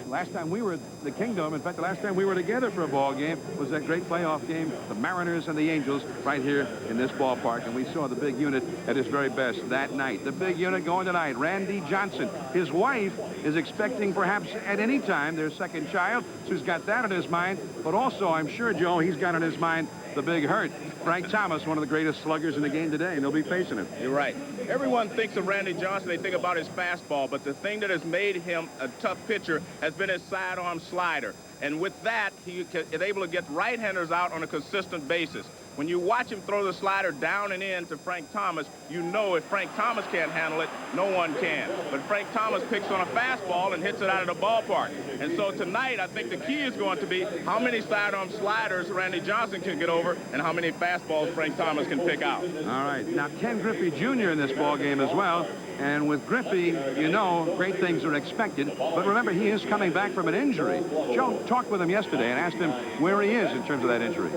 Last time we were at the Kingdom, in fact, the last time we were together for a ball game was that great playoff game, the Mariners and the Angels, right here in this ballpark. And we saw the big unit at its very best that night. The big unit going tonight, Randy Johnson. His wife is expecting perhaps at any time their second child. So he's got that in his mind. But also, I'm sure, Joe, he's got in his mind the big hurt. Frank Thomas, one of the greatest sluggers in the game today, and they'll be facing him. You're right. Everyone thinks of Randy Johnson. They think about his fastball, but the thing that has made him a tough pitcher has been his sidearm slider. And with that, he is able to get right-handers out on a consistent basis. When you watch him throw the slider down and in to Frank Thomas, you know if Frank Thomas can't handle it, no one can. But Frank Thomas picks on a fastball and hits it out of the ballpark. And so tonight, I think the key is going to be how many sidearm sliders Randy Johnson can get over and how many fastballs Frank Thomas can pick out. All right. Now, Ken Griffey Jr. in this ball game as well. And with Griffey, you know, great things are expected. But remember, he is coming back from an injury. Joe talked with him yesterday and asked him where he is in terms of that injury.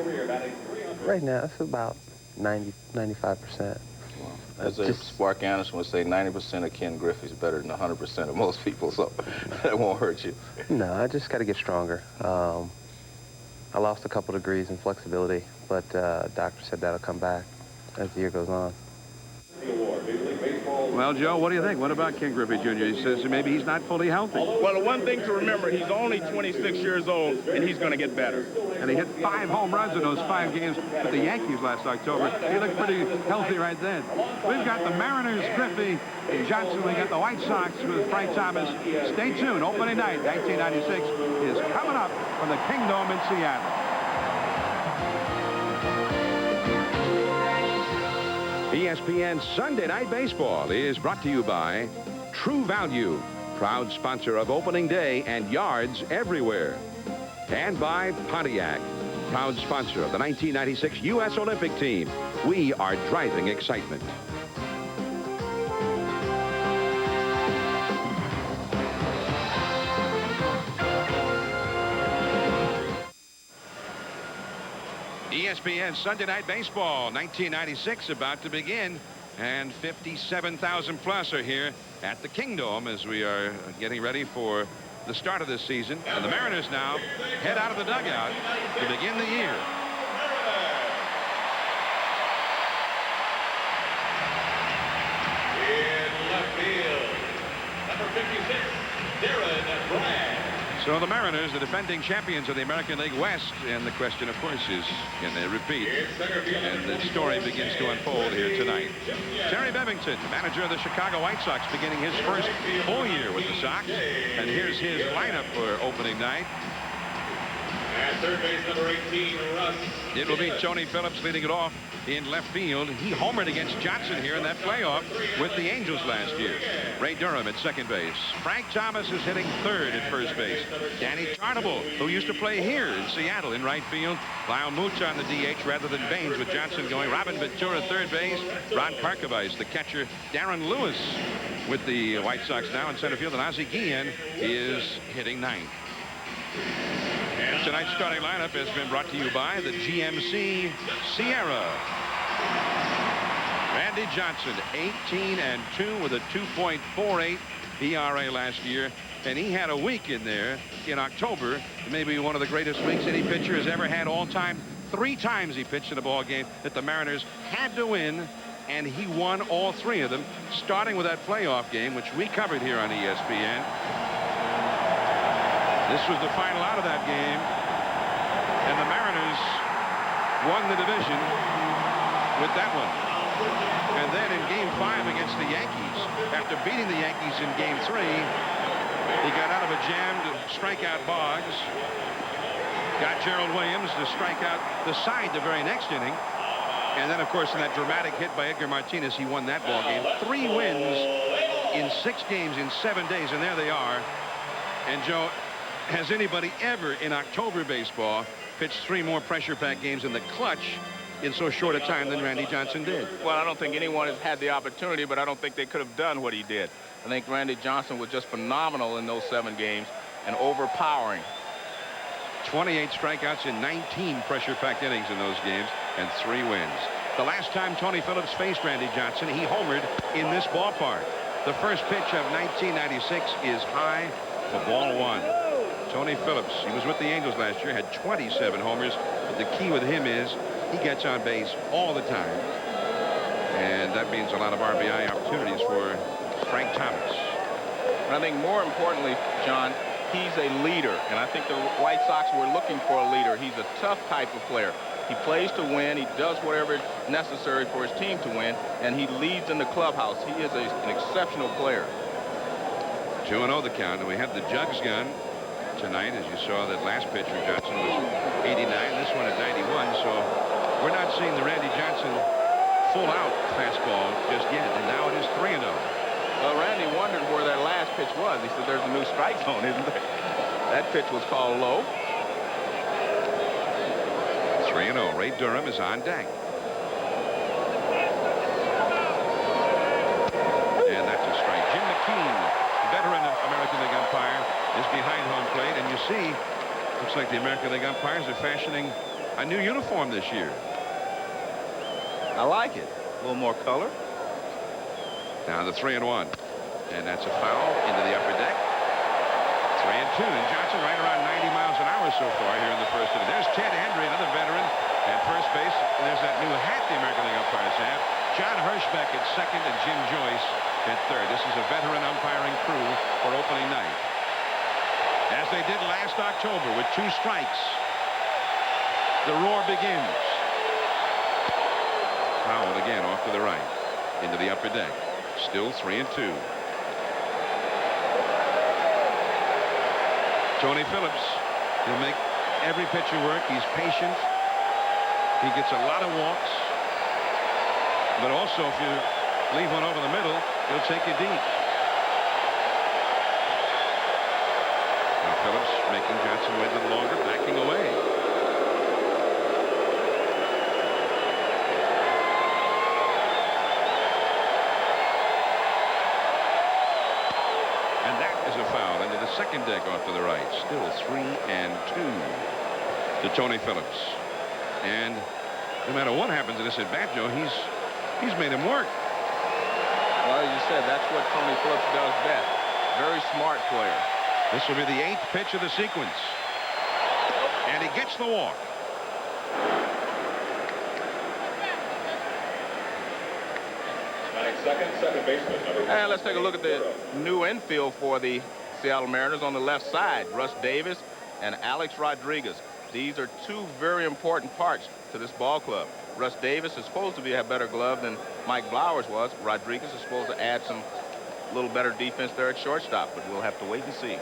Right now, it's about 95%. As Spark Anderson would say, 90% of Ken Griffey's better than 100% of most people, so that won't hurt you. No, I just got to get stronger. I lost a couple degrees in flexibility, but doctor said that'll come back as the year goes on. Well, Joe, what do you think? What about Ken Griffey Jr.? He says maybe he's not fully healthy. Well, the one thing to remember, he's only 26 years old, and he's going to get better. And he hit 5 home runs in those 5 games with the Yankees last October. He looked pretty healthy right then. We've got the Mariners, Griffey, and Johnson. We got the White Sox with Frank Thomas. Stay tuned. Opening night, 1996, is coming up from the Kingdom in Seattle. ESPN Sunday Night Baseball is brought to you by True Value, proud sponsor of opening day and yards everywhere. And by Pontiac, proud sponsor of the 1996 U.S. Olympic team. We are driving excitement. ESPN Sunday Night Baseball, 1996 about to begin, and 57,000 plus are here at the Kingdom as we are getting ready for the start of this season. And the Mariners now head out of the dugout to begin the year. In left field, number 56, Darren Bragg. So the Mariners, the defending champions of the American League West, and the question, of course, is can they repeat? And the story begins to unfold here tonight. Terry Bevington, manager of the Chicago White Sox, beginning his first full year with the Sox. And here's his lineup for opening night. At third base, number 18, Russ. It will be Tony Phillips leading it off in left field. He homered against Johnson here in that playoff with the Angels last year. Ray Durham at second base. Frank Thomas is hitting third at first base. Danny Tarnable, who used to play here in Seattle in right field. Lyle Mooch on the DH rather than Baines with Johnson going. Robin Ventura third base. Ron Parkovice, the catcher. Darren Lewis with the White Sox now in center field. And Ozzie Guillen is hitting ninth. Tonight's starting lineup has been brought to you by the GMC Sierra. Randy Johnson, 18-2 with a 2.48 ERA last year. And he had a week in there in October, maybe one of the greatest weeks any pitcher has ever had all time. 3 times he pitched in a ball game that the Mariners had to win, and he won all 3 of them, starting with that playoff game, which we covered here on ESPN. This was the final out of that game, and the Mariners won the division with that one. And then in Game 5 against the Yankees, after beating the Yankees in Game 3, he got out of a jammed strikeout Boggs, got Gerald Williams to strike out the side the very next inning, and then, of course, in that dramatic hit by Edgar Martinez, he won that ball game. 3 wins in 6 games in 7 days, and there they are. And, Joe, has anybody ever in October baseball pitched 3 more pressure-packed games in the clutch in so short a time than Randy Johnson did? Well, I don't think anyone has had the opportunity, but I don't think they could have done what he did. I think Randy Johnson was just phenomenal in those 7 games and overpowering. 28 strikeouts in 19 pressure-packed innings in those games and 3 wins. The last time Tony Phillips faced Randy Johnson, he homered in this ballpark. The first pitch of 1996 is high for ball 1. Tony Phillips, he was with the Angels last year, had 27 homers. But the key with him is he gets on base all the time. And that means a lot of RBI opportunities for Frank Thomas. And I think more importantly, John, he's a leader. And I think the White Sox were looking for a leader. He's a tough type of player. He plays to win. He does whatever is necessary for his team to win. And he leads in the clubhouse. He is an exceptional player. 2-0 the count. And we have the Jugs gun tonight. As you saw, that last pitcher, Johnson, was 89. This one at 91. So we're not seeing the Randy Johnson full-out fastball just yet. And now it is 3-0. Well, Randy wondered where that last pitch was. He said, there's a new strike zone, isn't there? That pitch was called low. 3-0. Ray Durham is on deck. And that's a strike. Jim McKean, veteran American League umpire, is behind home plate. And you see, looks like the American League umpires are fashioning a new uniform this year. I like it. A little more color. Now the 3-1. And that's a foul into the upper deck. 3-2. And Johnson right around 90 miles an hour so far here in the first inning. There's Ted Hendry, another veteran, at first base. And there's that new hat the American League umpires have. John Hirschbeck at second and Jim Joyce at third. This is a veteran umpiring crew for opening night. As they did last October with 2 strikes. The roar begins. Fouled again off to the right into the upper deck. Still 3-2. Tony Phillips, he'll make every pitcher work. He's patient. He gets a lot of walks. But also, if you leave one over the middle, he'll take you deep. Now Phillips making Johnson wait a little longer, backing away. Foul into the second deck off to the right. Still 3-2 to Tony Phillips. And no matter what happens in this at bat, Joe, he's made him work. Well, as you said, that's what Tony Phillips does best. Very smart player. This will be the 8th pitch of the sequence. And he gets the walk. Second baseman, number 1. And let's take a look at the new infield for the Seattle Mariners on the left side. Russ Davis and Alex Rodriguez. These are 2 very important parts to this ball club. Russ Davis is supposed to have better glove than Mike Blowers was. Rodriguez is supposed to add some little better defense there at shortstop, but we'll have to wait and see.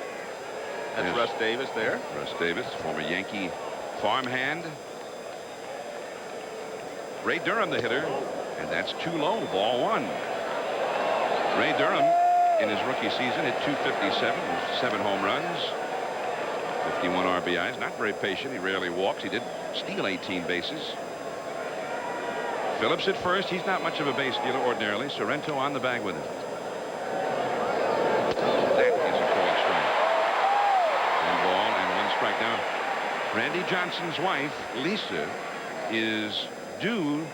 That's Yes. Russ Davis there. Russ Davis, former Yankee farmhand. Ray Durham, the hitter, and that's too low. Ball 1. Ray Durham, in his rookie season, hit .257 with 7 home runs, 51 RBIs. Not very patient. He rarely walks. He did steal 18 bases. Phillips at first. He's not much of a base stealer ordinarily. Sorrento on the bag with him. That is a called strike. 1 ball and 1 strike. Now, Randy Johnson's wife, Lisa, is due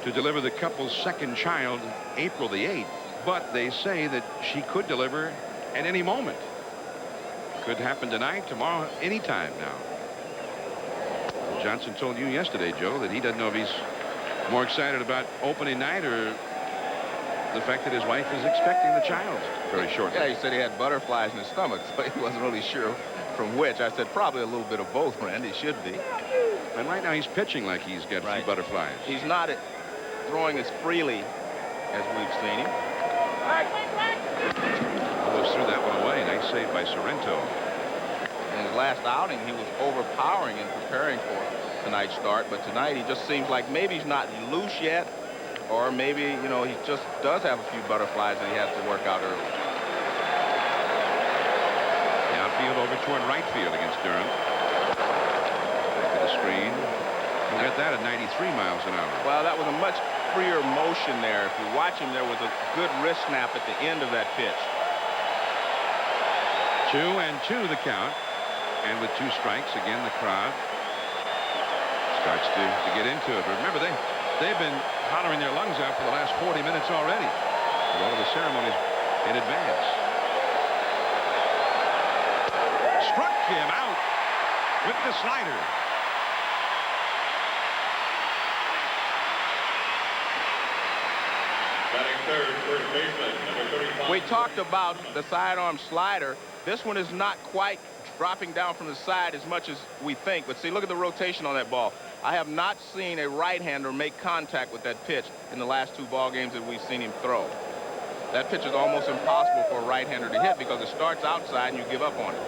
to deliver the couple's second child April the 8th, but they say that she could deliver at any moment. Could happen tonight, tomorrow, anytime now. Johnson told you yesterday, Joe, that he doesn't know if he's more excited about opening night or the fact that his wife is expecting the child very shortly. Yeah, he said he had butterflies in his stomach, so he wasn't really sure from which. I said probably a little bit of both, Randy. It should be. And right now he's pitching like he's got a few butterflies. He's not throwing as freely as we've seen him. Almost threw that one away. Nice save by Sorrento. In his last outing, he was overpowering in preparing for tonight's start, but tonight he just seems like maybe he's not loose yet, or maybe, you know, he just does have a few butterflies that he has to work out early. The outfield over toward right field against Durham. Back to the screen. We'll get that at 93 miles an hour. Well, that was a much freer motion there. If you watch him, there was a good wrist snap at the end of that pitch. 2-2 the count. And with 2 strikes, again, the crowd starts to get into it. But remember, they've been hollering their lungs out for the last 40 minutes already. With all of the ceremonies in advance. him out with the slider. Batting third, first baseman, number 35. We talked about the sidearm slider. This one is not quite dropping down from the side as much as we think. But see, look at the rotation on that ball. I have not seen a right-hander make contact with that pitch in the last 2 ball games that we've seen him throw. That pitch is almost impossible for a right-hander to hit because it starts outside and you give up on it.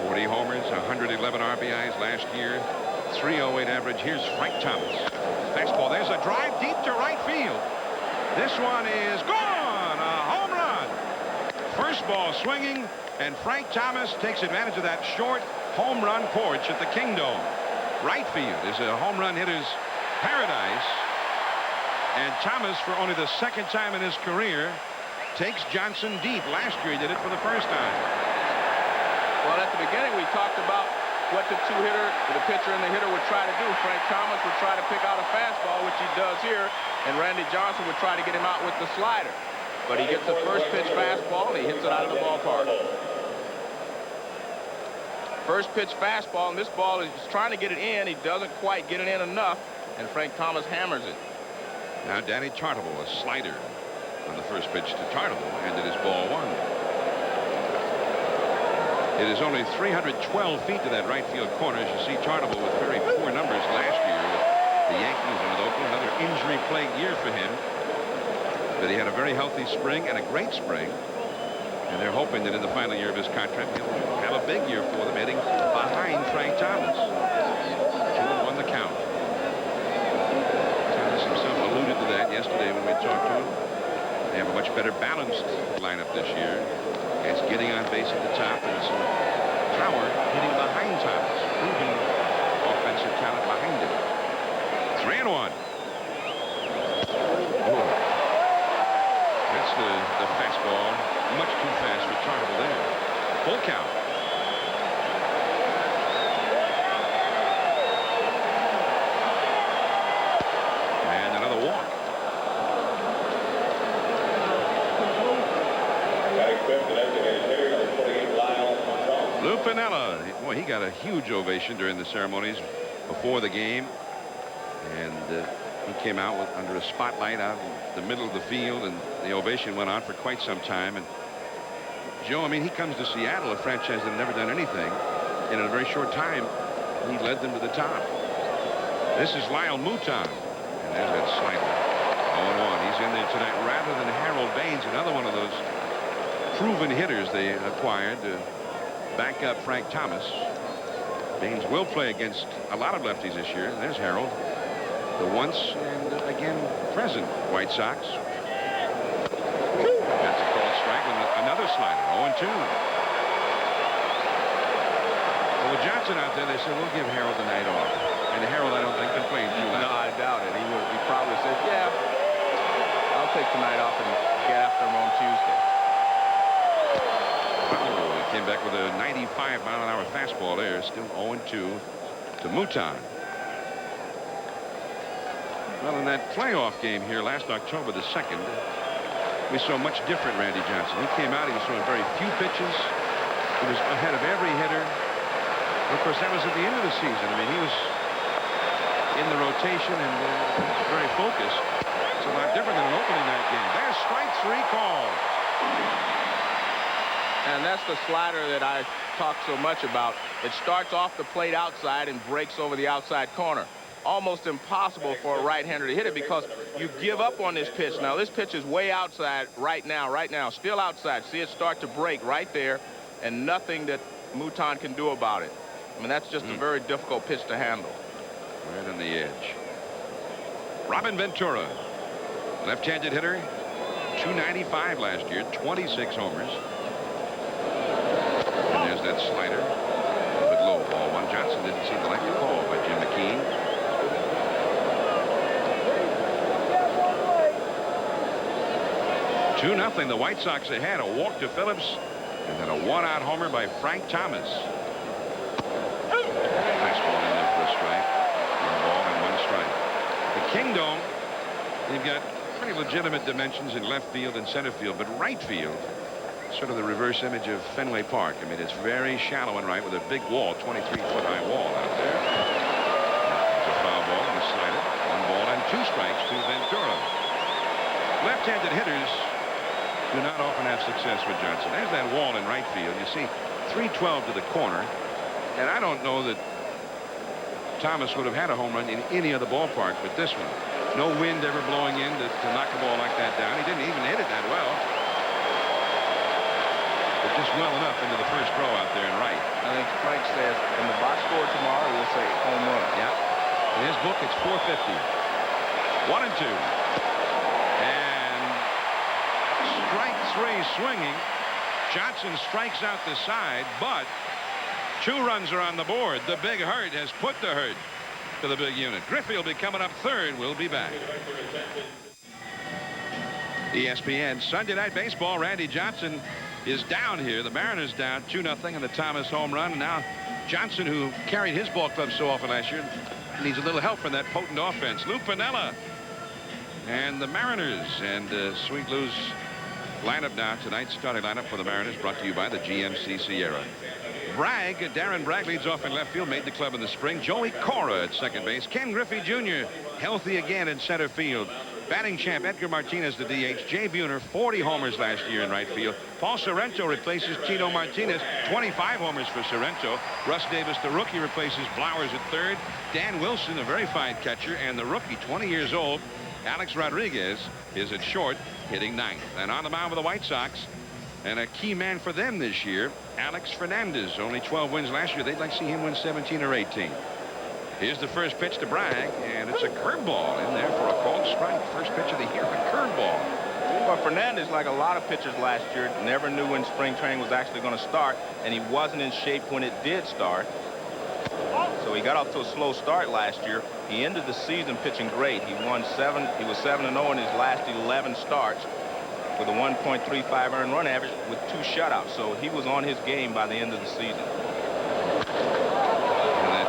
40 homers, 111 RBIs last year, 308 average. Here's Frank Thomas. Fastball. There's a drive deep to right field. This one is gone. A home run. First ball swinging, and Frank Thomas takes advantage of that short home run porch at the Kingdome. Right field is a home run hitter's paradise. And Thomas, for only the 2nd time in his career, takes Johnson deep. Last year he did it for the first time. Well, at the beginning we talked about what the pitcher and the hitter would try to do. Frank Thomas would try to pick out a fastball, which he does here, and Randy Johnson would try to get him out with the slider. But he gets the first pitch fastball, and he hits it out of the ballpark. First pitch fastball, and this ball is trying to get it in. He doesn't quite get it in enough, and Frank Thomas hammers it. Now Danny Tartable, a slider on the first pitch to Tartable, and it is ball 1. It is only 312 feet to that right field corner. As you see, Tartable with very poor numbers last year with the Yankees and with Oakland. Another injury-plagued year for him. But he had a very healthy spring and a great spring. And they're hoping that in the final year of his contract, he'll have a big year for them, hitting behind Frank Thomas. 2-1 the count. Thomas himself alluded to that yesterday when we talked to him. They have a much better balanced lineup this year. It's getting on base at the top and some power hitting behind Thomas. Proven offensive talent behind him. 3-1. Oh. That's the fastball. Much too fast for Tartable there. Full count. And another walk. Lou Piniella, boy, he got a huge ovation during the ceremonies before the game, and he came out under a spotlight out in the middle of the field, and the ovation went on for quite some time. And Joe, I mean, he comes to Seattle, a franchise that had never done anything, and in a very short time he led them to the top. This is Lyle Mouton, and there's that slider. 0-1. He's in there tonight rather than Harold Baines, another one of those proven hitters they acquired to back up Frank Thomas. Baines will play against a lot of lefties this year. There's Harold, the once and again present White Sox. That's a called strike with another slider. 0-2. Well, with Johnson out there, they said we'll give Harold the night off, and Harold I don't think complained too much. No, I doubt it. He probably said, yeah, I'll take the night off and get after him on Tuesday. Came back with a 95-mile-an-hour fastball there. Still 0-2 to Mouton. Well, in that playoff game here last October the 2nd, we saw much different Randy Johnson. He came out, he was throwing very few pitches. He was ahead of every hitter. And of course, that was at the end of the season. I mean, he was in the rotation and very focused. It's a lot different than an opening night game. There's strike 3 called. And that's the slider that I talk so much about. It starts off the plate outside and breaks over the outside corner. Almost impossible for a right-hander to hit it because you give up on this pitch. Now, this pitch is way outside right now, still outside. See it start to break right there, and nothing that Mouton can do about it. I mean, that's just a very difficult pitch to handle. Right on the edge. Robin Ventura, left-handed hitter, 295 last year, 26 homers. There's that slider. A bit low. Ball 1. Johnson didn't seem to like the call by Jim McKean. 2-0. The White Sox ahead. A walk to Phillips, and then a one-out homer by Frank Thomas. Nice ball in there for a strike. 1 ball and 1 strike. The Kingdome, they've got pretty legitimate dimensions in left field and center field, but right field, sort of the reverse image of Fenway Park. I mean, it's very shallow and right with a big wall, 23-foot high wall out there. It's a foul ball and a slider. 1 ball and 2 strikes to Ventura. Left-handed hitters do not often have success with Johnson. There's that wall in right field. You see 312 to the corner. And I don't know that Thomas would have had a home run in any other ballpark but this one. No wind ever blowing in to knock a ball like that down. He didn't even hit it that well. But just well enough into the first row out there in right. I think Frank says in the box score tomorrow, we'll say home run. Yeah. In his book, it's 450. 1 and 2. And strike 3 swinging. Johnson strikes out the side, but 2 runs are on the board. The big hurt has put the hurt to the big unit. Griffey will be coming up third. We'll be back. ESPN Sunday Night Baseball. Randy Johnson is down here. The Mariners down 2-0 in the Thomas home run. And now Johnson, who carried his ball club so often last year, needs a little help from that potent offense. Lou Piniella and the Mariners. And Sweet Lou's lineup now, tonight's starting lineup for the Mariners, brought to you by the GMC Sierra. Bragg, Darren Bragg leads off in left field, made the club in the spring. Joey Cora at second base. Ken Griffey Jr. healthy again in center field. Batting champ Edgar Martinez the DH. Jay Buhner 40 homers last year in right field. Paul Sorrento replaces Chino Martinez. 25 homers for Sorrento. Russ Davis, the rookie, replaces Blowers at third. Dan Wilson, a very fine catcher, and the rookie, 20 years old, Alex Rodriguez, is at short, hitting ninth. And on the mound with the White Sox, and a key man for them this year, Alex Fernandez. Only 12 wins last year. They'd like to see him win 17 or 18. Here's the first pitch to Bragg, and it's a curveball in there for a called strike. First pitch of the year, a curveball. Well, Fernandez, like a lot of pitchers last year, never knew when spring training was actually going to start, and he wasn't in shape when it did start. So he got off to a slow start last year. He ended the season pitching great. He was 7-0 in his last 11 starts, with a 1.35 earned run average with 2 shutouts. So he was on his game by the end of the season. And that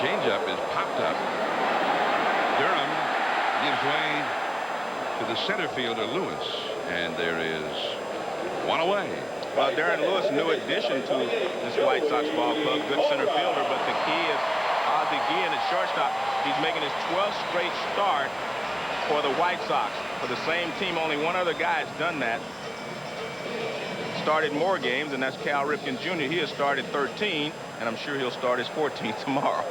changeup is popped up. Durham gives way to the center fielder Lewis, and there is 1 away. Well, Darren Lewis, new addition to this White Sox ball club, good center fielder, but the key is Ozzie Guillen at shortstop. He's making his 12th straight start for the White Sox. For the same team, only one other guy has done that. Started more games, and that's Cal Ripken Jr. He has started 13, and I'm sure he'll start his 14th tomorrow.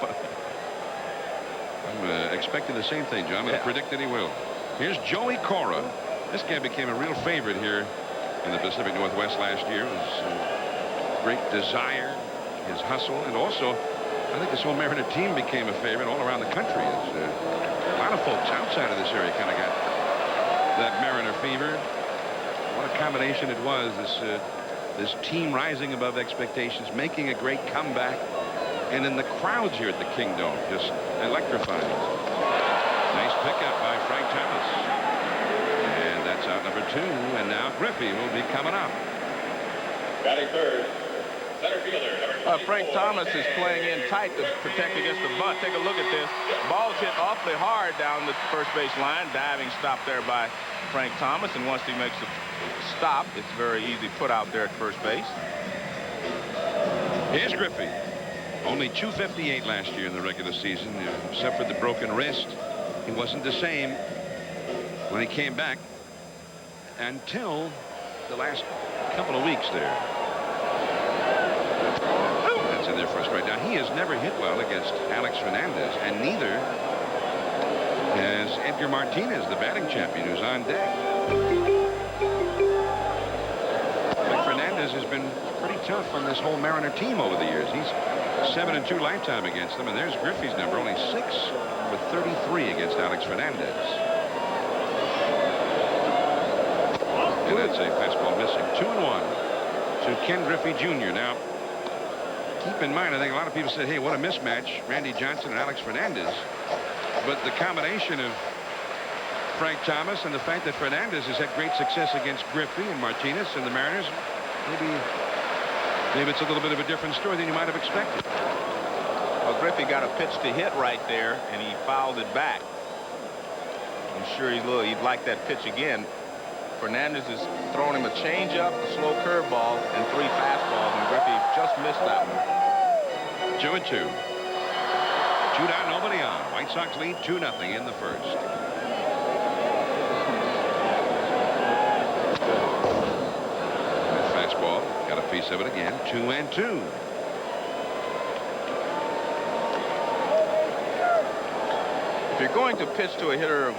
I'm expecting the same thing, John. I'm going to predict that he will. Here's Joey Cora. This guy became a real favorite here in the Pacific Northwest last year. His great desire, his hustle, and also I think this whole Mariner team became a favorite all around the country. A lot of folks outside of this area kind of got that Mariner fever. What a combination it was, this team rising above expectations, making a great comeback, and then the crowds here at the Kingdom just electrifying. Nice pickup by Frank Thomas. And that's out number 2, and now Griffey will be coming up. Batting third, center fielder, number Frank Thomas is playing in tight to protect against the bunt. Take a look at this. Ball's hit awfully hard down the first base line. Diving stop there by Frank Thomas, and once he makes a stop, it's very easy put out there at first base. Here's Griffey. Only 258 last year in the regular season. He suffered the broken wrist. He wasn't the same when he came back until the last couple of weeks there. That's in there for us right now. He has never hit well against Alex Fernandez, and neither has Edgar Martinez, the batting champion, who's on deck. Fernandez has been pretty tough on this whole Mariner team over the years. He's 7-2 lifetime against them, and there's Griffey's number, only 6 for 33 against Alex Fernandez. And that's a fastball missing. 2-1 to Ken Griffey Jr. Now, keep in mind, I think a lot of people said, hey, what a mismatch, Randy Johnson and Alex Fernandez. But the combination of Frank Thomas and the fact that Fernandez has had great success against Griffey and Martinez and the Mariners, maybe it's a little bit of a different story than you might have expected. Well, Griffey got a pitch to hit right there, and he fouled it back. I'm sure he'd like that pitch again. Fernandez is throwing him a changeup, a slow curveball, and 3 fastballs, and Griffey just missed that one. 2-2. 2 down, nobody on. White Sox lead 2-0 in the first. Fastball, got a piece of it again. 2-2. If you're going to pitch to a hitter of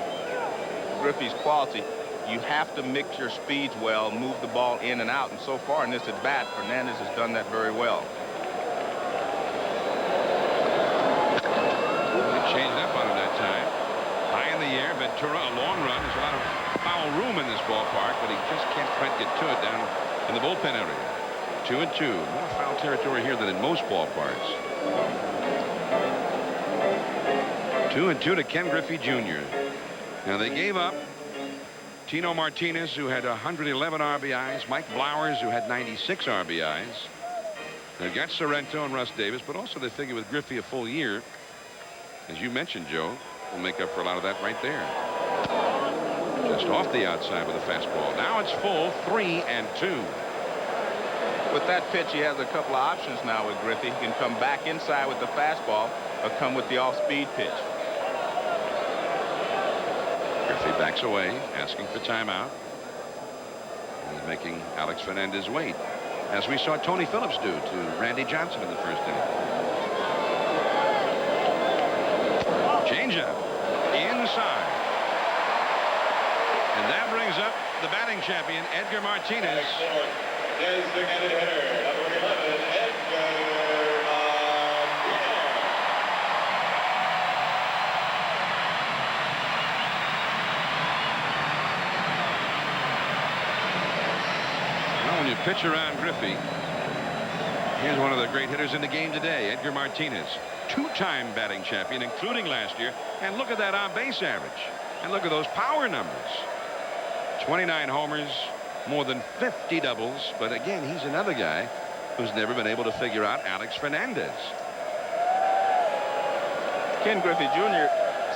Griffey's quality, you have to mix your speeds well, move the ball in and out. And so far in this at bat, Fernandez has done that very well. Changed up on him that time. High in the air, Ventura, a long run. There's a lot of foul room in this ballpark, but he just can't quite get to it down in the bullpen area. 2-2. More foul territory here than in most ballparks. 2-2 to Ken Griffey Jr. Now they gave up Tino Martinez, who had 111 RBIs, Mike Blowers, who had 96 RBIs. They've got Sorrento and Russ Davis, but also they figure with Griffey a full year, as you mentioned, Joe, will make up for a lot of that right there. Just off the outside with a fastball. Now it's full, 3-2. With that pitch, he has a couple of options now with Griffey. He can come back inside with the fastball or come with the off-speed pitch. Griffey backs away, asking for timeout. He's making Alex Fernandez wait, as we saw Tony Phillips do to Randy Johnson in the first inning. Changeup inside. And that brings up the batting champion, Edgar Martinez. Designated hitter, number 11, Edgar Martinez. Well, when you pitch around Griffey, here's one of the great hitters in the game today, Edgar Martinez. 2-time batting champion, including last year. And look at that on-base average. And look at those power numbers. 29 homers, more than 50 doubles. But again, he's another guy who's never been able to figure out Alex Fernandez. Ken Griffey Jr.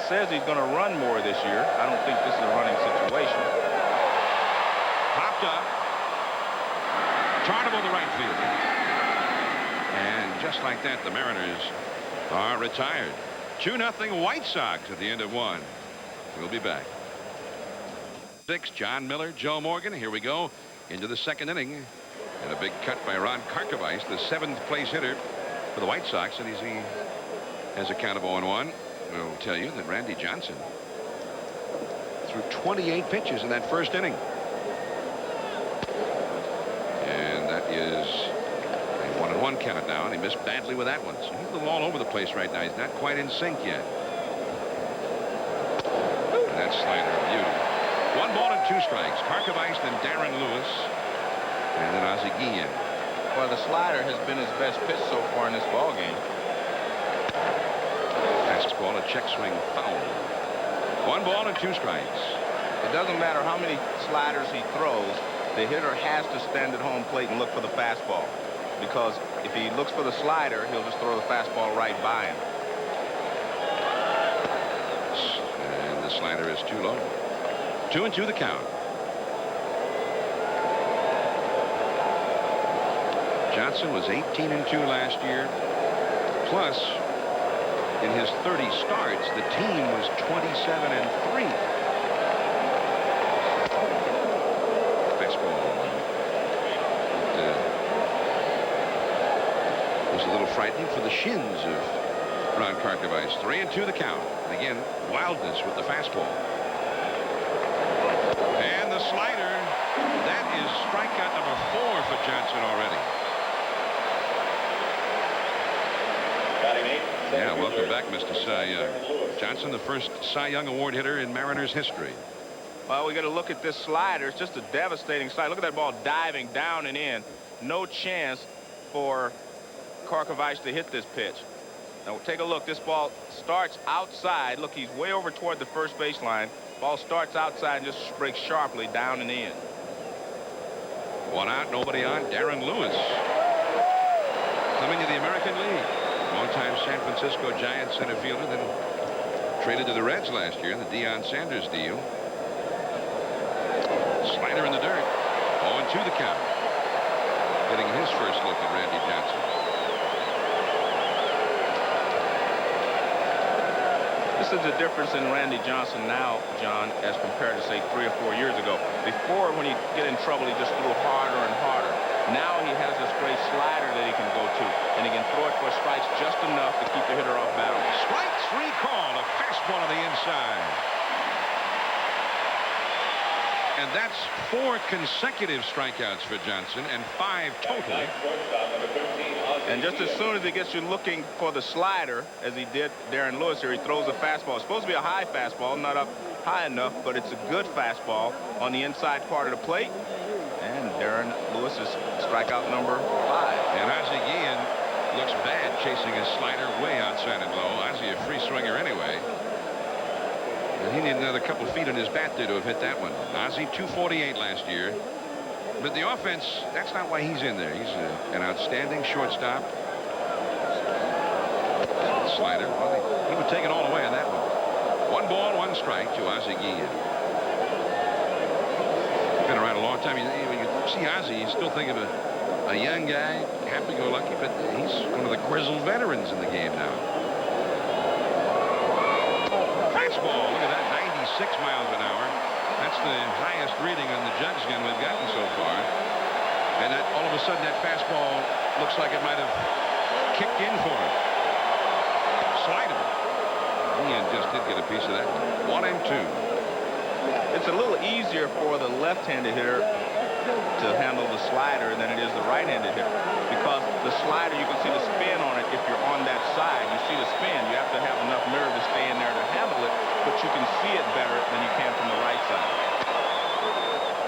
says he's going to run more this year. I don't think this is a running situation. Popped up. Tarnable to right field. And just like that, the Mariners are retired. 2-0 White Sox at the end of 1. We'll be back. 6, John Miller, Joe Morgan. Here we go into the second inning. And a big cut by Ron Karkovice, the 7th place hitter for the White Sox. And he has a count of 0-1. We'll tell you that Randy Johnson threw 28 pitches in that first inning. And that is a 1-1 count now, and he missed badly with that one. So he's a little all over the place right now. He's not quite in sync yet. And that slider of beauty. 1 ball and 2 strikes. Karkovice, then Darren Lewis, and then Ozzie Guillen. Well, the slider has been his best pitch so far in this ball game. Fastball, a check swing foul. 1 ball and 2 strikes. It doesn't matter how many sliders he throws, the hitter has to stand at home plate and look for the fastball. Because if he looks for the slider, he'll just throw the fastball right by him. And the slider is too low. 2-2 the count. Johnson was 18-2 last year. Plus, in his 30 starts, the team was 27-3. Fastball. It was a little frightening for the shins of Ron Karkovice. 3-2 the count. And again, wildness with the fastball. And the slider. That is strikeout number 4 for Johnson already. Yeah, welcome back, Mr. Cy Young. Johnson, the first Cy Young Award hitter in Mariners history. Well, we got to look at this slider. It's just a devastating slider. Look at that ball diving down and in. No chance for Karkovice to hit this pitch. Now, take a look. This ball starts outside. Look, he's way over toward the first baseline. Ball starts outside and just breaks sharply down and in. 1 out, nobody on. Darren Lewis coming to the American League. Longtime San Francisco Giants center fielder, then traded to the Reds last year in the Deion Sanders deal. Slider in the dirt. 0-2 the count. Getting his first look at Randy Johnson. This is the difference in Randy Johnson now, John, as compared to, say, 3 or 4 years ago. Before, when he'd get in trouble, he just threw harder and harder. Now he has this great slider that he can go to, and he can throw it for strikes just enough to keep the hitter off balance. Strike 3 call, a fastball on the inside. And that's 4 consecutive strikeouts for Johnson and 5 total. And just as soon as he gets you looking for the slider, as he did Darren Lewis here, he throws a fastball. It's supposed to be a high fastball, not up high enough, but it's a good fastball on the inside part of the plate. And Darren Lewis is strikeout number 5. And Ozzie Guillen looks bad chasing his slider way outside and low. Ozzie a free swinger anyway. And he needed another couple feet on his bat there to have hit that one. Ozzie 248 last year. But the offense, that's not why he's in there. He's an outstanding shortstop. Slider. Well, he would take it all away on that one. 1 ball, 1 strike to Ozzie Guillen. Been around a long time. When you see Ozzie, you still think of a young guy, happy-go-lucky, but he's one of the grizzled veterans in the game now. Fastball. Look at that, 96 miles an hour. That's the highest reading on the Jugs gun we've gotten so far. And that, all of a sudden, that fastball looks like it might have kicked in for him. Slider. Ian just did get a piece of that. 1-2. It's a little easier for the left-handed hitter to handle the slider than it is the right-handed hitter, because the slider, you can see the spin on it. If you're on that side, you see the spin. You have to have enough nerve to stay in there to handle it, but you can see it better than you can from the right side.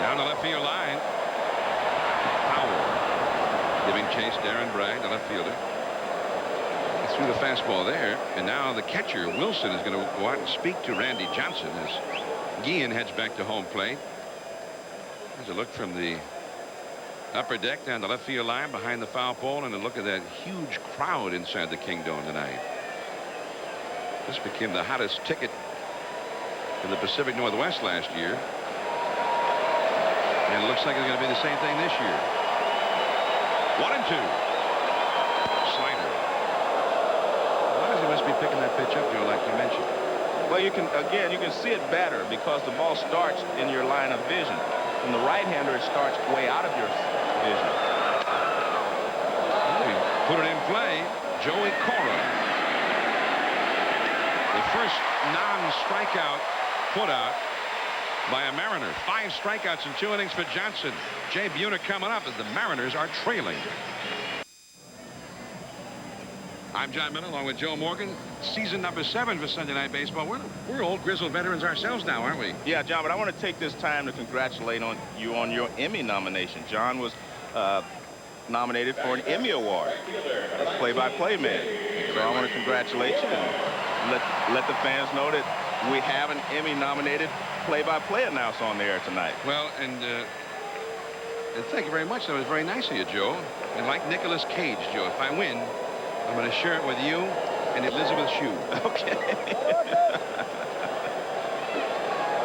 Down the left field line. Powell giving chase. Darren Bragg, the left fielder. He threw the fastball there, and now the catcher Wilson is going to go out and speak to Randy Johnson as Guillen heads back to home plate. There's a look from the upper deck down the left field line behind the foul pole, and a look at that huge crowd inside the Kingdome tonight. This became the hottest ticket in the Pacific Northwest last year, and it looks like it's going to be the same thing this year. 1-2. Slider. Well, he must be picking that pitch up, Joe, like you mentioned. Well, you can see it better because the ball starts in your line of vision. From the right-hander, it starts way out of your vision. We put it in play. Joey Cora. The first non-strikeout put out by a Mariner. 5 strikeouts in 2 innings for Johnson. Jay Buhner coming up as the Mariners are trailing. I'm John Miller along with Joe Morgan. Season number 7 for Sunday Night Baseball. We're old grizzled veterans ourselves now, aren't we? Yeah, John, but I want to take this time to congratulate you on your Emmy nomination. John was nominated for an Emmy Award as play-by-play man. So I want to congratulate you and let the fans know that we have an Emmy-nominated play-by-play announcer on the air tonight. Well, and thank you very much. That was very nice of you, Joe. And like Nicolas Cage, Joe, if I win, I'm going to share it with you and Elizabeth Shue. Okay.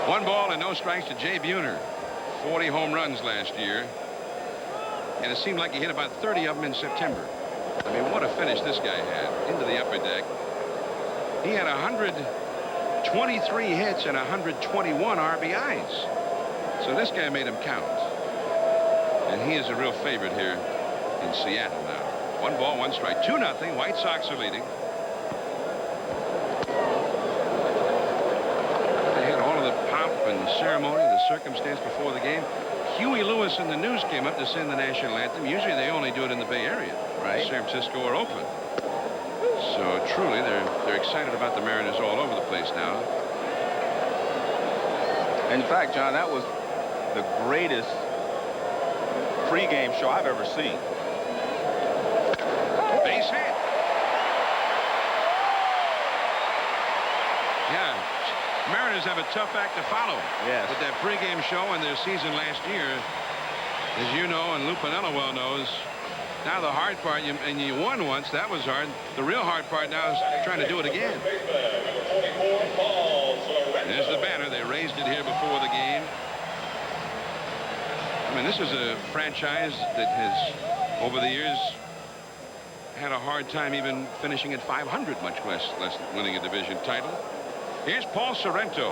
1 ball and no strikes to Jay Buhner. 40 home runs last year. And it seemed like he hit about 30 of them in September. I mean, what a finish this guy had into the upper deck. He had 123 hits and 121 RBIs. So this guy made him count. And he is a real favorite here in Seattle now. 1 ball, 1 strike. 2-0. White Sox are leading. They had all of the pomp and ceremony, the circumstance before the game. Huey Lewis and the News came up to sing the national anthem. Usually they only do it in the Bay Area, right? San Francisco or Oakland. So truly, they're excited about the Mariners all over the place now. In fact, John, that was the greatest pregame show I've ever seen. Base hit. Yeah, Mariners have a tough act to follow. Yes. With that pregame show and their season last year, as you know, and Lou Piniella well knows. Now the hard part, and you won once, that was hard. The real hard part now is trying to do it again. There's the banner. They raised it here before the game. I mean, this is a franchise that has, over the years, had a hard time even finishing at 500, much less winning a division title. Here's Paul Sorrento.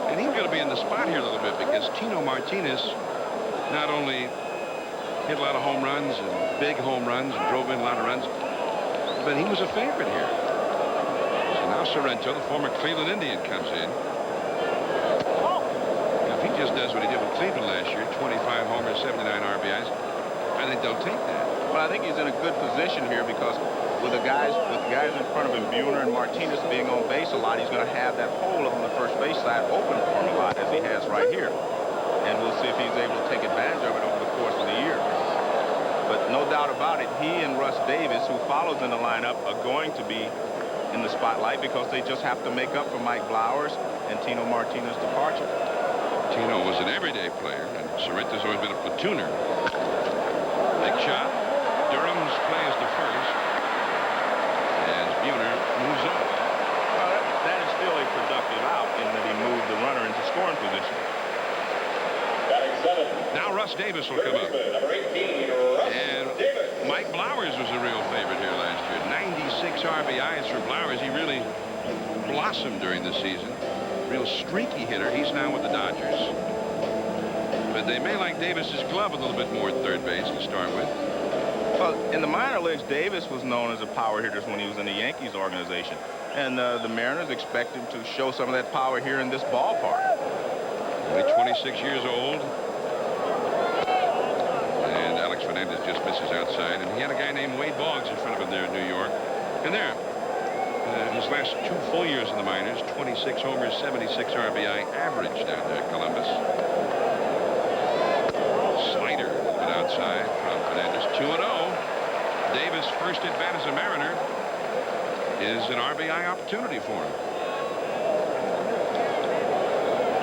And he's going to be in the spot here a little bit because Tino Martinez not only hit a lot of home runs and big home runs and drove in a lot of runs, but he was a favorite here. So now Sorrento, the former Cleveland Indian, comes in. Now, if he just does what he did with Cleveland last year, 25 homers, 79 RBIs, I think they'll take that. Well, I think he's in a good position here because with the guys in front of him, Buhner and Martinez being on base a lot, he's going to have that hole on the first base side open for him a lot, as he has right here. And we'll see if he's able to take advantage of it over the course of the year. But no doubt about it, he and Russ Davis, who follows in the lineup, are going to be in the spotlight because they just have to make up for Mike Blowers and Tino Martinez's departure. Tino was an everyday player, and Sorrento's always been a platooner. Big shot. Durham's plays to first. As Buhner moves up. Well, that is still a productive out in that he moved the runner into scoring position. Now Russ Davis will come up. And Mike Blowers was a real favorite here last year. 96 RBIs for Blowers. He really blossomed during the season. Real streaky hitter. He's now with the Dodgers. But they may like Davis's glove a little bit more at third base to start with. Well, in the minor leagues, Davis was known as a power hitter when he was in the Yankees organization. And the Mariners expect him to show some of that power here in this ballpark. Only 26 years old. And Alex Fernandez just misses outside. And he had a guy named Wade Boggs in front of him there in New York. And there, his last 2 full years in the minors, 26 homers, 76 RBI average down there at Columbus. Slider but outside from Fernandez. 2-0. Davis' first at bat as a Mariner is an RBI opportunity for him.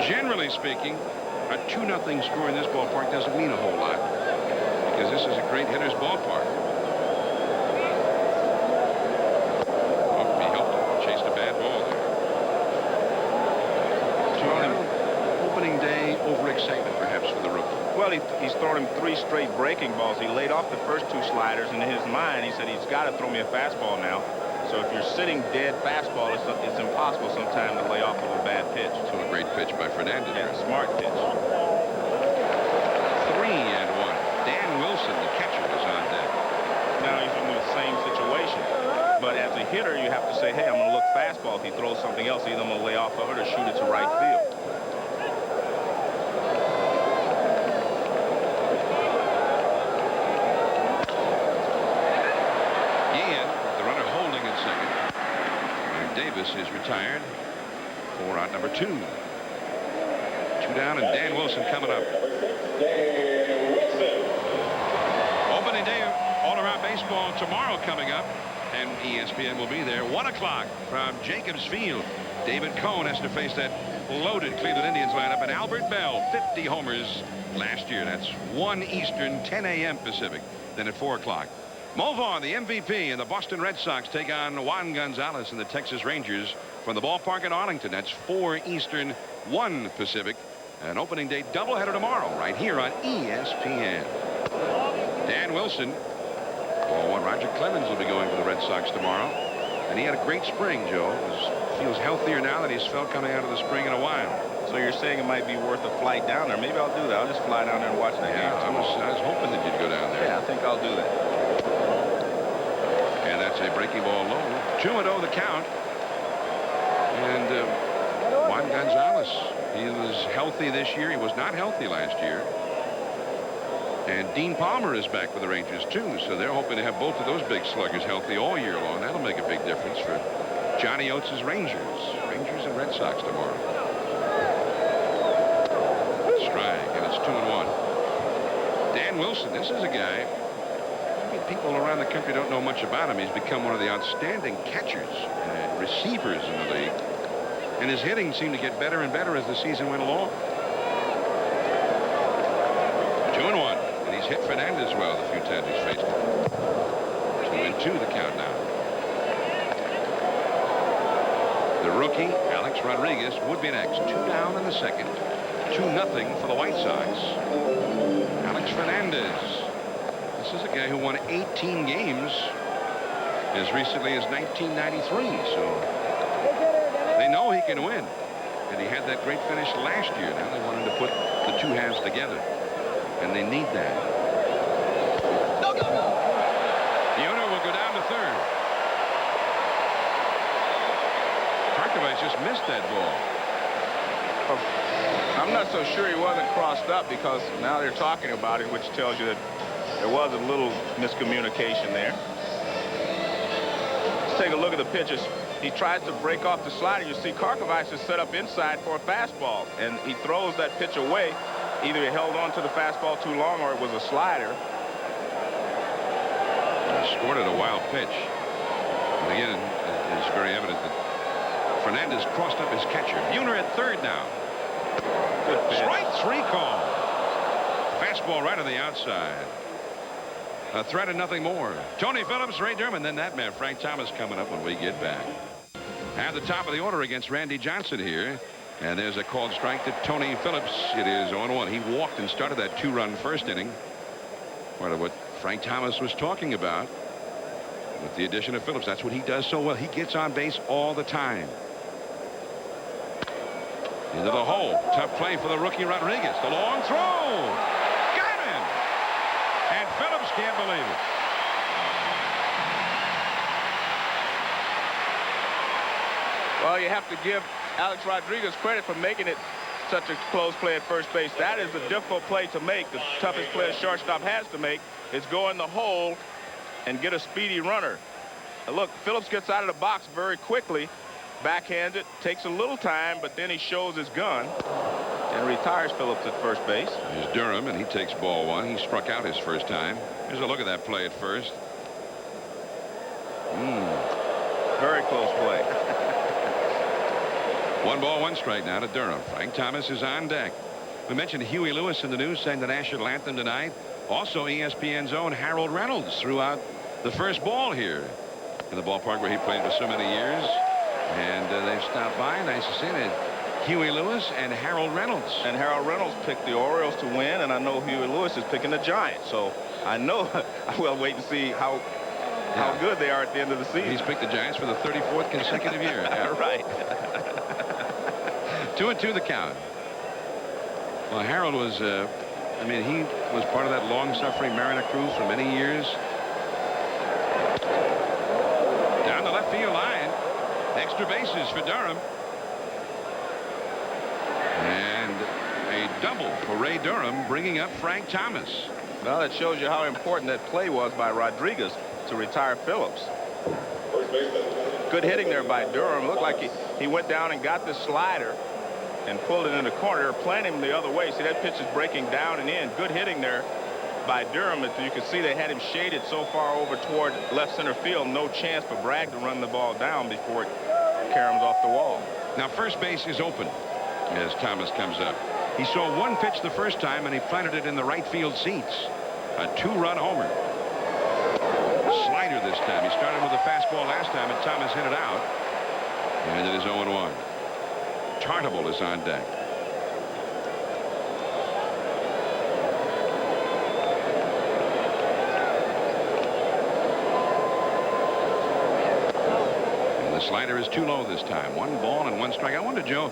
Generally speaking, a 2-0 score in this ballpark doesn't mean a whole lot because this is a great hitter's ballpark. Oh, he helped him. Chased a bad ball there. Opening day overexcitement perhaps for the rookie. Well, he's thrown him 3 straight breaking balls. He laid off the first 2 sliders, and in his mind, he said he's got to throw me a fastball now. So if you're sitting dead fastball, it's impossible sometimes to lay off of a bad pitch. To a great pitch by Fernandez. Yeah, smart pitch. 3-1. Dan Wilson, the catcher, is on deck. Now he's in the same situation. But as a hitter, you have to say, hey, I'm going to look fastball. If he throws something else, either I'm going to lay off of it or shoot it to right field. Davis is retired for out number 2. 2 down, and Dan Wilson coming up. Opening day of all-around baseball tomorrow coming up, and ESPN will be there. 1 o'clock from Jacobs Field. David Cohn has to face that loaded Cleveland Indians lineup, and Albert Bell, 50 homers last year. That's 1 Eastern, 10 a.m. Pacific. Then at 4 o'clock. Mo Vaughn, the MVP, and the Boston Red Sox take on Juan Gonzalez and the Texas Rangers from the ballpark in Arlington. That's 4 Eastern, 1 Pacific. An opening day doubleheader tomorrow right here on ESPN. Dan Wilson, Roger Clemens will be going for the Red Sox tomorrow. And he had a great spring, Joe. Feels healthier now than he's felt coming out of the spring in a while. So you're saying it might be worth a flight down there. Maybe I'll do that. I'll just fly down there and watch the game. I was hoping that you'd go down there. Yeah, I think I'll do that. And that's a breaking ball low. 2-0 the count. And Juan Gonzalez, he was healthy this year. He was not healthy last year. And Dean Palmer is back with the Rangers, too. So they're hoping to have both of those big sluggers healthy all year long. That'll make a big difference for Johnny Oates' Rangers. Rangers and Red Sox tomorrow. Strike, and it's 2-1. Dan Wilson, this is a guy. People around the country don't know much about him. He's become one of the outstanding catchers and receivers in the league. And his hitting seemed to get better and better as the season went along. 2-1. And he's hit Fernandez well the few times he's faced him. 2-2 the count now. The rookie, Alex Rodriguez, would be next. 2 down in the second. 2-0 for the White Sox. Fernandez. This is a guy who won 18 games as recently as 1993. So they know he can win. And he had that great finish last year. Now they want him to put the two halves together. And they need that. Fiona will go down to third. Tarkovic just missed that ball. I'm not so sure he wasn't crossed up, because now they're talking about it, which tells you that there was a little miscommunication there. Let's take a look at the pitches. He tries to break off the slider. You see Karkovic is set up inside for a fastball, and he throws that pitch away. Either he held on to the fastball too long or it was a slider. He scored at a wild pitch. And again, it's very evident that Fernandez crossed up his catcher. Buhner at third now. Good pitch. Strike three call. Fastball right on the outside. A threat and nothing more. Tony Phillips, Ray Durham, then that man, Frank Thomas, coming up when we get back. At the top of the order against Randy Johnson here. And there's a called strike to Tony Phillips. It is 0-1. He walked and started that two-run first inning. Part of what Frank Thomas was talking about with the addition of Phillips. That's what he does so well. He gets on base all the time. Into the hole. Tough play for the rookie Rodriguez. The long throw. Got him. And Phillips can't believe it. Well, you have to give Alex Rodriguez credit for making it such a close play at first base. That is a difficult play to make. The toughest play a shortstop has to make is go in the hole and get a speedy runner. Now look, Phillips gets out of the box very quickly. Backhanded, takes a little time, but then he shows his gun and retires Phillips at first base. Here's Durham, and he takes ball one. He struck out his first time. Here's a look at that play at first. Very close play. 1 ball, 1 strike now to Durham. Frank Thomas is on deck. We mentioned Huey Lewis in the news sang the national anthem tonight. Also ESPN's own Harold Reynolds threw out the first ball here in the ballpark where he played for so many years. And they've stopped by. Nice to see it. Huey Lewis and Harold Reynolds. And Harold Reynolds picked the Orioles to win, and I know Huey Lewis is picking the Giants. So I know I will wait and see how good they are at the end of the season. He's picked the Giants for the 34th consecutive year. Yeah. Right. 2-2 the count. Well, Harold was, I mean, he was part of that long-suffering Mariner crew for many years. Down the left field line. Extra bases for Durham. And a double for Ray Durham, bringing up Frank Thomas. Well, that shows you how important that play was by Rodriguez to retire Phillips. Good hitting there by Durham. Looked like he went down and got the slider and pulled it in the corner. They're playing him the other way. See, that pitch is breaking down and in. Good hitting there by Durham. You can see they had him shaded so far over toward left center field. No chance for Bragg to run the ball down before it caroms off the wall. Now first base is open as Thomas comes up. He saw one pitch the first time and he planted it in the right field seats. A 2-run homer. Slider this time. He started with a fastball last time and Thomas hit it out. And it is 0-1. Tartable is on deck. The slider is too low this time. 1 ball and 1 strike. I wonder, Joe,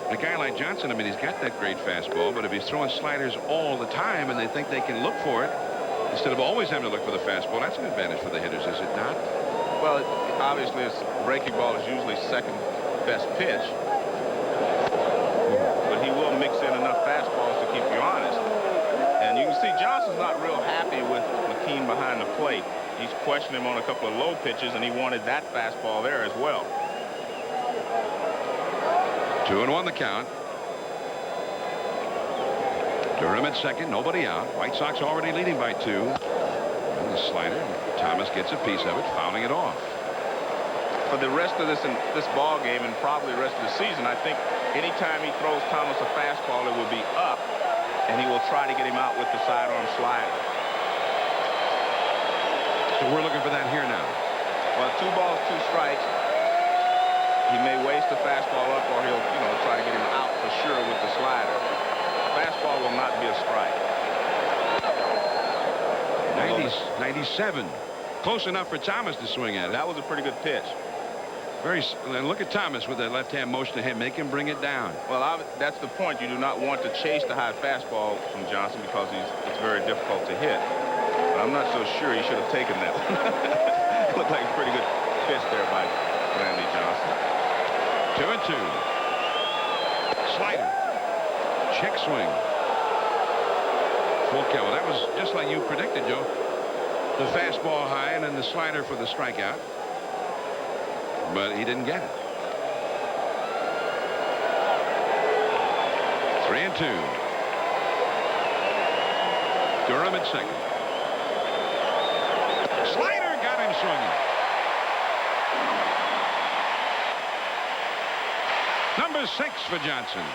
a guy like Johnson, I mean, he's got that great fastball, but if he's throwing sliders all the time and they think they can look for it, instead of always having to look for the fastball, that's an advantage for the hitters, is it not? Well, obviously, his breaking ball is usually second best pitch. But he will mix in enough fastballs to keep you honest. And you can see Johnson's not real happy with McKean behind the plate. He's questioning him on a couple of low pitches, and he wanted that fastball there as well. 2-1 the count. Durham at second, nobody out. White Sox already leading by 2. And the slider. Thomas gets a piece of it, fouling it off. For the rest of this ball game and probably the rest of the season, I think anytime he throws Thomas a fastball, it will be up, and he will try to get him out with the sidearm slider. So we're looking for that here now. Well, 2 balls, 2 strikes. He may waste the fastball up, or he'll, try to get him out for sure with the slider. Fastball will not be a strike. 97. Close enough for Thomas to swing at it. That was a pretty good pitch. And look at Thomas with that left-hand motion to him. Make him bring it down. Well, that's the point. You do not want to chase the high fastball from Johnson because it's very difficult to hit. But I'm not so sure he should have taken that one. It looked like a pretty good pitch there by Randy Johnson. 2-2. Slider. Check swing. Full count. Well, that was just like you predicted, Joe. The fastball high and then the slider for the strikeout. But he didn't get it. 3-2. Durham at second. Slider got him swinging. Number 6 for Johnson.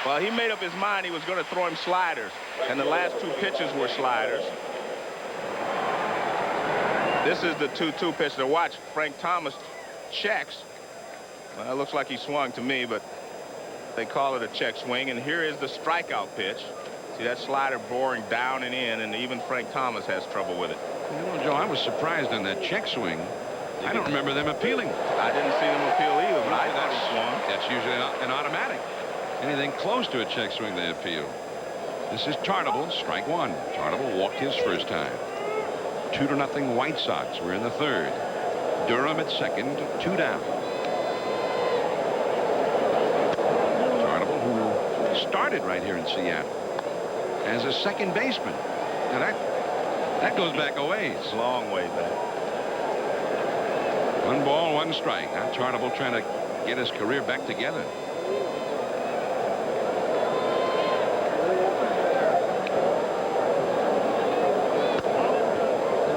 Well, he made up his mind he was going to throw him sliders, and the last 2 pitches were sliders. This is the 2-2 pitch. To watch Frank Thomas checks. Well, it looks like he swung to me, but they call it a check swing. And here is the strikeout pitch. See that slider boring down and in, and even Frank Thomas has trouble with it. You know, Joe, I was surprised on that check swing. I don't remember them appealing. I didn't see them appeal either, but I thought he swung. That's usually an automatic. Anything close to a check swing, they appeal. This is Tartable, strike 1. Tartable walked his first time. 2-0 White Sox. We're in the 3rd. Durham at second, 2 down. Tartable, who started right here in Seattle as a second baseman. Now that goes back a ways. Long way back. 1 ball, 1 strike. Now Tartable trying to get his career back together.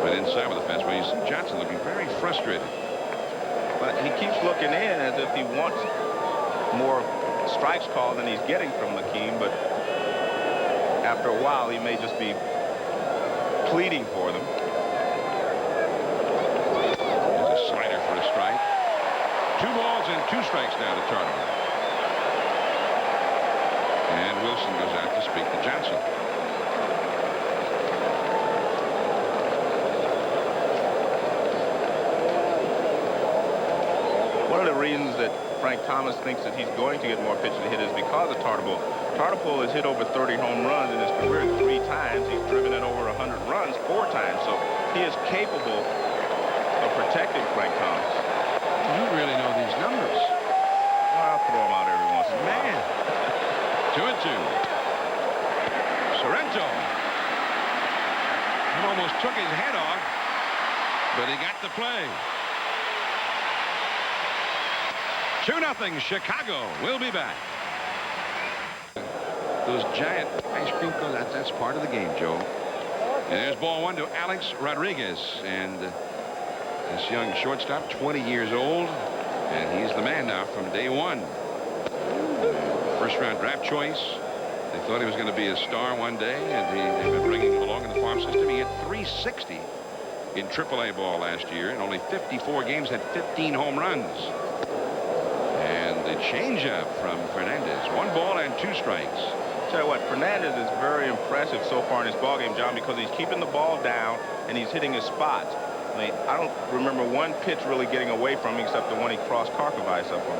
Inside with the fastball. You see Johnson looking very frustrated. But he keeps looking in as if he wants more strikes called than he's getting from McKean. But after a while, he may just be pleading for them. There's a slider for a strike. 2 balls and 2 strikes now to Tartable. And Wilson goes out to speak to Johnson. One of the reasons that Frank Thomas thinks that he's going to get more pitches to hit is because of Tartable. Tartable has hit over 30 home runs in his career 3 times. He's driven in over 100 runs 4 times. So he is capable of protecting Frank Thomas. You really know these numbers. Well, I'll throw them out every once in a while. Man. 2-2. Sorrento. He almost took his head off, but he got the play. 2-0 Chicago. We'll be back. Those giant ice cream cones, that's part of the game, Joe. And there's ball 1 to Alex Rodriguez. And this young shortstop, 20 years old. And he's the man now from day 1. First round draft choice. They thought he was going to be a star one day. And they've been bringing him along in the farm system. He hit .360 in AAA ball last year. In only 54 games, had 15 home runs. The changeup from Fernandez. 1 ball and 2 strikes. Tell you what, Fernandez is very impressive so far in this ballgame, John, because he's keeping the ball down and he's hitting his spots. I mean, I don't remember one pitch really getting away from him except the one he crossed Karkovice up on.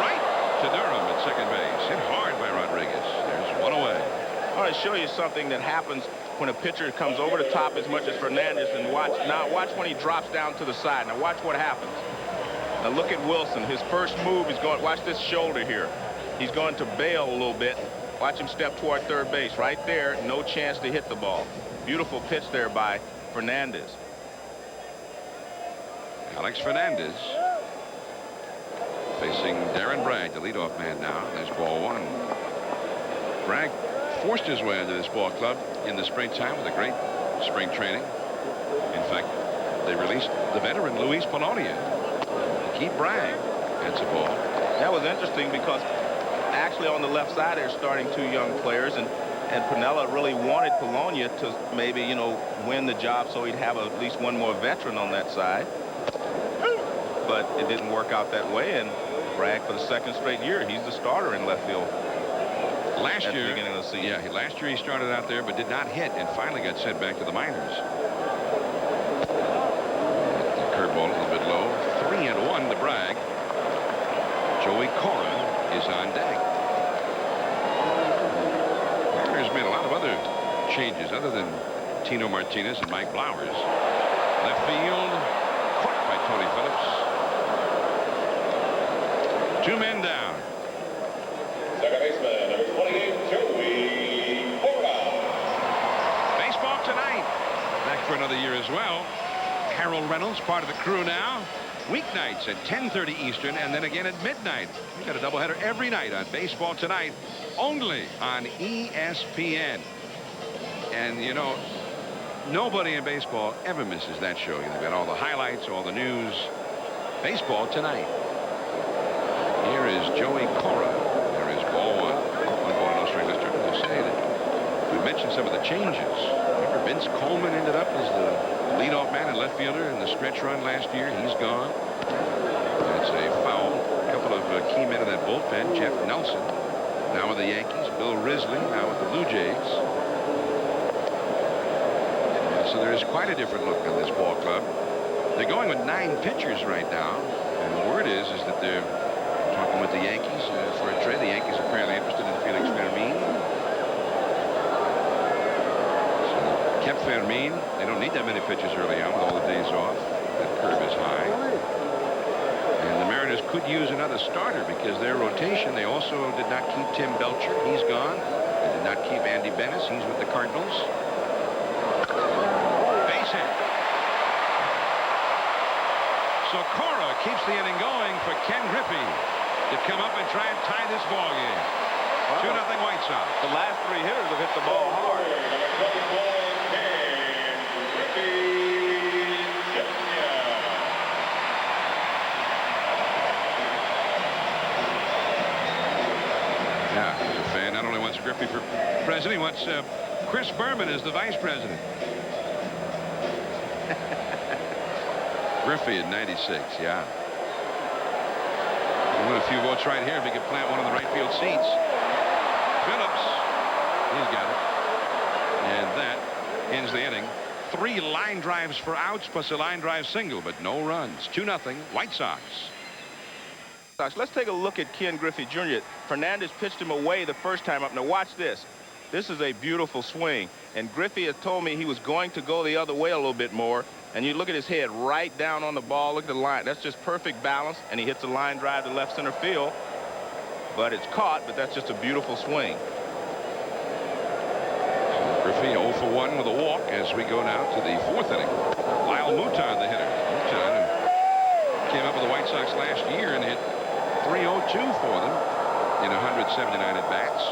Right to Durham at second base. Hit hard by Rodriguez. There's 1 away. I want to show you something that happens when a pitcher comes over the top as much as Fernandez. And watch when he drops down to the side. Now watch what happens. Now look at Wilson. His first move is going. Watch this shoulder here. He's going to bail a little bit. Watch him step toward third base. Right there, no chance to hit the ball. Beautiful pitch there by Fernandez. Alex Fernandez facing Darren Bragg, the leadoff man now. There's ball 1. Bragg forced his way into this ball club in the springtime with a great spring training. In fact, they released the veteran Luis Polonia. Keep Bragg. That's a ball. That was interesting because actually on the left side they're starting 2 young players, and Piniella really wanted Polonia to maybe, you know, win the job so he'd have at least 1 more veteran on that side. But it didn't work out that way, and Bragg for the 2nd straight year, he's the starter in left field. at the beginning of the season. Yeah, last year he started out there but did not hit and finally got sent back to the minors. The curveball a little bit low. 3-1 to Bragg. Joey Cora is on deck. Mariners made a lot of other changes other than Tino Martinez and Mike Blowers. Left field, caught by Tony Phillips. 2 men down. Second baseman, number 28, Joey Cora. Baseball tonight. Back for another year as well. Harold Reynolds, part of the crew now. Weeknights at 10:30 Eastern and then again at midnight. We got a doubleheader every night on Baseball Tonight, only on ESPN. And you know, nobody in baseball ever misses that show. You've got all the highlights, all the news. Baseball Tonight. Here is Joey Cora. There is ball one. 1 ball, no strike. Let's say that we mentioned some of the changes. Remember Vince Coleman ended up as the leadoff man and left fielder in the stretch run last year. He's gone. That's a foul. A couple of key men in that bullpen. Jeff Nelson, now with the Yankees. Bill Risley, now with the Blue Jays. So there is quite a different look on this ball club. They're going with 9 pitchers right now. And the word is that they're talking with the Yankees for a trade. The Yankees are apparently interested in Felix Fermin. Kept Fermin. They don't need that many pitches early on with all the days off. That curve is high. And the Mariners could use another starter because their rotation, they also did not keep Tim Belcher. He's gone. They did not keep Andy Bennis. He's with the Cardinals. Base hit. So Cora keeps the inning going for Ken Griffey to come up and try and tie this ball game. 2-0 White Sox. The last 3 hitters have hit the ball hard. Yeah, he's a fan. Not only wants Griffey for president, he wants Chris Berman as the vice president. Griffey at 96, yeah. We'll win a few votes right here if he could plant one of the right field seats. Phillips, he's got it. And that ends the inning. 3 line drives for outs plus a line drive single, but no runs. 2-0 White Sox. Let's take a look at Ken Griffey Jr. Fernandez pitched him away the first time up. Now watch this. This is a beautiful swing. And Griffey had told me he was going to go the other way a little bit more. And you look at his head right down on the ball. Look at the line. That's just perfect balance. And he hits a line drive to left center field. But it's caught, but that's just a beautiful swing. Griffey 0 for 1 with a walk as we go now to the 4th inning. Lyle Mouton, the hitter. Mouton came up with the White Sox last year and hit .302 for them in 179 at-bats.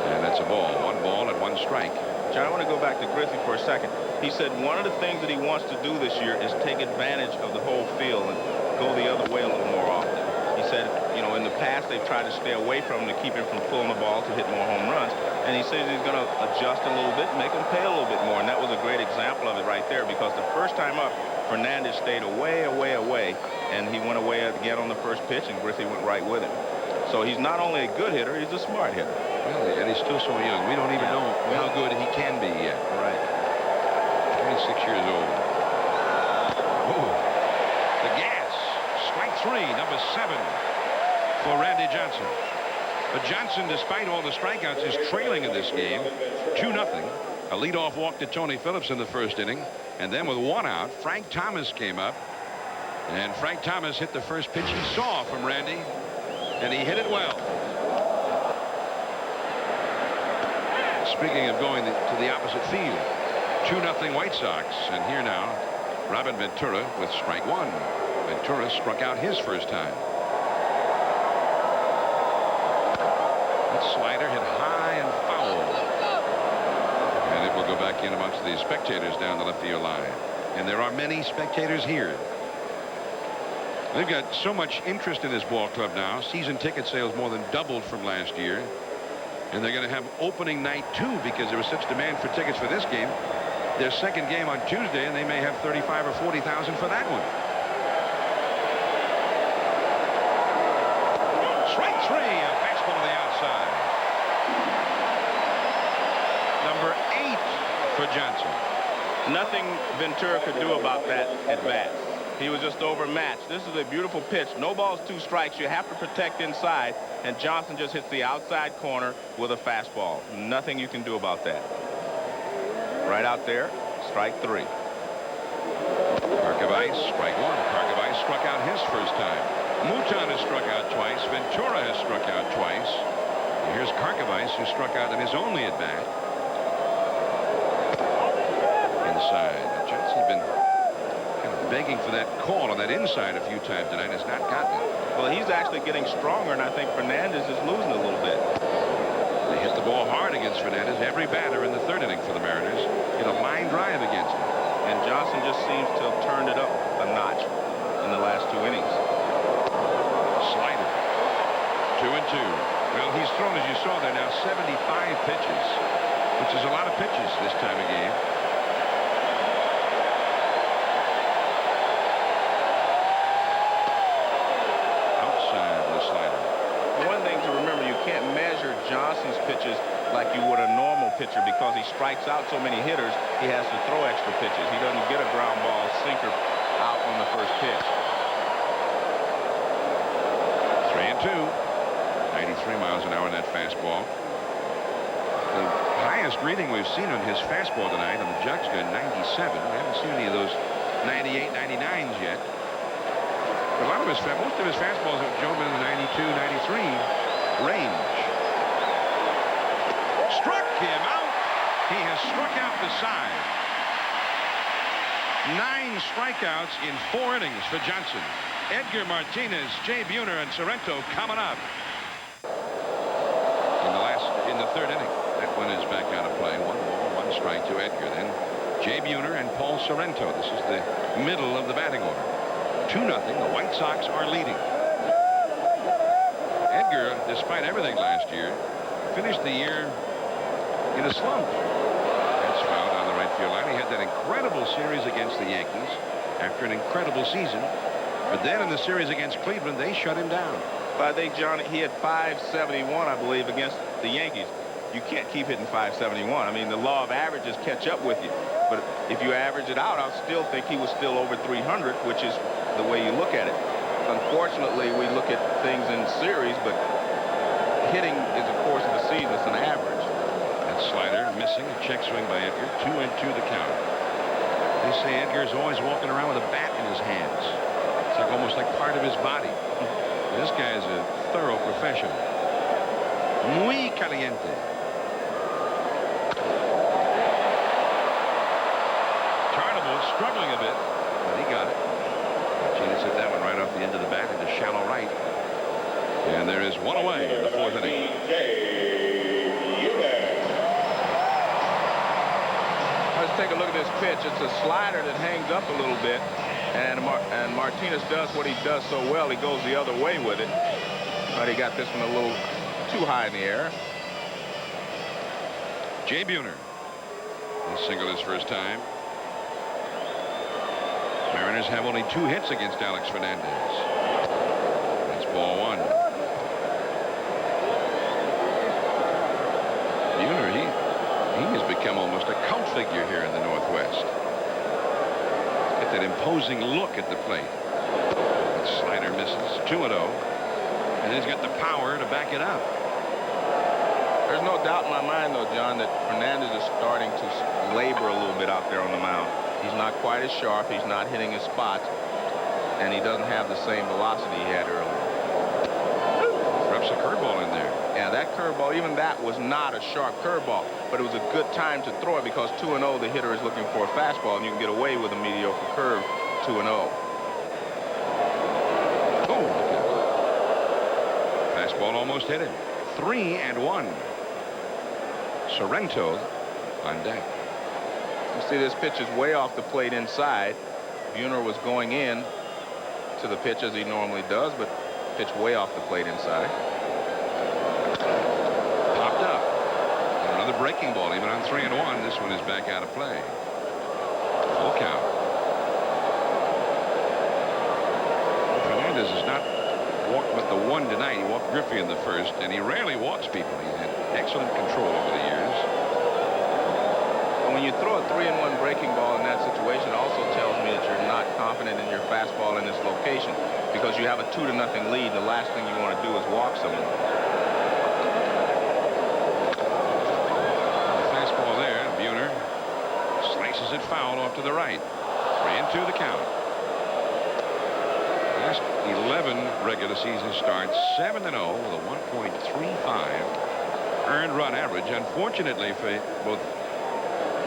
And that's a ball. 1 ball and 1 strike. John, I want to go back to Griffey for a second. He said one of the things that he wants to do this year is take advantage of the whole field and go the other way a little more often. He said, you know, in the past they've tried to stay away from him to keep him from pulling the ball to hit more home runs. And he says he's going to adjust a little bit, make him pay a little bit more. And that was a great example of it right there, because the first time up, Fernandez stayed away, and he went away again on the first pitch, and Griffey went right with him. So he's not only a good hitter, he's a smart hitter. Really, and he's still so young. We don't even know how good he can be yet. Right. 26 years old. Ooh. The gas. Strike 3, number 7 for Randy Johnson. But Johnson, despite all the strikeouts, is trailing in this game. 2-0. A leadoff walk to Tony Phillips in the first inning. And then with 1 out, Frank Thomas came up. And Frank Thomas hit the first pitch he saw from Randy. And he hit it well. Speaking of going to the opposite field, 2-0 White Sox. And here now, Robin Ventura with strike 1. Ventura struck out his first time. That slider hit high and foul. And it will go back in amongst the spectators down the left field line. And there are many spectators here. They've got so much interest in this ball club now. Season ticket sales more than doubled from last year. And they're going to have opening night too, because there was such demand for tickets for this game. Their second game on Tuesday, and they may have 35 or 40,000 for that one. Strike 3, a for Johnson. Nothing Ventura could do about that at bat. He was just overmatched. This is a beautiful pitch. No balls, 2 strikes. You have to protect inside, and Johnson just hits the outside corner with a fastball. Nothing you can do about that. Right out there, strike 3. Karkovice, strike 1. Karkovice struck out his first time. Mouton has struck out twice. Ventura has struck out twice. And here's Karkovice, who struck out in his only at bat. Inside. Johnson's been kind of begging for that call on that inside a few times tonight. Has not gotten it. Well, he's actually getting stronger, and I think Fernandez is losing a little bit. They hit the ball hard against Fernandez. Every batter in the 3rd inning for the Mariners hit a line drive against him. And Johnson just seems to have turned it up a notch in the last 2 innings. Slider. 2-2. Well, he's thrown, as you saw there now, 75 pitches, which is a lot of pitches this time of game. Outside the slider. One thing to remember, you can't measure Johnson's pitches like you would a normal pitcher because he strikes out so many hitters. He has to throw extra pitches. He doesn't get a ground ball sinker out on the first pitch. 3-2. 93 miles an hour in that fastball. The highest reading we've seen on his fastball tonight on the Jug's gun, 97. We haven't seen any of those 98, 99s yet. But most of his fastballs have Joe been in the 92, 93 range. Struck him out. He has struck out the side. 9 strikeouts in 4 innings for Johnson. Edgar Martinez, Jay Buhner, and Sorrento coming up in the 3rd inning. That one is back out of play. 1 ball, 1 strike to Edgar. Then Jay Buhner and Paul Sorrento. This is the middle of the batting order. 2-0. The White Sox are leading. Edgar, despite everything last year, finished the year in a slump. That's fouled on the right field line. He had that incredible series against the Yankees after an incredible season. But then in the series against Cleveland, they shut him down. But I think, John, he had 571, I believe, against the Yankees. You can't keep hitting 571. I mean, the law of averages catch up with you. But if you average it out, I'll still think he was still over 300, which is the way you look at it. Unfortunately, we look at things in series, but hitting is a course of the season. It's an average. That slider missing. A check swing by Edgar. 2-2 the count. They say Edgar's always walking around with a bat in his hands. It's like almost like part of his body. This guy is a thorough professional. Muy caliente. Tarnable struggling a bit, but he got it. Martinez hit that one right off the end of the bat into shallow right. And there is 1 away in the 4th inning. Let's take a look at this pitch. It's a slider that hangs up a little bit. And Martinez does what he does so well. He goes the other way with it. But he got this one a little too high in the air. Jay Buhner. He singled his first time. Mariners have only 2 hits against Alex Fernandez. That's ball 1. Buhner, he has become almost a cult figure here in the Northwest. Get that imposing look at the plate. That slider misses. 2-0. And he's got the power to back it up. There's no doubt in my mind, though, John, that Fernandez is starting to labor a little bit out there on the mound. He's not quite as sharp. He's not hitting his spots. And he doesn't have the same velocity he had earlier. Drops a curveball in there. Yeah, that curveball, even that was not a sharp curveball. But it was a good time to throw it because 2-0, the hitter is looking for a fastball, and you can get away with a mediocre curve 2-0. Oh, fastball almost hit him. 3-1. Sorrento on deck. You see this pitch is way off the plate inside. Buhner was going in to the pitch as he normally does, but pitch way off the plate inside. Popped up. And another breaking ball, even on 3-1. This one is back out of play. Full count. Fernandez has not walked with the 1 tonight. He walked Griffey in the first, and he rarely walks people. He's had excellent control over the years. when you throw a 3-1 breaking ball in that situation, it also tells me that you're not confident in your fastball in this location because you have a 2-0 lead. The last thing you want to do is walk someone. The fastball there. Buhner slices it foul off to the right. 3-2 the count. Last 11 regular season starts, 7-0 with a 1.35 earned run average. Unfortunately for both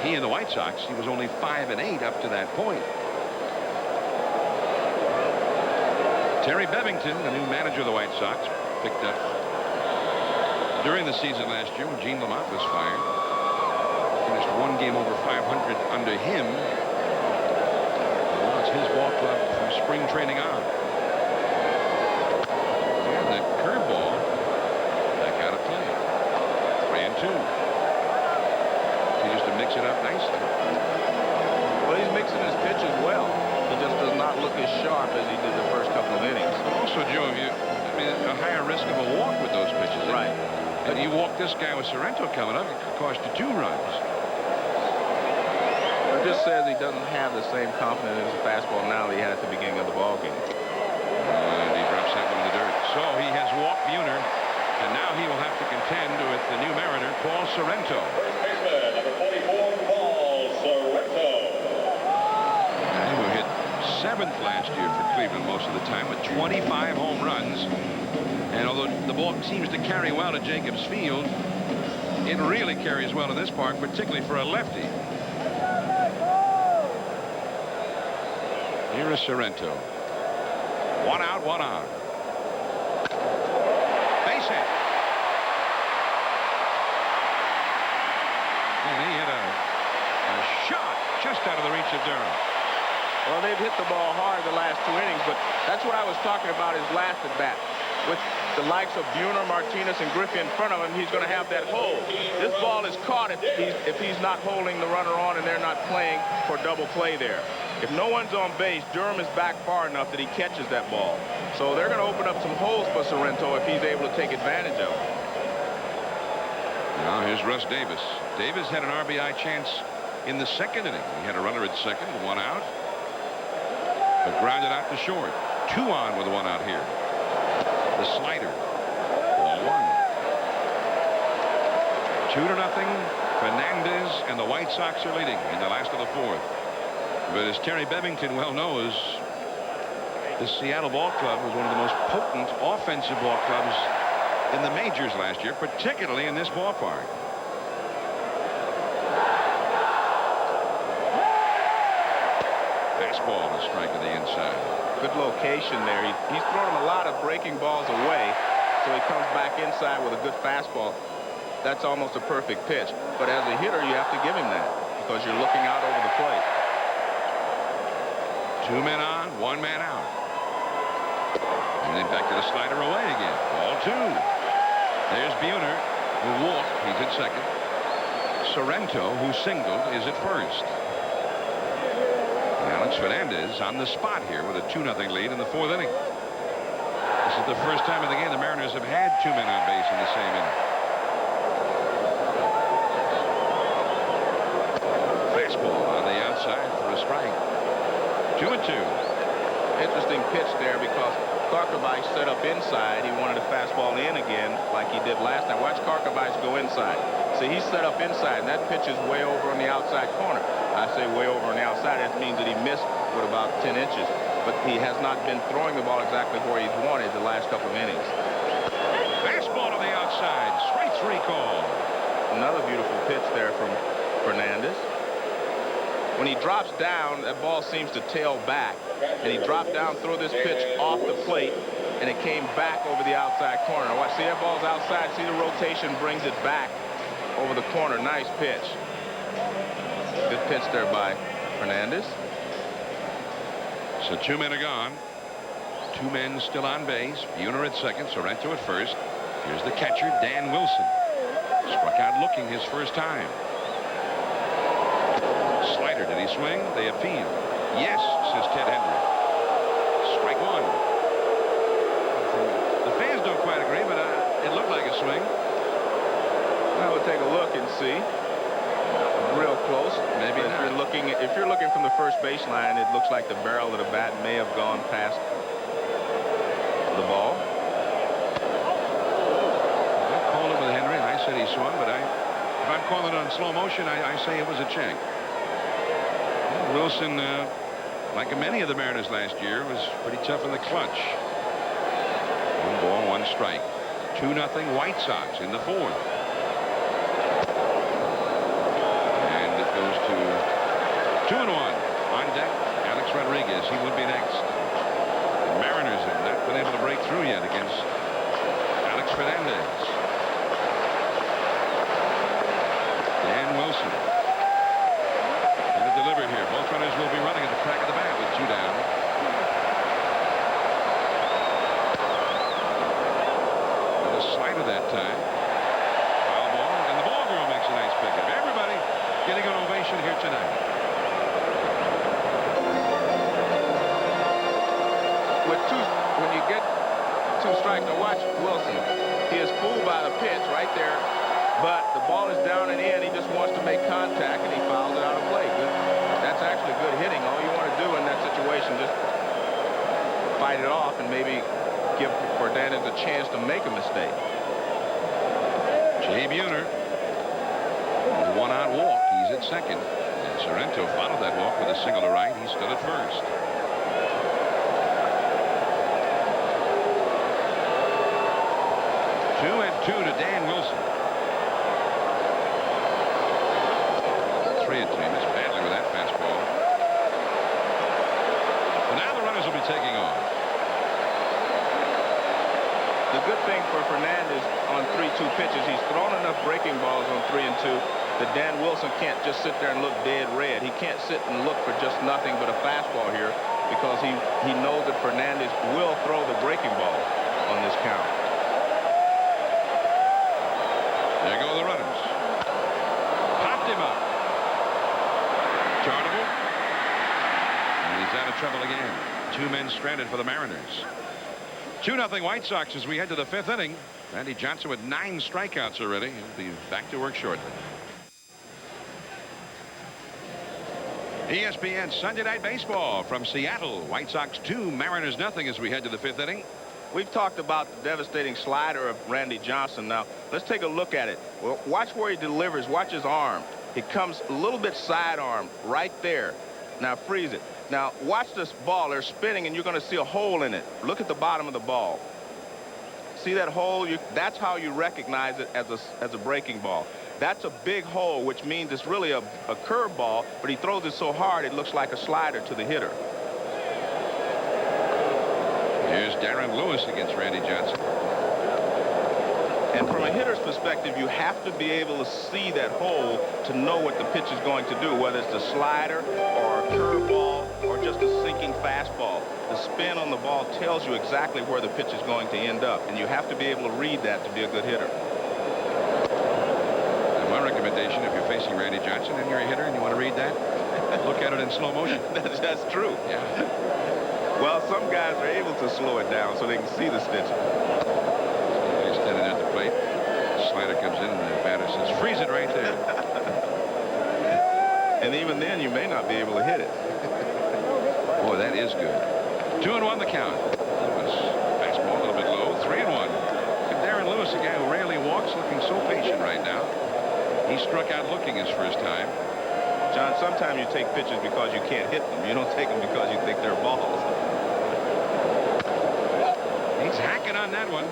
he and the White Sox, he was only 5-8 up to that point. Terry Bevington, the new manager of the White Sox, picked up during the season last year when Gene Lamont was fired. Finished one game over 500 under him. Well, it's his ball club from spring training on. And the curveball back out of play. 3-2. Continues to mix it up nicely. Well, he's mixing his pitches well. He just does not look as sharp as he did the first couple of innings. Also, Joe, I mean, a higher risk of a walk with those pitches. Right. And you walk this guy with Sorrento coming up, it could cost you 2 runs. It just says he doesn't have the same confidence in his fastball now that he had at the beginning of the ball game. And he drops that one in the dirt. So he has walked Buhner, and now he will have to contend with the new Mariner, Paul Sorrento. First baseman, number 44, Paul Sorrento. And who hit 7th last year for Cleveland most of the time with 25 home runs. And although the ball seems to carry well to Jacobs Field, it really carries well in this park, particularly for a lefty. Here is Sorrento. 1 out, 1 on. Base hit. And he hit a shot just out of the reach of Durham. Well, they've hit the ball hard the last 2 innings, but that's what I was talking about his last at bat. With the likes of Buhner, Martinez, and Griffey in front of him, he's going to have that hole. This ball is caught if he's not holding the runner on and they're not playing for double play there. If no one's on base, Durham is back far enough that he catches that ball. So they're going to open up some holes for Sorrento if he's able to take advantage of it. Now here's Russ Davis. Davis had an RBI chance in the 2nd inning. He had a runner at 2nd, 1 out. But grounded out to short. 2 on with 1 out here. The slider. Ball 1. 2-0. Fernandez and the White Sox are leading in the last of the 4th. But as Terry Bevington well knows, the Seattle ball club was one of the most potent offensive ball clubs in the majors last year, particularly in this ballpark. Fastball, a strike to the inside. Good location there. He's thrown him a lot of breaking balls away, so he comes back inside with a good fastball. That's almost a perfect pitch. But as a hitter, you have to give him that because you're looking out over the plate. 2 men on, 1 man out. And then back to the slider away again. Ball 2. There's Buhner, who walked. He's at 2nd. Sorrento, who singled, is at 1st. Alex Fernandez on the spot here with a 2-0 lead in the 4th inning. This is the first time in the game the Mariners have had 2 men on base in the same inning. Fastball on the outside for a strike. 2-2. Interesting pitch there because Karkovic set up inside. He wanted a fastball in again like he did last time. Watch Karkovic go inside. See, he's set up inside, and that pitch is way over on the outside corner. I say way over on the outside. That means that he missed with about 10 inches. But he has not been throwing the ball exactly where he's wanted the last couple of innings. Fastball to the outside. Strike 3 call. Another beautiful pitch there from Fernandez. When he drops down, that ball seems to tail back. And he dropped down, threw this pitch off the plate, and it came back over the outside corner. Watch, see that ball's outside. See the rotation brings it back over the corner. Nice pitch. Good pitch there by Fernandez. So 2 men are gone. 2 men still on base. Buhner at 2nd, Sorrento at 1st. Here's the catcher, Dan Wilson. Struck out looking his first time. Slider, did he swing? They appeal. Yes, says Ted Hendry. Strike 1. The fans don't quite agree, but it looked like a swing. Now we'll take a look and see. real close. Maybe if you're looking from the first baseline, it looks like the barrel of the bat may have gone past the ball. I called it with Henry, and I said he swung, but if I'm calling it on slow motion, I say it was a check. Wilson, like many of the Mariners last year, was pretty tough in the clutch. 1 ball, 1 strike. 2-0 White Sox in the 4th. And it goes to 2-1. On deck, Alex Rodriguez. He would be next. The Mariners have not been able to break through yet against Alex Fernandez. Dan Wilson. And a delivery here. Both runners will be running at the crack of the bat with 2 down. With a slider that time. Foul ball, and the ball girl makes a nice pickup. Everybody getting an ovation here tonight. When you get 2 strikes, now watch Wilson. He is fooled by the pitch right there, but the ball is down and in. He just wants to make contact, and he fouls it out of play. Good. That's actually good hitting. All you want to do in that situation, just fight it off and maybe give Fernandez a chance to make a mistake. Jay Buhner, 1-out walk. He's at second. And Sorrento followed that walk with a single to right. He's still at first. 2-2 to Dan Wilson. 3-3. Missed badly with that fastball. But now the runners will be taking off. The good thing for Fernandez on 3-2 pitches, he's thrown enough breaking balls on 3 and 2 that Dan Wilson can't just sit there and look dead red. He can't sit and look for just nothing but a fastball here because he knows that Fernandez will throw the breaking ball on this count. There go the runners. Popped him up. Chartable. And he's out of trouble again. 2 men stranded for the Mariners. 2-0 White Sox as we head to the 5th inning. Randy Johnson with 9 strikeouts already. He'll be back to work shortly. ESPN Sunday Night Baseball from Seattle. White Sox 2, Mariners nothing as we head to the 5th inning. We've talked about the devastating slider of Randy Johnson. Now, let's take a look at it. Well, watch where he delivers. Watch his arm. He comes a little bit sidearm right there. Now, freeze it. Now, watch this ball. They're spinning, and you're going to see a hole in it. Look at the bottom of the ball. See that hole? That's how you recognize it as a breaking ball. That's a big hole, which means it's really a curve ball, but he throws it so hard it looks like a slider to the hitter. Here's Darren Lewis against Randy Johnson. And from a hitter's perspective, you have to be able to see that hole to know what the pitch is going to do, whether it's a slider or a curveball or just a sinking fastball. The spin on the ball tells you exactly where the pitch is going to end up, and you have to be able to read that to be a good hitter. And my recommendation, if you're facing Randy Johnson and you're a hitter and you want to read that, look at it in slow motion. That's true. Yeah. Well, some guys are able to slow it down so they can see the stitching. He's standing at the plate. Slider comes in and the batter says, freeze it right there. And even then, you may not be able to hit it. Boy, that is good. 2-1 the count. Lewis, fastball a little bit low. 3-1. And Darren Lewis, a guy who rarely walks, looking so patient right now. He struck out looking his first time. John, sometimes you take pitches because you can't hit them. You don't take them because you think they're balls. He's hacking on that one.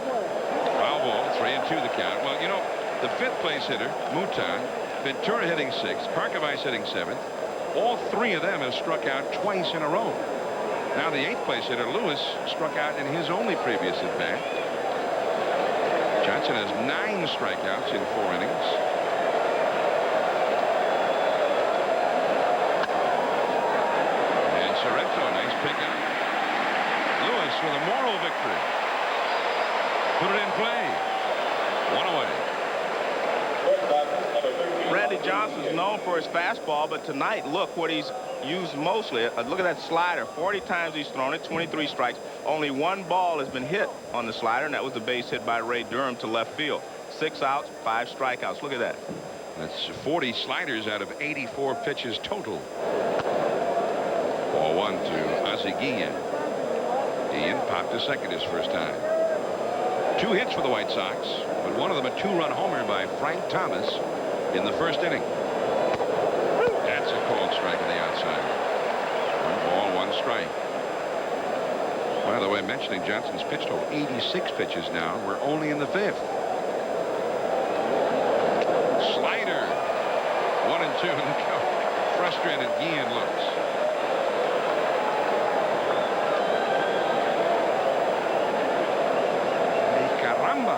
Foul ball, 3-2 the count. Well, you know, the 5th place hitter, Mouton, Ventura hitting 6th, Parkavais hitting 7th. All 3 of them have struck out twice in a row. Now the 8th place hitter, Lewis, struck out in his only previous at bat. Johnson has 9 strikeouts in 4 innings. And Sorrento, nice pickup. Lewis with a moral victory. Put it in play. 1 away. Randy Johnson's known for his fastball, but tonight, look what he's used mostly. Look at that slider. 40 times he's thrown it, 23 strikes. Only 1 ball has been hit on the slider, and that was the base hit by Ray Durham to left field. 6 outs, 5 strikeouts. Look at that. That's 40 sliders out of 84 pitches total. Ball 1 to Ozzie Guillen. Guillen popped to second his first time. 2 hits for the White Sox, but one of them a 2-run homer by Frank Thomas in the first inning. That's a called strike on the outside. 1 ball, 1 strike. By the way, mentioning Johnson's pitched over 86 pitches now. We're only in the 5th. Slider. 1 and 2. Look how frustrated Guillen looks. Caramba.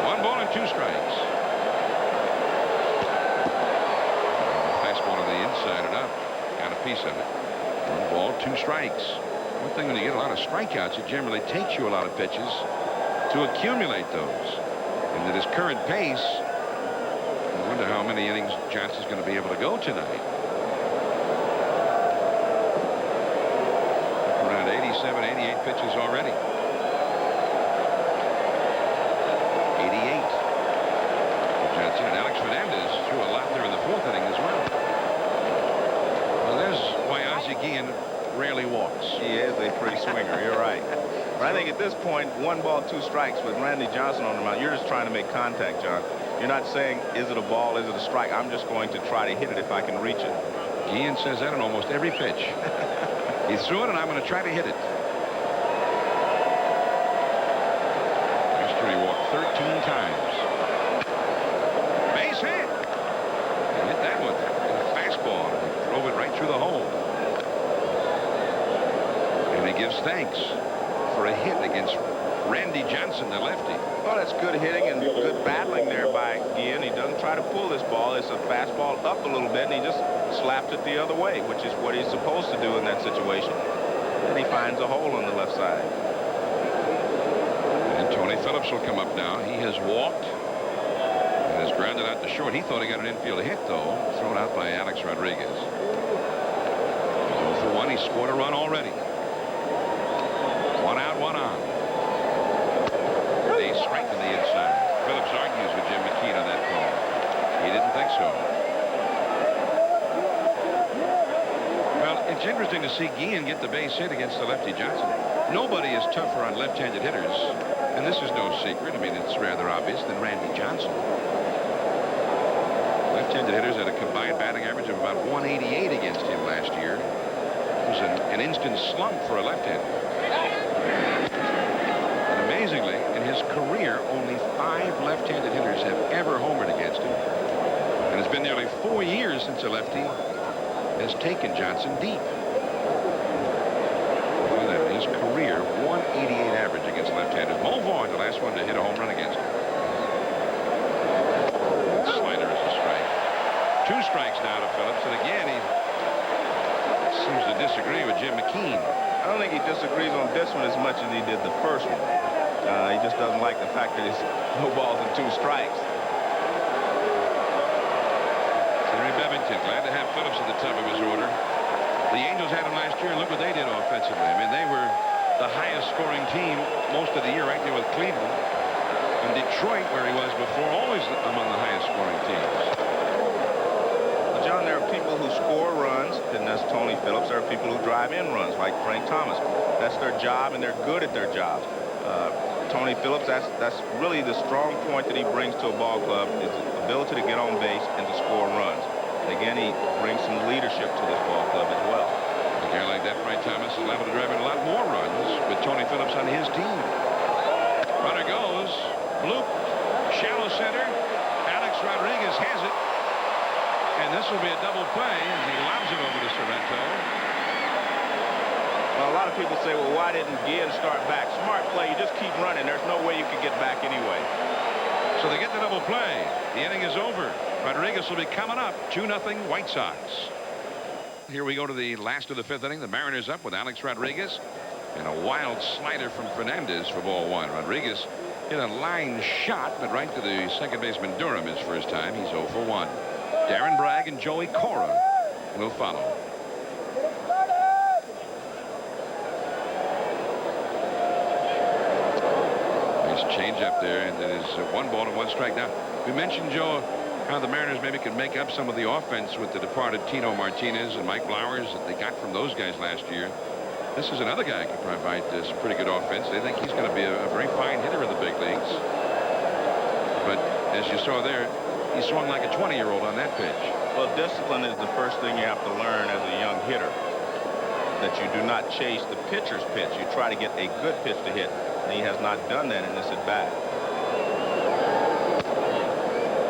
1 ball and 2 strikes. Fastball on the inside and up. Got a piece of it. 1 ball, 2 strikes. One thing, when you get a lot of strikeouts, it generally takes you a lot of pitches to accumulate those. And at his current pace, I wonder how many innings Johnson's going to be able to go tonight. Around 87, 88 pitches already. 88 for Johnson. And Alex Fernandez threw a lot there in the 4th inning as well. Well, there's why Ozzie Guillen rarely walks. He is a free swinger. You're right. But I think at this point, 1 ball, 2 strikes with Randy Johnson on the mound, you're just trying to make contact, John. You're not saying, is it a ball, is it a strike? I'm just going to try to hit it if I can reach it. Guillen says that on almost every pitch. He threw it, and I'm going to try to hit it. Last year he walked 13 times. Base hit. He hit that one. A fastball. He drove it right through the hole. And he gives thanks for a hit against Randy Johnson, the lefty. Well, that's good hitting and good battling there by Guillen. He doesn't try to pull this ball. It's a fastball up a little bit, and he just slaps it the other way, which is what he's supposed to do in that situation. And he finds a hole on the left side. And Tony Phillips will come up now. He has walked and has grounded out to short. He thought he got an infield hit, though, thrown out by Alex Rodriguez. He's 0 for 1. He scored a run already. 1 out, 1 on. They strengthen the inside. Phillips argues with Jim McKean on that call. He didn't think so. Well, it's interesting to see Guillen get the base hit against the lefty Johnson. Nobody is tougher on left-handed hitters, and this is no secret. I mean, it's rather obvious, than Randy Johnson. Left-handed hitters had a combined batting average of about 188 against him last year. It was an instant slump for a left-hander. Amazingly, in his career, only 5 left-handed hitters have ever homered against him. And it's been nearly 4 years since a lefty has taken Johnson deep. Look at that. In his career, 188 average against left-handers. Mo Vaughn, the last one to hit a home run against him. Slider is a strike. 2 strikes now to Phillips. And again, he seems to disagree with Jim McKean. I don't think he disagrees on this one as much as he did the first one. He just doesn't like the fact that it's no balls and 2 strikes. Henry Bevington, glad to have Phillips at the top of his order. The Angels had him last year, and look what they did offensively. I mean, they were the highest scoring team most of the year, right there with Cleveland. And Detroit, where he was before, always among the highest scoring teams. Well, John, there are people who score runs, and that's Tony Phillips. There are people who drive in runs, like Frank Thomas. That's their job, and they're good at their jobs. Tony Phillips, that's really the strong point that he brings to a ball club, is the ability to get on base and to score runs. And again, he brings some leadership to this ball club as well. A guy like that, Frank Thomas, is liable to drive in a lot more runs with Tony Phillips on his team. Runner goes, bloop, shallow center. Alex Rodriguez has it. And this will be a double play as he lobs it over to Sorrento. Well, a lot of people say, well, why didn't Guillen start back? Smart play. You just keep running. There's no way you could get back anyway. So they get the double play. The inning is over. Rodriguez will be coming up. 2-0 White Sox. Here we go to the last of the 5th inning. The Mariners up with Alex Rodriguez. And a wild slider from Fernandez for ball 1. Rodriguez hit a line shot, but right to the second baseman Durham his first time. He's 0 for 1. Darren Bragg and Joey Cora will follow. Change up there, and it is 1 ball and 1 strike now. We mentioned, Joe, how the Mariners maybe can make up some of the offense with the departed Tino Martinez and Mike Blowers that they got from those guys last year. This is another guy who can provide some pretty good offense. They think he's going to be a very fine hitter in the big leagues. But as you saw there, he swung like a 20-year-old on that pitch. Well, discipline is the first thing you have to learn as a young hitter. That you do not chase the pitcher's pitch. You try to get a good pitch to hit. And he has not done that in this at-bat.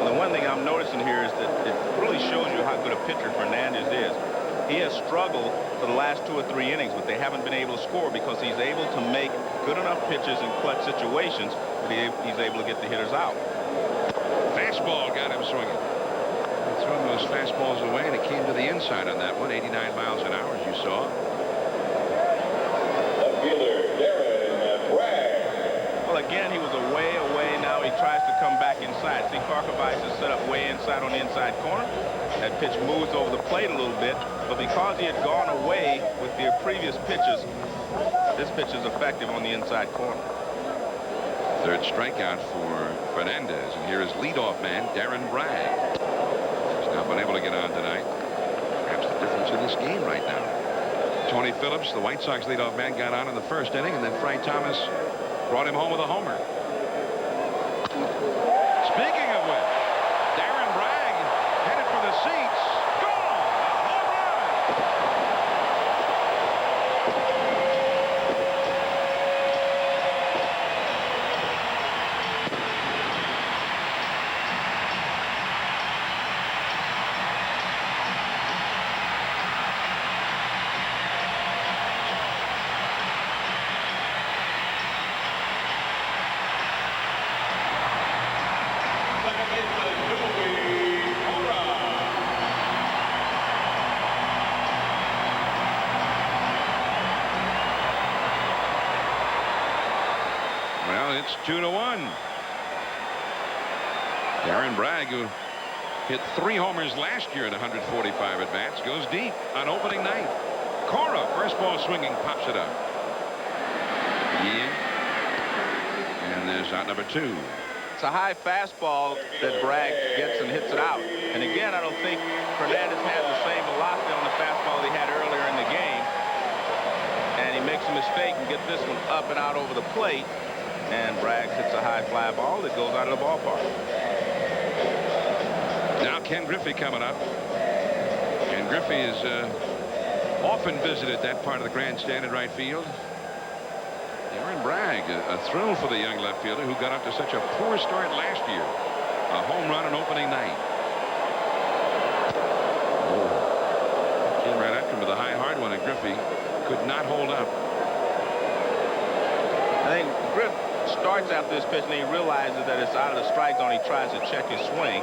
Well, the one thing I'm noticing here is that it really shows you how good a pitcher Fernandez is. He has struggled for the last 2 or 3 innings, but they haven't been able to score because he's able to make good enough pitches in clutch situations that he's able to get the hitters out. Fastball got him swinging. Throwing those fastballs away, and it came to the inside on that one. 89 miles an hour, as you saw. Well, again, he was away. Now he tries to come back inside. See, Karkovice is set up way inside on the inside corner. That pitch moves over the plate a little bit, but because he had gone away with the previous pitches, this pitch is effective on the inside corner. Third strikeout for Fernandez, and here is leadoff man Darren Bragg. He's not been able to get on tonight. Perhaps the difference in this game right now. Tony Phillips, the White Sox leadoff man, got on in the first inning, and then Frank Thomas brought him home with a homer. Speaking of which, Darren Bragg headed for the seats. Gone! A home run! It's 2-1. Darren Bragg, who hit 3 homers last year at 145 at-bats, goes deep on opening night. Cora, first ball swinging, pops it up. Yeah. And there's out number 2. It's a high fastball that Bragg gets and hits it out. And again, I don't think Fernandez has the same velocity on the fastball he had earlier in the game. And he makes a mistake and gets this one up and out over the plate. And Bragg hits a high fly ball that goes out of the ballpark. Now Ken Griffey coming up. Ken Griffey has often visited that part of the grandstand in right field. Darren Bragg, a thrill for the young left fielder who got up to such a poor start last year. A home run on opening night. Came right after him with a high hard one, and Griffey could not hold up. I think Griff starts after this pitch and he realizes that it's out of the strike zone. He tries to check his swing,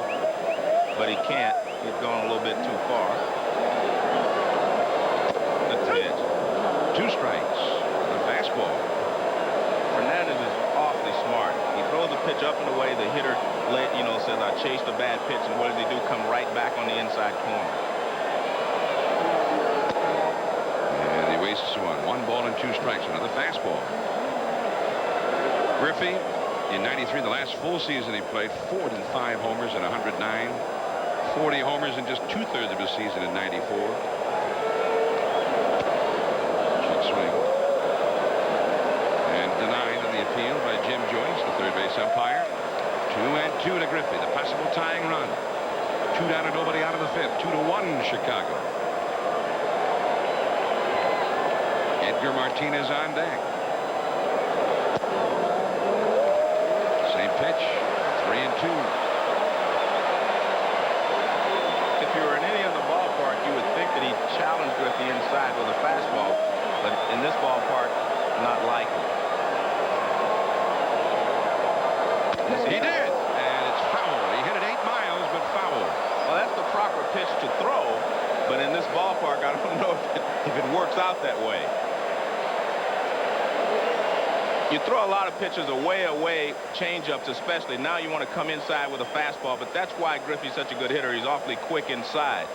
but he can't. He's gone a little bit too far. The pitch. 2 strikes. The fastball. Fernandez is awfully smart. He throws the pitch up and away. The hitter, says, I chased a bad pitch, and what does he do? Come right back on the inside corner. And he wastes one. 1 ball and 2 strikes. Another fastball. Griffey, in '93, the last full season he played, 405 homers and 109. 40 homers in just 2/3 of his season in '94. Should swing. And denied on the appeal by Jim Joyce, the third base umpire. 2-2 to Griffey, the possible tying run. 2 down and nobody out of the 5th. 2-1 Chicago. Edgar Martinez on deck. Pitch, 3-2. If you were in any other ballpark, you would think that he challenged Griffey inside with a fastball, but in this ballpark, not likely. He did, and it's foul. He hit it 8 miles, but foul. Well, that's the proper pitch to throw, but in this ballpark, I don't know if it works out that way. You throw a lot of pitches away, change-ups especially. Now you want to come inside with a fastball, but that's why Griffey's such a good hitter. He's awfully quick inside.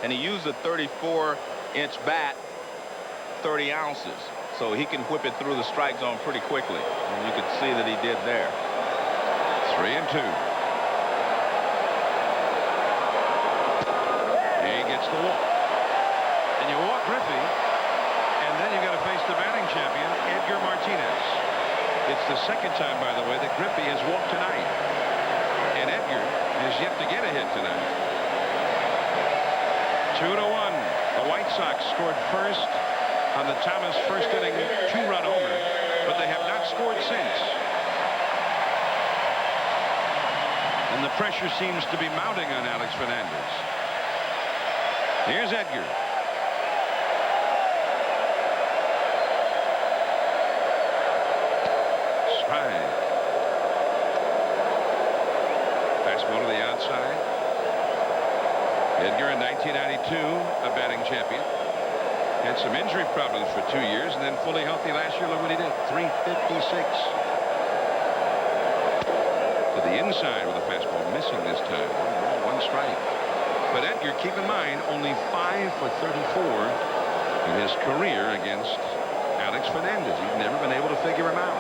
And he used a 34-inch bat, 30 ounces. So he can whip it through the strike zone pretty quickly. And you could see that he did there. 3-2. gets the walk. And you walk Griffey, and then you got to face the batting champion, Edgar Martinez. It's the second time, by the way, that Griffey has walked tonight. And Edgar has yet to get a hit tonight. 2-1. The White Sox scored first on the Thomas first inning 2-run homer, but they have not scored since. And the pressure seems to be mounting on Alex Fernandez. Here's Edgar. Strike. Fastball to the outside. Edgar in 1992, a batting champion. Had some injury problems for 2 years and then fully healthy last year. Look what he did. 356. To the inside with a fastball, missing this time. 1 strike. But Edgar, keep in mind, only 5 for 34 in his career against Alex Fernandez. He's never been able to figure him out.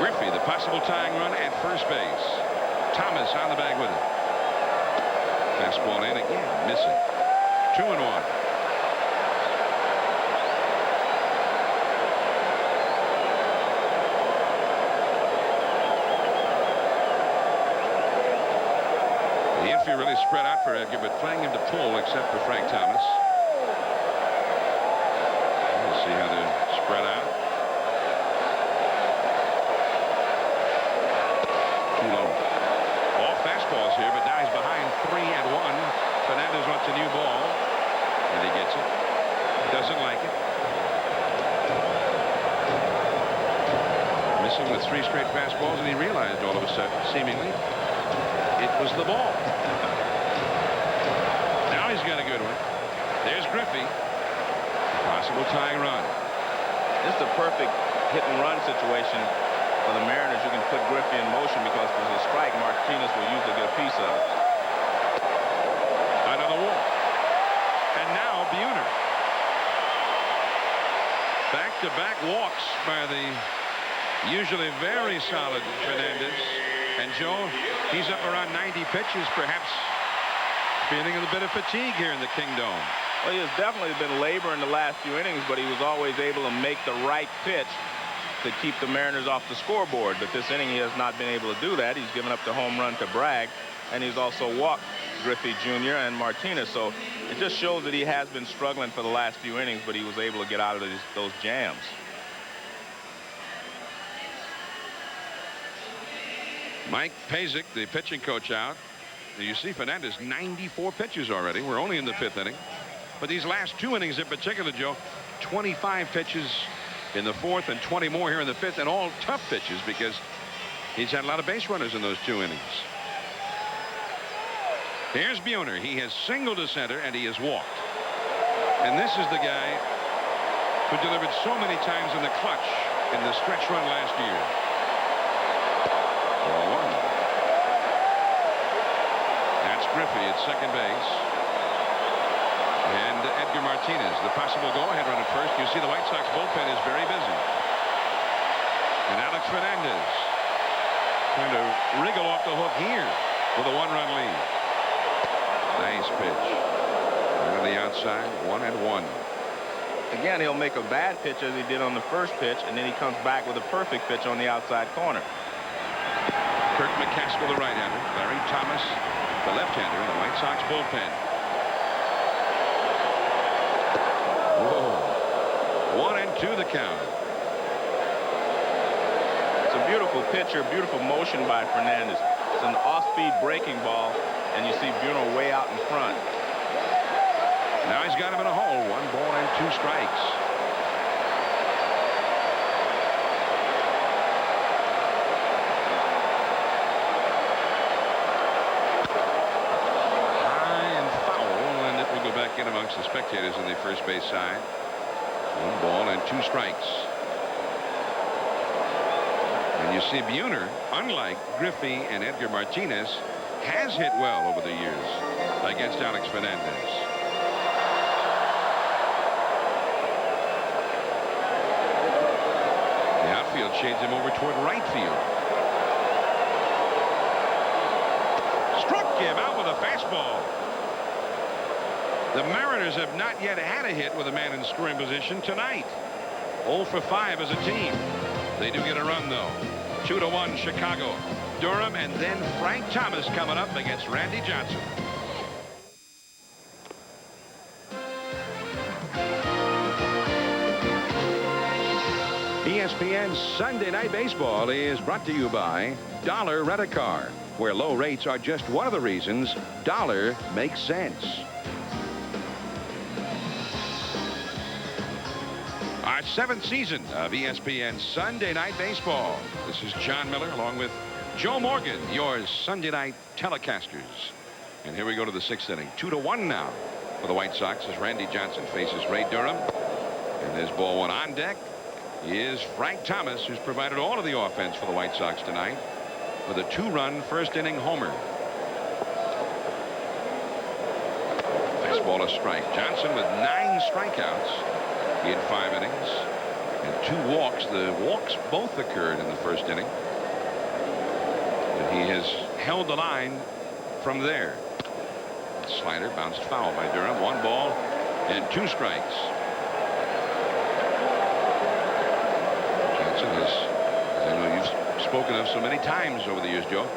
Griffey, the possible tying run at first base. Thomas on the bag with it. Fastball in again, missing. 2-1. The infield really spread out for Edgar, but playing him to pull except for Frank Thomas. We'll see how they're spread out. Too low. All fastballs here, but now he's behind 3-1. Fernandez wants a new ball, and he gets it. Doesn't like it. Missing with 3 straight fastballs, and he realized all of a sudden, seemingly, it was the ball. Now he's got a good one. There's Griffey. Possible tying run. This is a perfect hit-and-run situation for the Mariners. You can put Griffey in motion because if there's a strike, Martinez will usually get a piece of it. Another walk. And now Buhner. Back-to-back walks by the usually very solid Fernandez. And Joe, he's up around 90 pitches, perhaps feeling a bit of fatigue here in the Kingdom. Well, he has definitely been laboring the last few innings, but he was always able to make the right pitch to keep the Mariners off the scoreboard. But this inning, he has not been able to do that. He's given up the home run to Bragg, and he's also walked Griffey Jr. and Martinez. So it just shows that he has been struggling for the last few innings, but he was able to get out of those jams. Mike Pasick, the pitching coach, out. You see Fernandez, 94 pitches already. We're only in the 5th inning. But these last 2 innings in particular, Joe, 25 pitches in the 4th and 20 more here in the 5th, and all tough pitches because he's had a lot of base runners in those 2 innings. Here's Buhner. He has singled to center, and he has walked. And this is the guy who delivered so many times in the clutch in the stretch run last year. Ball 1. That's Griffey at second base. And Edgar Martinez, the possible go-ahead run at first. You see the White Sox bullpen is very busy. And Alex Fernandez trying to wriggle off the hook here with a 1-run lead. Nice pitch. Right on the outside, 1-1. Again, he'll make a bad pitch as he did on the first pitch, and then he comes back with a perfect pitch on the outside corner. Kirk McCaskill, the right-hander. Larry Thomas, the left-hander in the White Sox bullpen. Whoa. 1-2 the count. It's a beautiful pitcher, beautiful motion by Fernandez. It's an off-speed breaking ball, and you see Buhner way out in front. Now he's got him in a hole. 1 ball and 2 strikes. In amongst the spectators on the first base side. 1 ball and 2 strikes. And you see Buhner, unlike Griffey and Edgar Martinez, has hit well over the years against Alex Fernandez. The outfield shades him over toward right field. Struck him out with a fastball. The Mariners have not yet had a hit with a man in scoring position tonight. 0 for 5 as a team. They do get a run, though. 2-1 Chicago. Durham and then Frank Thomas coming up against Randy Johnson. ESPN Sunday Night Baseball is brought to you by Dollar Rent-A-Car, where low rates are just one of the reasons Dollar makes sense. Our 7th season of ESPN Sunday Night Baseball. This is John Miller along with Joe Morgan, your Sunday night telecasters. And here we go to the 6th inning. 2-1 now for the White Sox as Randy Johnson faces Ray Durham. And there's ball one on deck. Is Frank Thomas, who's provided all of the offense for the White Sox tonight with a 2-run first inning homer. Fastball a strike. Johnson with 9 strikeouts in 5 innings and 2 walks. The walks both occurred in the first inning. And he has held the line from there. Slider bounced foul by Durham. 1 ball and 2 strikes. Johnson has, as I know you've spoken of so many times over the years, Joe,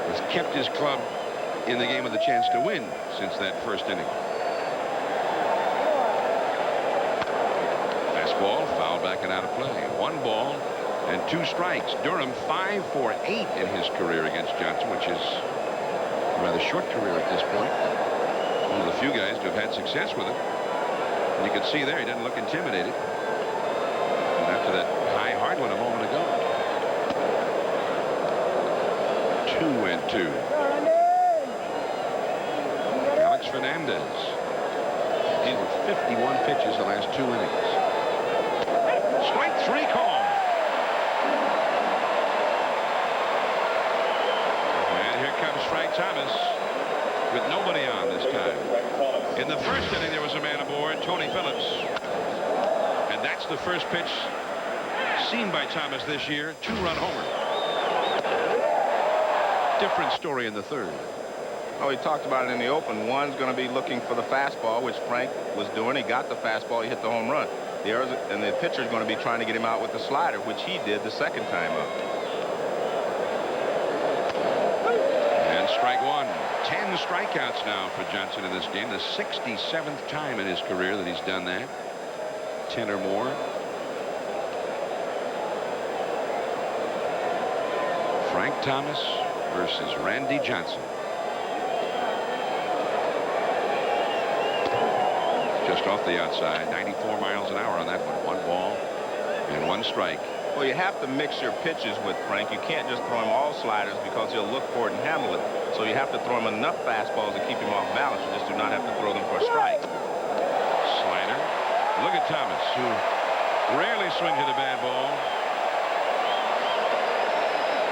has kept his club in the game with a chance to win since that first inning. Fastball, foul back and out of play. 1 ball and 2 strikes. Durham 5 for 8 in his career against Johnson, which is a rather short career at this point. One of the few guys to have had success with it. And you can see there he doesn't look intimidated. And after that high hard one a moment ago. 2-2. Alex Fernandez. He's with 51 pitches the last 2 innings. Strike 3 call. And here comes Frank Thomas with nobody on this time. In the first inning there was a man aboard, Tony Phillips. And that's the first pitch seen by Thomas this year. 2-run homer. Different story in the third. Oh, he talked about it in the open. One's going to be looking for the fastball, which Frank was doing. He got the fastball. He hit the home run. And the pitcher's going to be trying to get him out with the slider, which he did the second time up. And strike 1. 10 strikeouts now for Johnson in this game. The 67th time in his career that he's done that. 10 or more. Frank Thomas versus Randy Johnson. Just off the outside. 94 miles an hour on that one. 1 ball and 1 strike. Well, you have to mix your pitches with Frank. You can't just throw him all sliders because he'll look for it and handle it. So you have to throw him enough fastballs to keep him off balance. You just do not have to throw them for a strike. Slider. Look at Thomas, who rarely swings at a bad ball.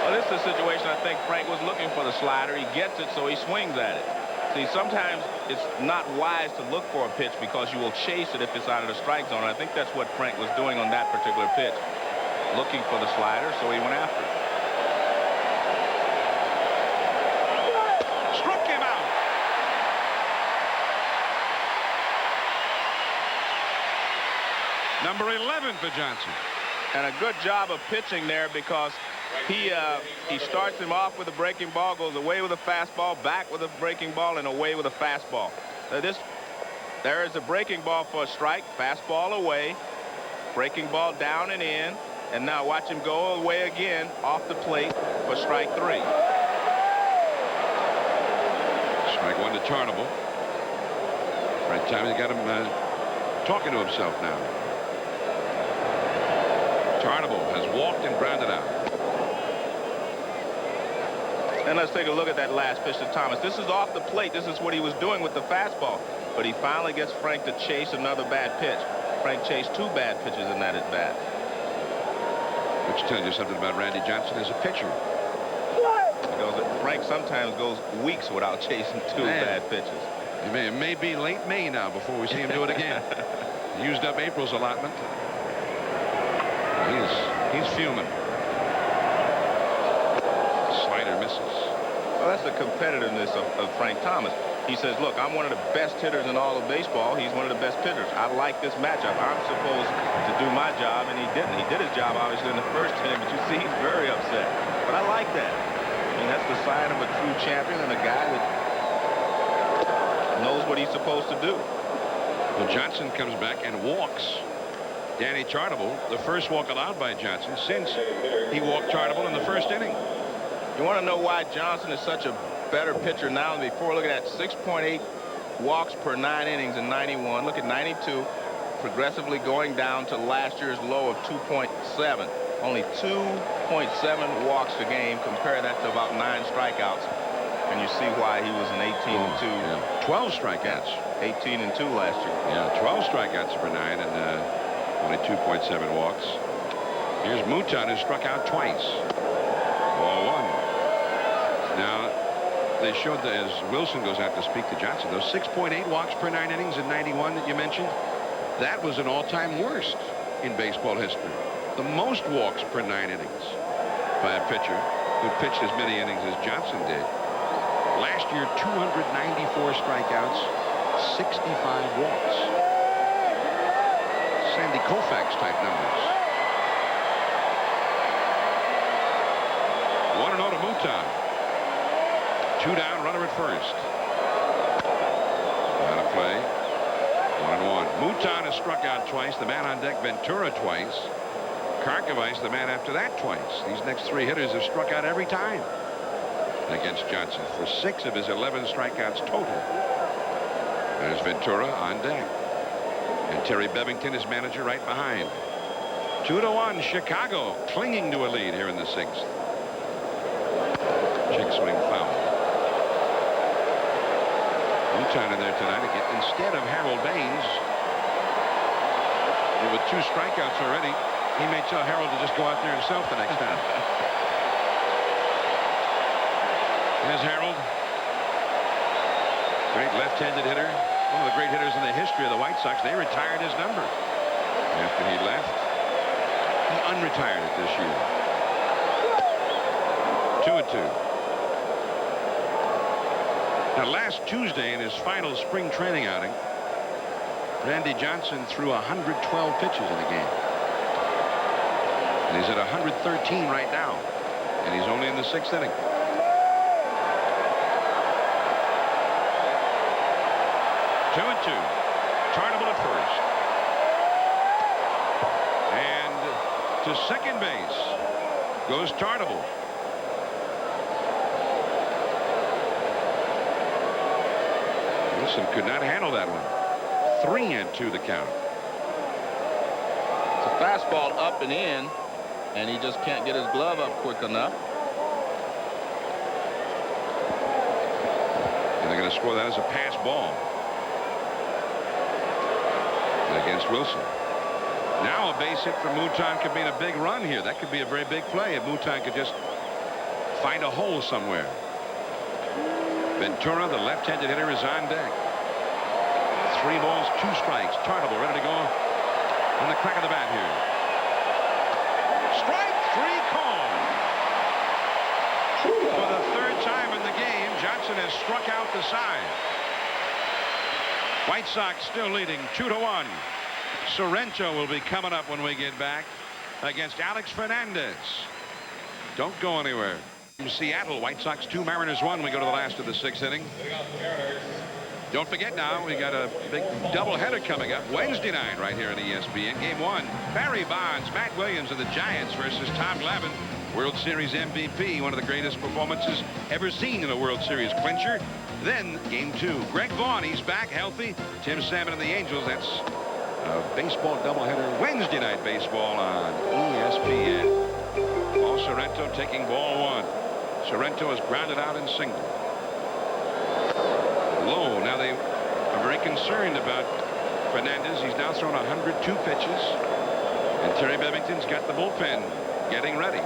Well, this is a situation I think Frank was looking for the slider. He gets it, so he swings at it. See, sometimes it's not wise to look for a pitch because you will chase it if it's out of the strike zone. I think that's what Frank was doing on that particular pitch. Looking for the slider, so he went after it. Struck him out. Number 11 for Johnson. And a good job of pitching there because he starts him off with a breaking ball, goes away with a fastball, back with a breaking ball, and away with a fastball. There is a breaking ball for a strike, fastball away, breaking ball down and in, and now watch him go away again off the plate for strike 3. Strike 1 to Tarnable. Right time he got him talking to himself now. Tarnable has walked and grounded out. And let's take a look at that last pitch to Thomas. This is off the plate. This is what he was doing with the fastball. But he finally gets Frank to chase another bad pitch. Frank chased 2 bad pitches in that at bat. Which tells you something about Randy Johnson as a pitcher. Because Frank sometimes goes weeks without chasing 2 bad pitches. It may be late May now before we see him do it again. He used up April's allotment. He's fuming. Slider misses. Well, that's the competitiveness of Frank Thomas. He says, look, I'm one of the best hitters in all of baseball. He's one of the best pitchers. I like this matchup. I'm supposed to do my job, and he didn't. He did his job, obviously, in the first inning, but you see he's very upset. But I like that. I mean, that's the sign of a true champion and a guy that knows what he's supposed to do. Well, Johnson comes back and walks Danny Chartable, the first walk allowed by Johnson since he walked Chartable in the first inning. You want to know why Johnson is such a better pitcher now than before? Look at that, 6.8 walks per 9 innings in 91. Look at 92, progressively going down to last year's low of 2.7. Only 2.7 walks a game. Compare that to about 9 strikeouts, and you see why he was an 18-2. Yeah. 12 strikeouts. 18-2 last year. Yeah, 12 strikeouts per 9 and only 2.7 walks. Here's Mouton, who struck out twice. Ball 1. Now, they showed that as Wilson goes out to speak to Johnson, those 6.8 walks per 9 innings in 91 that you mentioned, that was an all-time worst in baseball history. The most walks per 9 innings by a pitcher who pitched as many innings as Johnson did. Last year, 294 strikeouts, 65 walks. Sandy Koufax type numbers. 1-0 to Mouton. 2 down, runner at first. Out of play. 1-1. Mouton has struck out twice. The man on deck, Ventura, twice. Karkovice, the man after that, twice. These next 3 hitters have struck out every time against Johnson for 6 of his 11 strikeouts total. There's Ventura on deck. And Terry Bevington, his manager, right behind. 2-1, Chicago clinging to a lead here in the 6th. Check swing foul. Mouton in there tonight again instead of Harold Baines. And with 2 strikeouts already, he may tell Harold to just go out there himself the next time. There's Harold. Great left-handed hitter. One of the great hitters in the history of the White Sox. They retired his number after he left. He unretired it this year. 2-2. Now, last Tuesday in his final spring training outing, Randy Johnson threw 112 pitches in the game. And he's at 113 right now. And he's only in the 6th inning. Two and 2. Chartable at first. And to second base goes Chartable. Wilson could not handle that one. 3-2 the count. It's a fastball up and in, and he just can't get his glove up quick enough. And they're going to score that as a pass ball against Wilson. Now a base hit for Mouton could mean a big run here. That could be a very big play if Mouton could just find a hole somewhere. Ventura, the left-handed hitter, is on deck. 3 balls, 2 strikes. Chartable ready to go on the crack of the bat here. Strike 3 called. For the 3rd time in the game, Johnson has struck out the side. White Sox still leading 2-1. Sorrento will be coming up when we get back against Alex Fernandez. Don't go anywhere. From Seattle, White Sox 2, Mariners 1. We go to the last of the 6th inning. Don't forget now, we got a big doubleheader coming up Wednesday night right here on ESPN. Game 1, Barry Bonds, Matt Williams of the Giants versus Tom Glavine, World Series MVP, one of the greatest performances ever seen in a World Series clincher. Then Game 2, Greg Vaughn, he's back healthy. Tim Salmon and the Angels. That's a baseball doubleheader, Wednesday night baseball on ESPN. Paul Sorrento taking ball 1. Sorrento is grounded out and single. Low. Now they are very concerned about Fernandez. He's now thrown 102 pitches. And Terry Bevington's got the bullpen getting ready.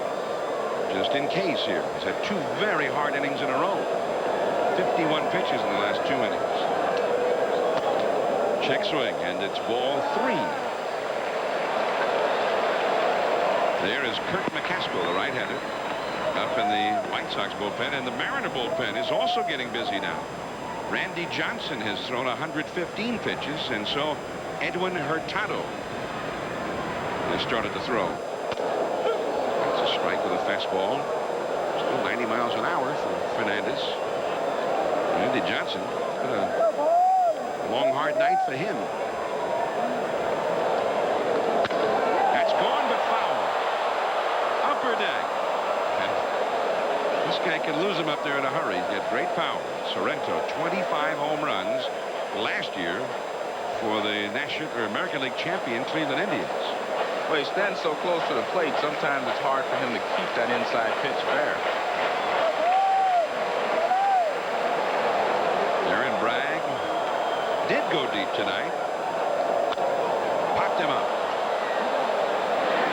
Just in case here. He's had 2 very hard innings in a row. 51 pitches in the last 2 innings. Check swing, and it's ball 3. There is Kurt McCaskill, the right-hander. up in the White Sox bullpen, and the Mariner bullpen is also getting busy now. Randy Johnson has thrown 115 pitches, and so Edwin Hurtado has started to throw. That's a strike with a fastball. Still 90 miles an hour for Fernandez. Randy Johnson, been a long, hard night for him. That's gone, but foul. Upper deck. This guy can lose him up there in a hurry. He's got great power. Sorrento, 25 home runs last year for the National or American League champion Cleveland Indians. Well, he stands so close to the plate, sometimes it's hard for him to keep that inside pitch fair. Aaron Bragg did go deep tonight. Popped him up.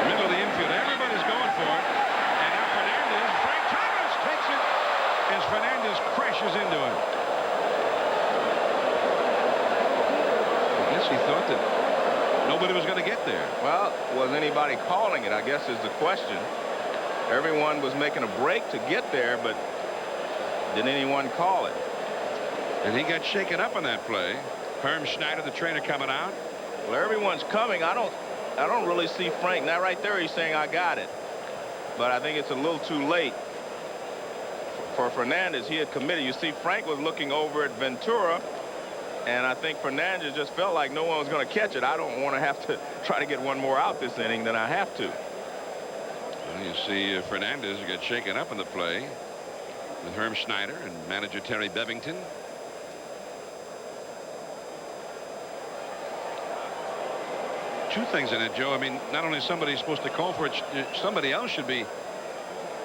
Middle of the infield. Everybody's going for it. And now Fernandez. Frank Thomas takes it as Fernandez crashes into it. I guess he thought that nobody was going to get there. Well, was anybody calling it, I guess, is the question. Everyone was making a break to get there, but did anyone call it? And he got shaken up on that play. Herm Schneider, the trainer, coming out. Well, everyone's coming. I don't really see Frank. Now, right there, he's saying, I got it. But I think it's a little too late for Fernandez. He had committed. You see, Frank was looking over at Ventura, and I think Fernandez just felt like no one was going to catch it. I don't want to have to try to get one more out this inning than I have to. Well, you see Fernandez got shaken up in the play with Herm Schneider and manager Terry Bevington. Two things in it, Joe. I mean, not only somebody's supposed to call for it, somebody else should be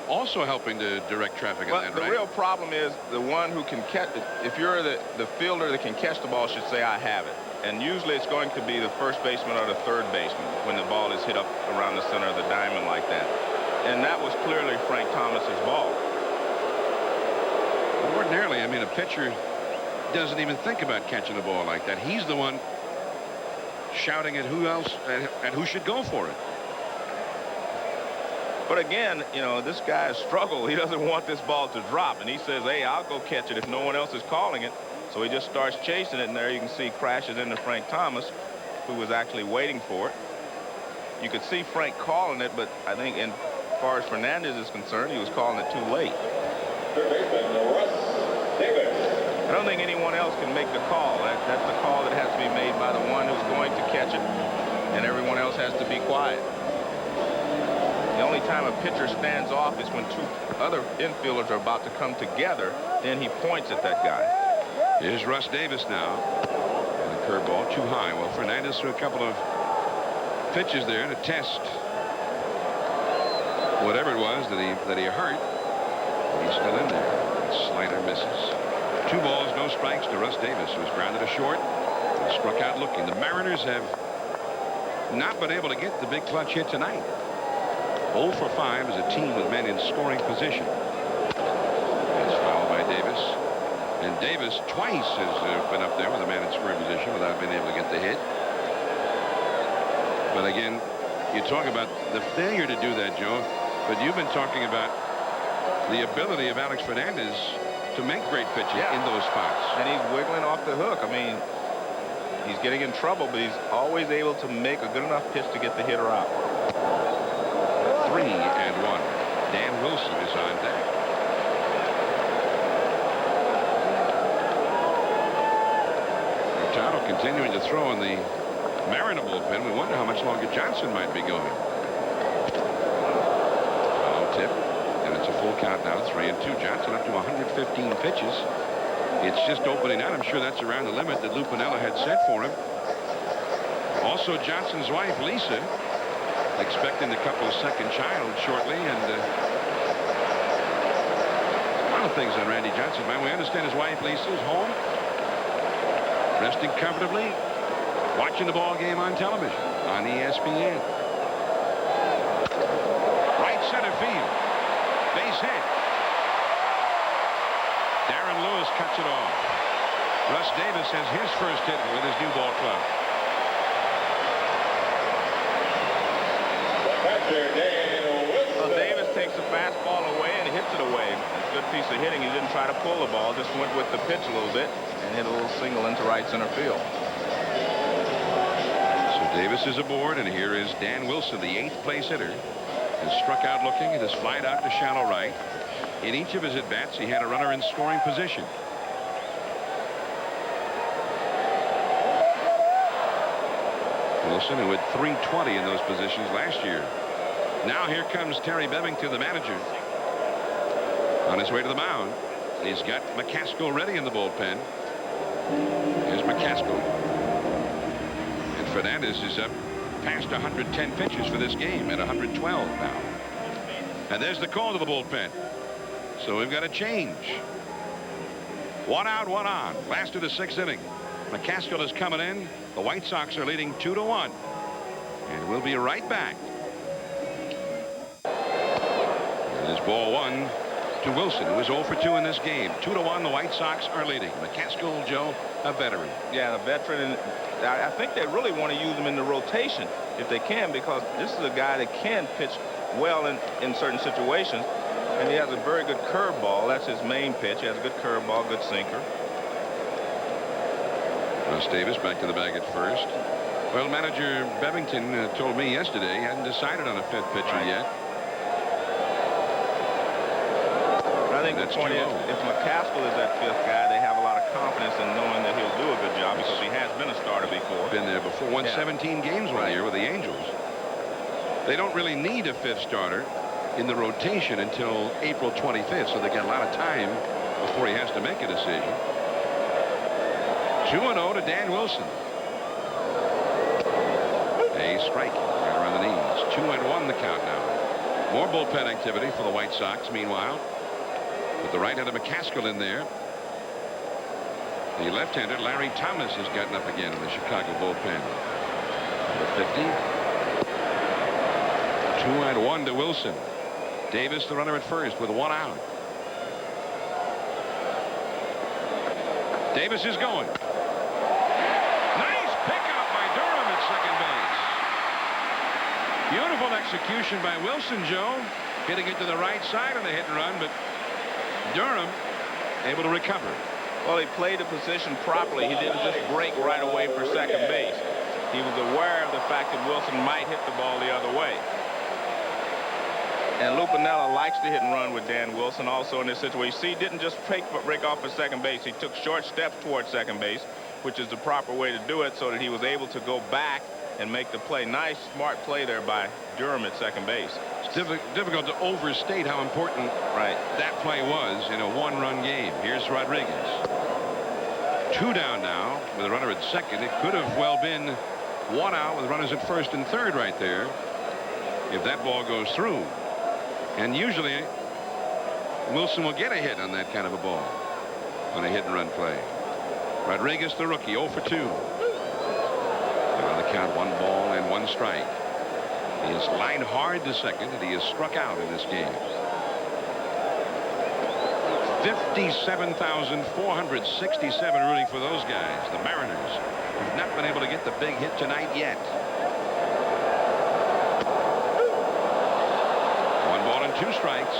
also helping to direct traffic. Well, in that, the right? real problem is the one who can catch it. If you're the fielder that can catch the ball should say, I have it. And usually it's going to be the first baseman or the third baseman when the ball is hit up around the center of the diamond like that. And that was clearly Frank Thomas's ball. Ordinarily, I mean, a pitcher doesn't even think about catching the ball like that. He's the one shouting at who else and who should go for it. But again, you know, this guy has struggled. He doesn't want this ball to drop, and he says, hey, I'll go catch it if no one else is calling it. So he just starts chasing it, and there you can see crashes into Frank Thomas, who was actually waiting for it. You could see Frank calling it, but I think as far as Fernandez is concerned, he was calling it too late. I don't think anyone else can make the call. That's the call that has to be made by the one who's going to catch it, and everyone else has to be quiet. The only time a pitcher stands off is when two other infielders are about to come together. Then he points at that guy. Here's Russ Davis now. And the curveball too high. Well, Fernandez threw a couple of pitches there to test whatever it was that he hurt. He's still in there. Slider misses. 2 balls, no strikes to Russ Davis, who was grounded to short and struck out looking. The Mariners have not been able to get the big clutch hit tonight. 0 for 5 as a team with men in scoring position. That's fouled by Davis. And Davis twice has been up there with a man in scoring position without being able to get the hit. But again, you talk about the failure to do that, Joe, but you've been talking about the ability of Alex Fernandez to make great pitches in those spots. And he's wiggling off the hook. I mean, he's getting in trouble, but he's always able to make a good enough pitch to get the hitter out. 3-1. Dan Wilson is on deck. Hurtado continuing to throw in the Mariner bullpen. We wonder how much longer Johnson might be going. Foul tip. And it's a full count now, 3-2. Johnson up to 115 pitches. It's just opening out. I'm sure that's around the limit that Lou Piniella had set for him. Also, Johnson's wife, Lisa, expecting the couple's second child shortly. And a lot of things on Randy Johnson. Man, we understand his wife, Lisa, is home, resting comfortably, watching the ball game on television on ESPN. Right center field. Base hit. Darren Lewis cuts it off. Russ Davis has his first hit with his new ball club. Well, Davis takes the fastball away and hits it away. It's a good piece of hitting. He didn't try to pull the ball, just went with the pitch a little bit and hit a little single into right center field. So Davis is aboard, and here is Dan Wilson, the 8th place hitter, has struck out looking and has flied out to shallow right. In each of his at-bats, he had a runner in scoring position. Wilson, who had 320 in those positions last year. Now here comes Terry Bevington, the manager, on his way to the mound. He's got McCaskill ready in the bullpen. Here's McCaskill. And Fernandez is up past 110 pitches for this game at 112 now. And there's the call to the bullpen. So we've got a change. 1 out, 1 on. Last of the 6th inning. McCaskill is coming in. The White Sox are leading 2-1. And we'll be right back. There's ball 1 to Wilson, who is 0 for 2 in this game. 2-1, the White Sox are leading. McCaskill, Joe, a veteran. Yeah, a veteran. And I think they really want to use him in the rotation if they can, because this is a guy that can pitch well in certain situations. And he has a very good curveball. That's his main pitch. He has a good curveball, good sinker. Russ Davis back to the bag at first. Well, manager Bevington told me yesterday he hadn't decided on a 5th pitcher yet. I think the point is, if McCaskill is that 5th guy, they have a lot of confidence in knowing that he'll do a good job, because he has been a starter before. Been there before. Won 17 games one year with the Angels. They don't really need a 5th starter in the rotation until April 25th, so they got a lot of time before he has to make a decision. 2-0 to Dan Wilson. A strike right around the knees. 2-1 the count now. More bullpen activity for the White Sox. Meanwhile, with the right-hander McCaskill in there, the left-hander Larry Thomas has gotten up again in the Chicago bullpen. Number 50. 2-1 to Wilson. Davis, the runner at first, with 1 out. Davis is going. Nice pickup by Durham at second base. Beautiful execution by Wilson, Joe, hitting it to the right side on the hit and run, but Durham able to recover. Well, he played the position properly. He didn't just break right away for second base. He was aware of the fact that Wilson might hit the ball the other way. And Lou Piniella likes to hit and run with Dan Wilson also in this situation. See, he didn't just break off for second base. He took short steps towards second base, which is the proper way to do it, so that he was able to go back and make the play. Nice, smart play there by Durham at second base. It's difficult to overstate how important that play was in a 1-run game. Here's Rodriguez. 2 down now with a runner at second. It could have well been 1 out with runners at first and third right there if that ball goes through. And usually Wilson will get a hit on that kind of a ball on a hit and run play. Rodriguez, the rookie, 0 for 2. On the count, 1 ball and 1 strike. He has lined hard to second, and he has struck out in this game. 57,467 rooting for those guys. The Mariners have not been able to get the big hit tonight yet. 1 ball and 2 strikes.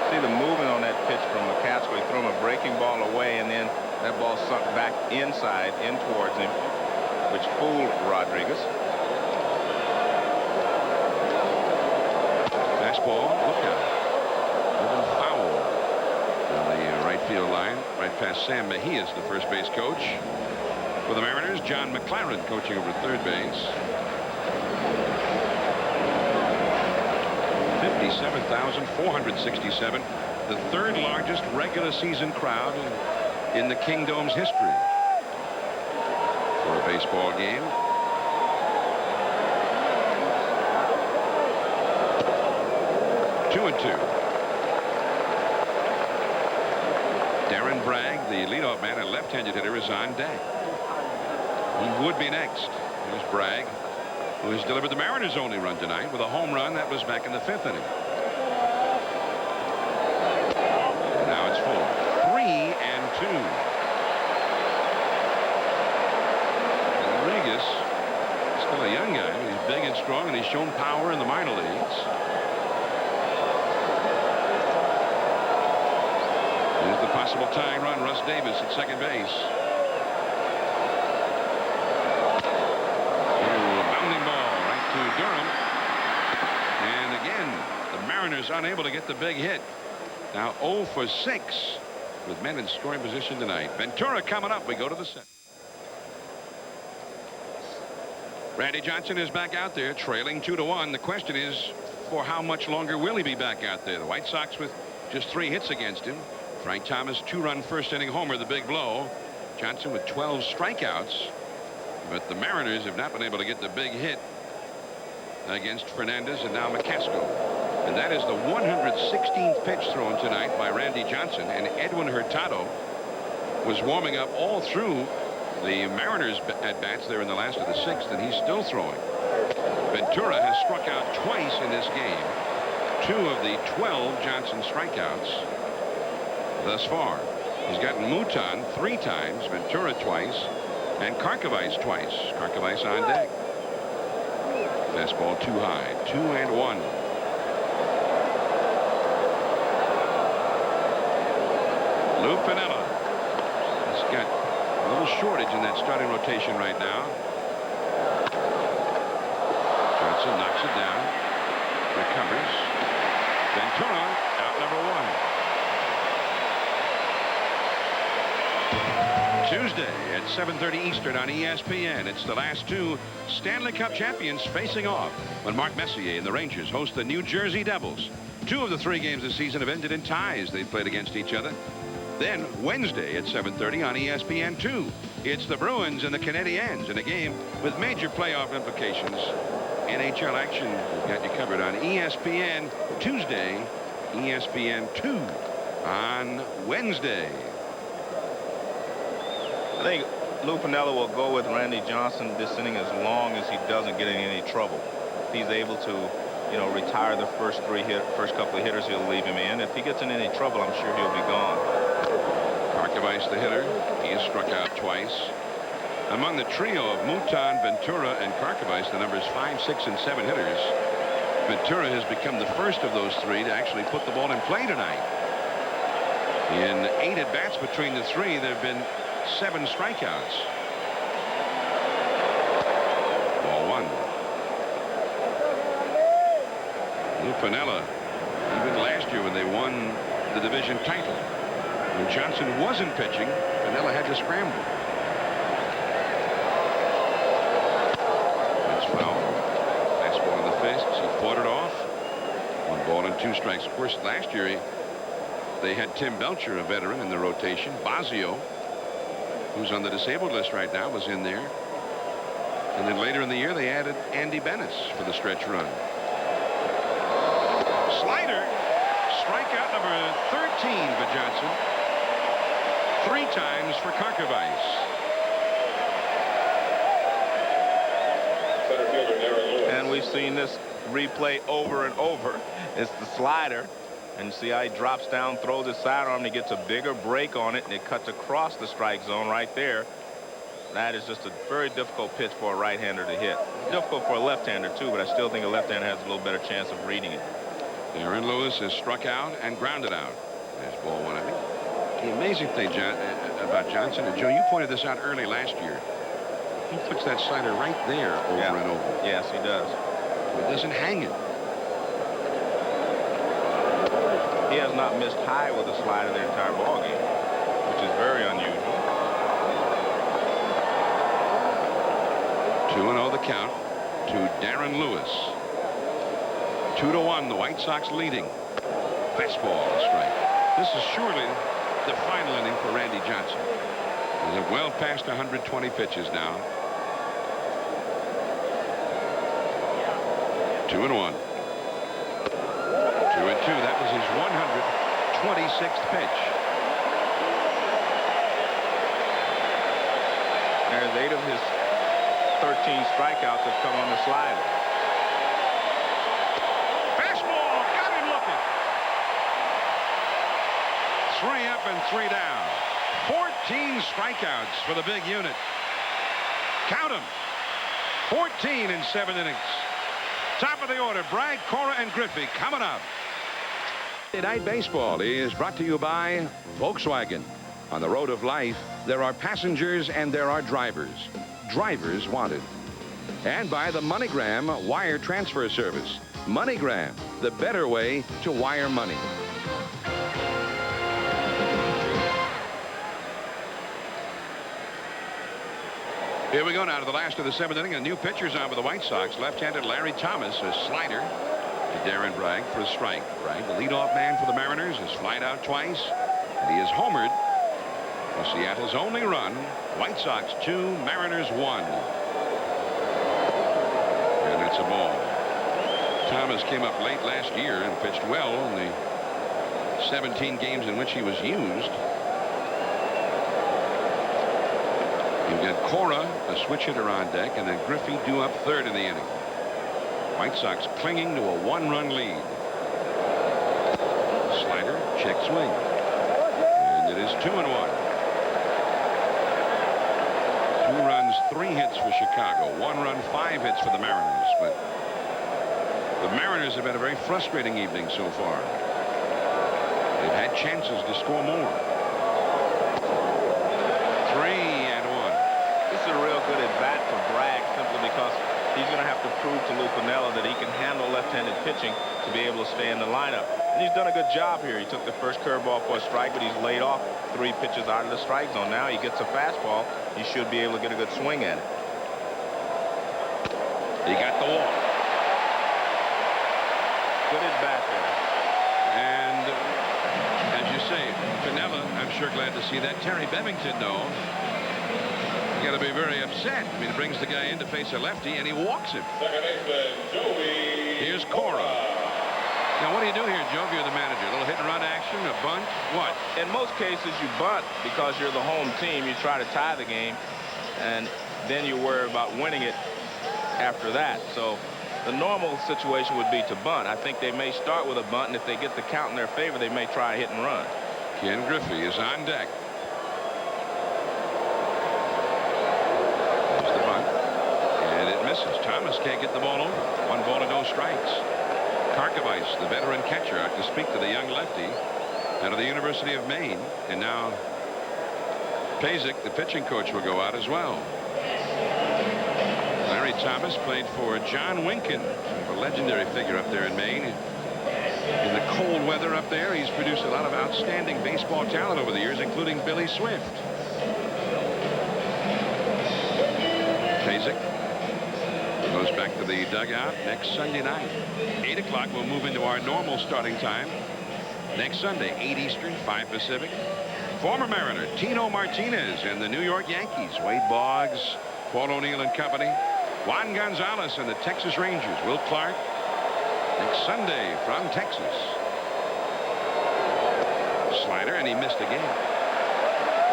See the movement on that pitch from McCaskill. He threw him a breaking ball away, and then that ball sunk back inside, in towards him, which fooled Rodriguez. Fastball, look out. Moving foul on the right field line, right past Sam Mejias, the first base coach. For the Mariners, John McLaren coaching over third base. 57,467, the 3rd largest regular season crowd in the Kingdom's history for a baseball game. Two and two. Darren Bragg, the leadoff man and left-handed hitter, is on deck. He would be next. Here's Bragg, who has delivered the Mariners' only run tonight with a home run that was back in the 5th inning. And now it's full. 3-2. Rodriguez, still a young guy, but he's big and strong, and he's shown power in the minor leagues. Here's the possible tying run, Russ Davis at second base. Bounding ball right to Durham. And again, the Mariners unable to get the big hit. Now 0 for 6 with men in scoring position tonight. Ventura coming up. We go to the set. Randy Johnson is back out there, trailing 2-1. The question is, for how much longer will he be back out there? The White Sox with just 3 hits against him. Frank Thomas, 2-run first-inning homer, the big blow. Johnson with 12 strikeouts. But the Mariners have not been able to get the big hit against Fernandez and now McCaskill. And that is the 116th pitch thrown tonight by Randy Johnson. And Edwin Hurtado was warming up all through the Mariners at-bats there in the last of the 6th, and he's still throwing. Ventura has struck out twice in this game. 2 of the 12 Johnson strikeouts thus far. He's gotten Mouton 3 times, Ventura twice, and Karkovice twice. Karkovice on deck. Fastball too high. 2-1. Lou Piniella has got a little shortage in that starting rotation right now. Johnson knocks it down. Recovers. Ventura out number 1. Tuesday at 7:30 Eastern on ESPN. It's the last 2 Stanley Cup champions facing off when Mark Messier and the Rangers host the New Jersey Devils. 2 of the 3 games this season have ended in ties. They've played against each other. Then Wednesday at 7:30 on ESPN2. It's the Bruins and the Canadiens in a game with major playoff implications. NHL action, we've got you covered on ESPN Tuesday, ESPN2 on Wednesday. I think Lou Piniella will go with Randy Johnson this inning as long as he doesn't get in any trouble. If he's able to, you know, retire the first couple of hitters, he'll leave him in. If he gets in any trouble, I'm sure he'll be gone. Karkovice, the hitter, he has struck out twice. Among the trio of Mouton, Ventura, and Karkovice, the numbers 5, 6, and 7 hitters, Ventura has become the first of those 3 to actually put the ball in play tonight. In 8 at-bats between the 3, there have been 7 strikeouts. Ball 1. Lou Piniella, even last year when they won the division title, when Johnson wasn't pitching, Piniella had to scramble. That's foul. Fastball in the fists. He fought it off. 1 ball and 2 strikes. Of course, last year they had Tim Belcher, a veteran, in the rotation. Basio, who's on the disabled list right now, was in there. And then later in the year, they added Andy Bennis for the stretch run. Slider, strikeout number 13 for Johnson. 3 times for Karkovice. And we've seen this replay over and over. It's the slider. And see how he drops down, throws his sidearm, and he gets a bigger break on it, and it cuts across the strike zone right there. That is just a very difficult pitch for a right-hander to hit. Difficult for a left-hander, too, but I still think a left-hander has a little better chance of reading it. Aaron Lewis has struck out and grounded out. There's ball 1. I think the amazing thing, about Johnson, and Joe, you pointed this out early last year. He puts that slider right there over and over. Yes, he does. It doesn't hang it. He has not missed high with a slider the entire ball game, which is very unusual. 2-0 the count to Darren Lewis. 2-1, the White Sox leading. Fastball, a strike. This is surely the final inning for Randy Johnson. They're well past 120 pitches now. 2-1. 2-2. That was his 126th pitch. There's 8 of his 13 strikeouts have come on the slider. Fastball, got him looking. 3 up and 3 down. 14 strikeouts for the big unit. Count them. 14 in 7 innings. Top of the order, Bragg, Cora, and Griffey coming up. Night Baseball is brought to you by Volkswagen. On the road of life, there are passengers and there are drivers. Drivers wanted. And by the MoneyGram wire transfer service. MoneyGram, the better way to wire money. Here we go now to the last of the 7th inning. A new pitcher's on for the White Sox. Left-handed Larry Thomas, a slider to Darren Bragg for a strike. Bragg, the leadoff man for the Mariners, has flied out twice, and he is homered for Seattle's only run. White Sox 2, Mariners 1. And it's a ball. Thomas came up late last year and pitched well in the 17 games in which he was used. You've got Cora, a switch hitter on deck, and then Griffey due up third in the inning. White Sox clinging to a 1-run lead. Slider, check swing. And it is 2-1. 2 runs, 3 hits for Chicago. 1 run, 5 hits for the Mariners. But the Mariners have had a very frustrating evening so far. They've had chances to score more. 3-1. This is a real good at-bat for Bragg simply because he's going to have to prove to Lou Piniella that he can handle left-handed pitching to be able to stay in the lineup. And he's done a good job here. He took the first curveball for a strike, but he's laid off 3 pitches out of the strike zone. Now he gets a fastball. He should be able to get a good swing at it. He got the walk. Good at-bat there. And as you say, Piniella, I'm sure glad to see that. Terry Bevington, though, got to be very upset. I mean, he brings the guy in to face a lefty, and he walks him. Second baseman, Joey. Here's Cora. Now, what do you do here, Joe, if you're the manager? A little hit-and-run action, a bunt? What? In most cases, you bunt because you're the home team. You try to tie the game, and then you worry about winning it after that. So the normal situation would be to bunt. I think they may start with a bunt, and if they get the count in their favor, they may try a hit and run. Ken Griffey is on deck. There's the bunt, and it misses. Thomas can't get the ball over. 1 ball and no strikes. Karkovice, the veteran catcher, out to speak to the young lefty out of the University of Maine. And now Pazik, the pitching coach, will go out as well. Larry Thomas played for John Winkin, a legendary figure up there in Maine. In the cold weather up there, he's produced a lot of outstanding baseball talent over the years, including Billy Swift. Pazik goes back to the dugout next Sunday night. 8 o'clock, we'll move into our normal starting time. Next Sunday, 8 Eastern, 5 Pacific. Former Mariner Tino Martinez and the New York Yankees. Wade Boggs, Paul O'Neill and company. Juan Gonzalez and the Texas Rangers. Will Clark next Sunday from Texas. Slider, and he missed again.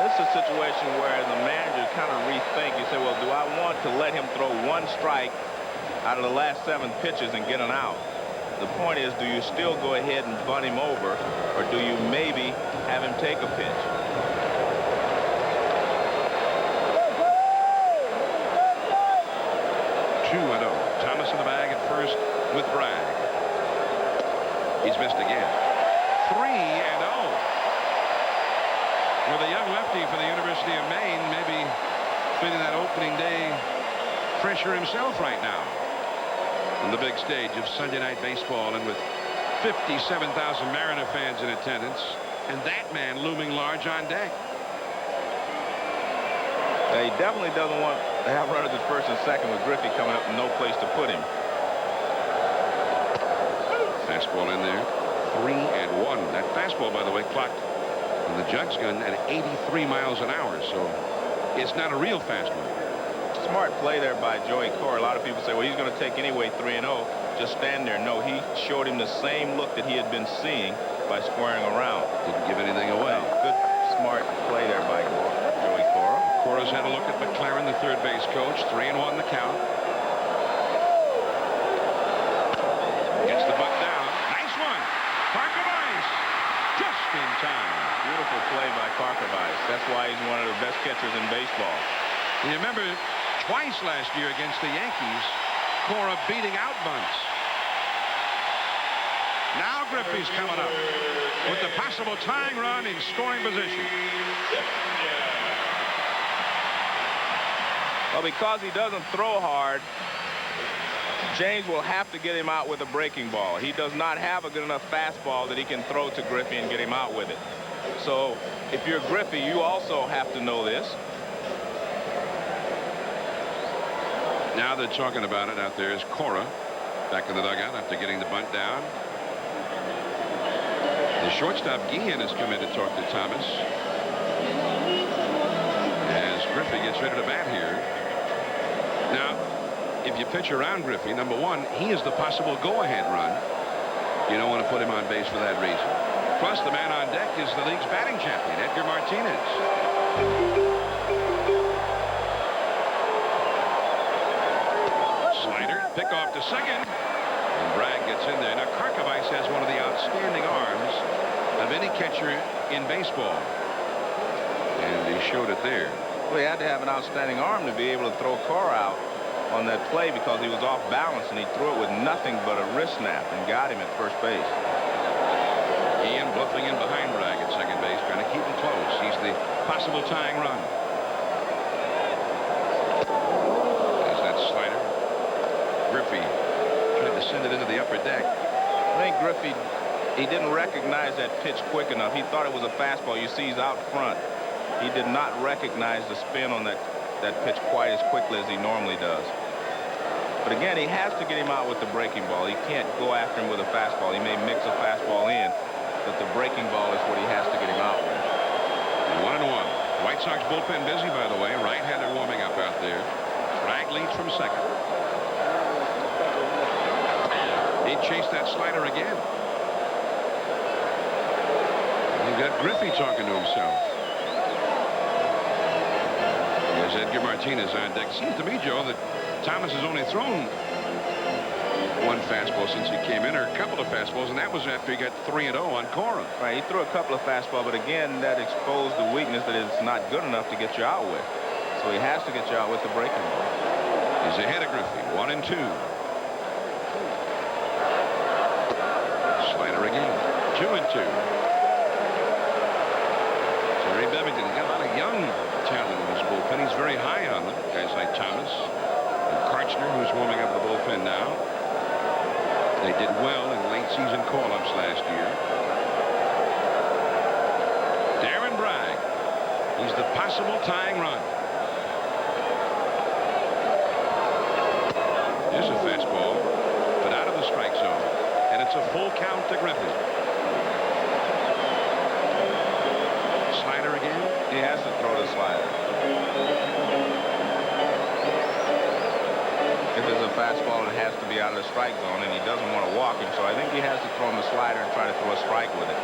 This is a situation where the manager kind of rethink. You say, well, do I want to let him throw 1 strike out of the last 7 pitches and get an out? The point is, do you still go ahead and bunt him over, or do you maybe have him take a pitch? Thomas in the bag at first with Bragg. He's missed again. 3-0. With a young lefty for the University of Maine, maybe feeling that opening day pressure himself right now on the big stage of Sunday Night Baseball, and with 57,000 Mariner fans in attendance, and that man looming large on deck. He definitely doesn't want to have runners at first and second with Griffey coming up and no place to put him. Fastball in there. 3-1. That fastball, by the way, clocked on the Jugs gun at 83 miles an hour, so it's not a real fast one. Smart play there by Joey Cora. A lot of people say, well, he's going to take anyway 3-0. Just stand there. No, he showed him the same look that he had been seeing by squaring around. Didn't give anything away. No, good, smart play there by Joey Cora. Cora's had a look at McLaren, the third base coach. 3-1 the count. Gets the butt down. Nice one. Karkovice just in time. Beautiful play by Karkovice. That's why he's one of the best catchers in baseball. You remember twice last year against the Yankees, Cora beating out bunts. Now Griffey's coming up with the possible tying run in scoring position. Well, because he doesn't throw hard, James will have to get him out with a breaking ball. He does not have a good enough fastball that he can throw to Griffey and get him out with it. So if you're Griffey, you also have to know this. Now they're talking about it. Out there is Cora back in the dugout after getting the bunt down. The shortstop Guillen has come in to talk to Thomas as Griffey gets ready to bat here. Now, if you pitch around Griffey, number one, he is the possible go-ahead run. You don't want to put him on base for that reason. Plus, the man on deck is the league's batting champion, Edgar Martinez. Slider, pick off to second. And Bragg gets in there. Now, Karkovice has one of the outstanding arms of any catcher in baseball. And he showed it there. Well, he had to have an outstanding arm to be able to throw Cora out on that play because he was off balance and he threw it with nothing but a wrist snap and got him at first base. Ian bluffing in behind Bragg at second base, trying to keep him close. He's the possible tying run. There's that slider. Griffey tried to send it into the upper deck. I think Griffey, he didn't recognize that pitch quick enough. He thought it was a fastball. You see he's out front. He did not recognize the spin on that pitch quite as quickly as he normally does. But again, he has to get him out with the breaking ball. He can't go after him with a fastball. He may mix a fastball in, but the breaking ball is what he has to get him out with. 1-1. White Sox bullpen busy, by the way. Right-hander warming up out there. Bragg leads from second. He chased that slider again. And you've got Griffey talking to himself. There's Edgar Martinez on deck. Seems to me, Joe, that Thomas has only thrown one fastball since he came in, or a couple of fastballs, and that was after he got 3-0 on Cora. Right, he threw a couple of fastballs, but again, that exposed the weakness that it's not good enough to get you out with. So he has to get you out with the breaking ball. He's ahead of Griffey, 1-2. Slider again, 2-2. Terry Bevington, he's got a lot of young talent in his bullpen. He's very high on them, guys like Thomas and Karchner, who's warming up the bullpen now. They did well in late season call-ups last year. Darren Bragg, he's the possible tying run. There's a fastball, but out of the strike zone, and it's a full count to Griffey. Slider again. He has to throw the slider. If it's a fastball, it has to be out of the strike zone, and he doesn't want to walk him, so I think he has to throw him the slider and try to throw a strike with it.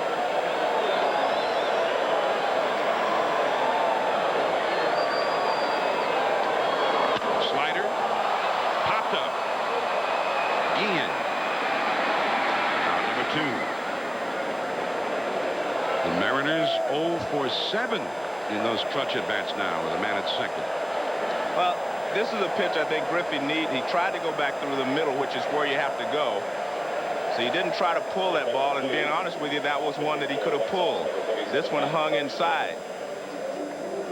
Slider popped up. Guillen. Out number 2. The Mariners 0 for 7 in those clutch at-bats now with a man at second. Well, this is a pitch I think Griffey needs. He tried to go back through the middle, which is where you have to go. So he didn't try to pull that ball, and being honest with you, that was one that he could have pulled. This one hung inside.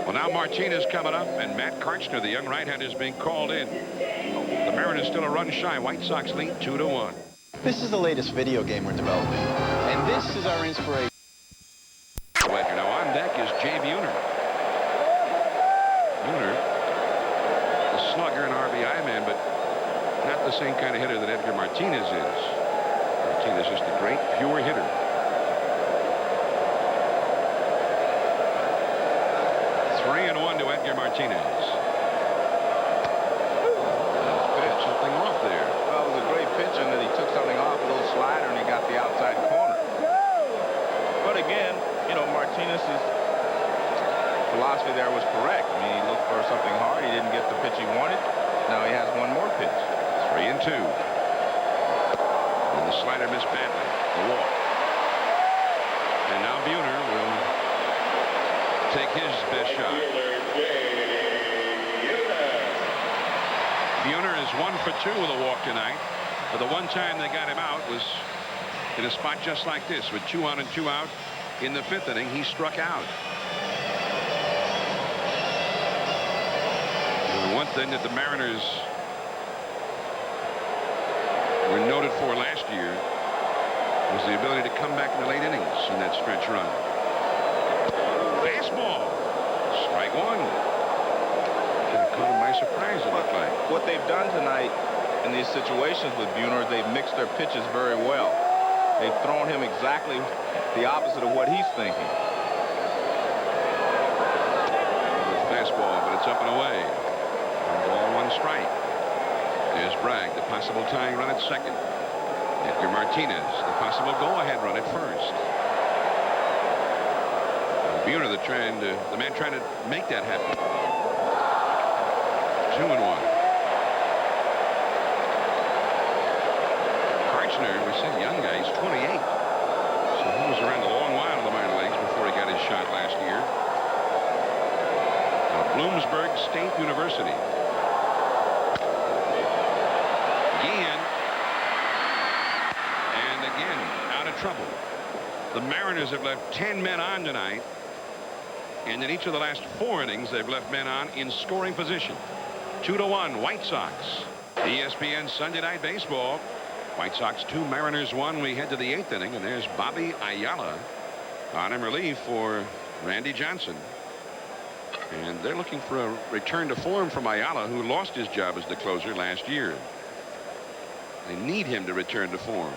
Well, now Martinez coming up, and Matt Karchner, the young right-hander, is being called in. The Mariners still a run shy. White Sox lead 2-1. This is the latest video game we're developing, and this is our inspiration. Now on deck is Jay Buhner. Buhner, a slugger and RBI man, but not the same kind of hitter that Edgar Martinez is. Martinez is the great pure hitter. Three and 1 to Edgar Martinez. Put something off there. Well, it was a great pitch, and that he took something off, a little slider, and he got the outside corner. But again, you know, Martinez's philosophy there was correct. I mean, he looked for something hard. He didn't get the pitch he wanted. Now he has one more pitch. 3-2. And the slider missed badly. The walk. And now Buhner will take his best shot. Buhner is 1 for 2 with a walk tonight. But the one time they got him out was in a spot just like this with 2 on and 2 out in the 5th inning. He struck out. And one thing that the Mariners were noted for last year was the ability to come back in the late innings in that stretch run. Fastball. Strike one. Kind of caught him by surprise, it looked like. What they've done tonight in these situations with Buhner, they've mixed their pitches very well. They've thrown him exactly the opposite of what he's thinking. Fastball, but it's up and away. 1 strike. There's Bragg, the possible tying run at second. Edgar Martinez, the possible go-ahead run at first. Buhner, the man trying to make that happen. 2-1. Karchner, we said young guy, he's 28. So he was around a long while in the minor leagues before he got his shot last year. Bloomsburg State University. Trouble. The Mariners have left 10 men on tonight, and in each of the last 4 innings they've left men on in scoring position. 2-1 White Sox. ESPN Sunday Night Baseball. White Sox 2, Mariners 1. We head to the 8th inning, and there's Bobby Ayala on in relief for Randy Johnson, and they're looking for a return to form from Ayala, who lost his job as the closer last year. They need him to return to form,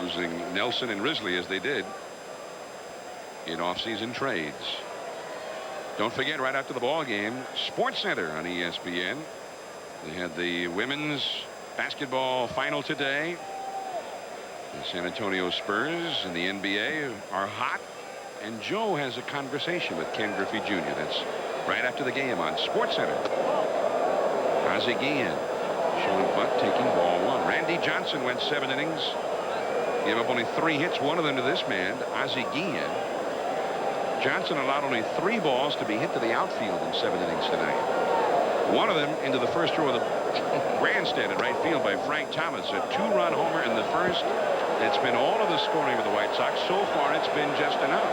losing Nelson and Risley as they did in off-season trades. Don't forget, right after the ball game, Sports Center on ESPN. They had the women's basketball final today. The San Antonio Spurs and the NBA are hot, and Joe has a conversation with Ken Griffey Jr. That's right after the game on Sports Center. Ozzie Guillen showing bunt, taking ball 1. Randy Johnson went 7 innings. Gave up only 3 hits, 1 of them to this man, Ozzie Guillen. Johnson allowed only 3 balls to be hit to the outfield in 7 innings tonight. 1 of them into the first row of the grandstand in right field by Frank Thomas. A 2-run homer in the first. It's been all of the scoring of the White Sox. So far, it's been just enough.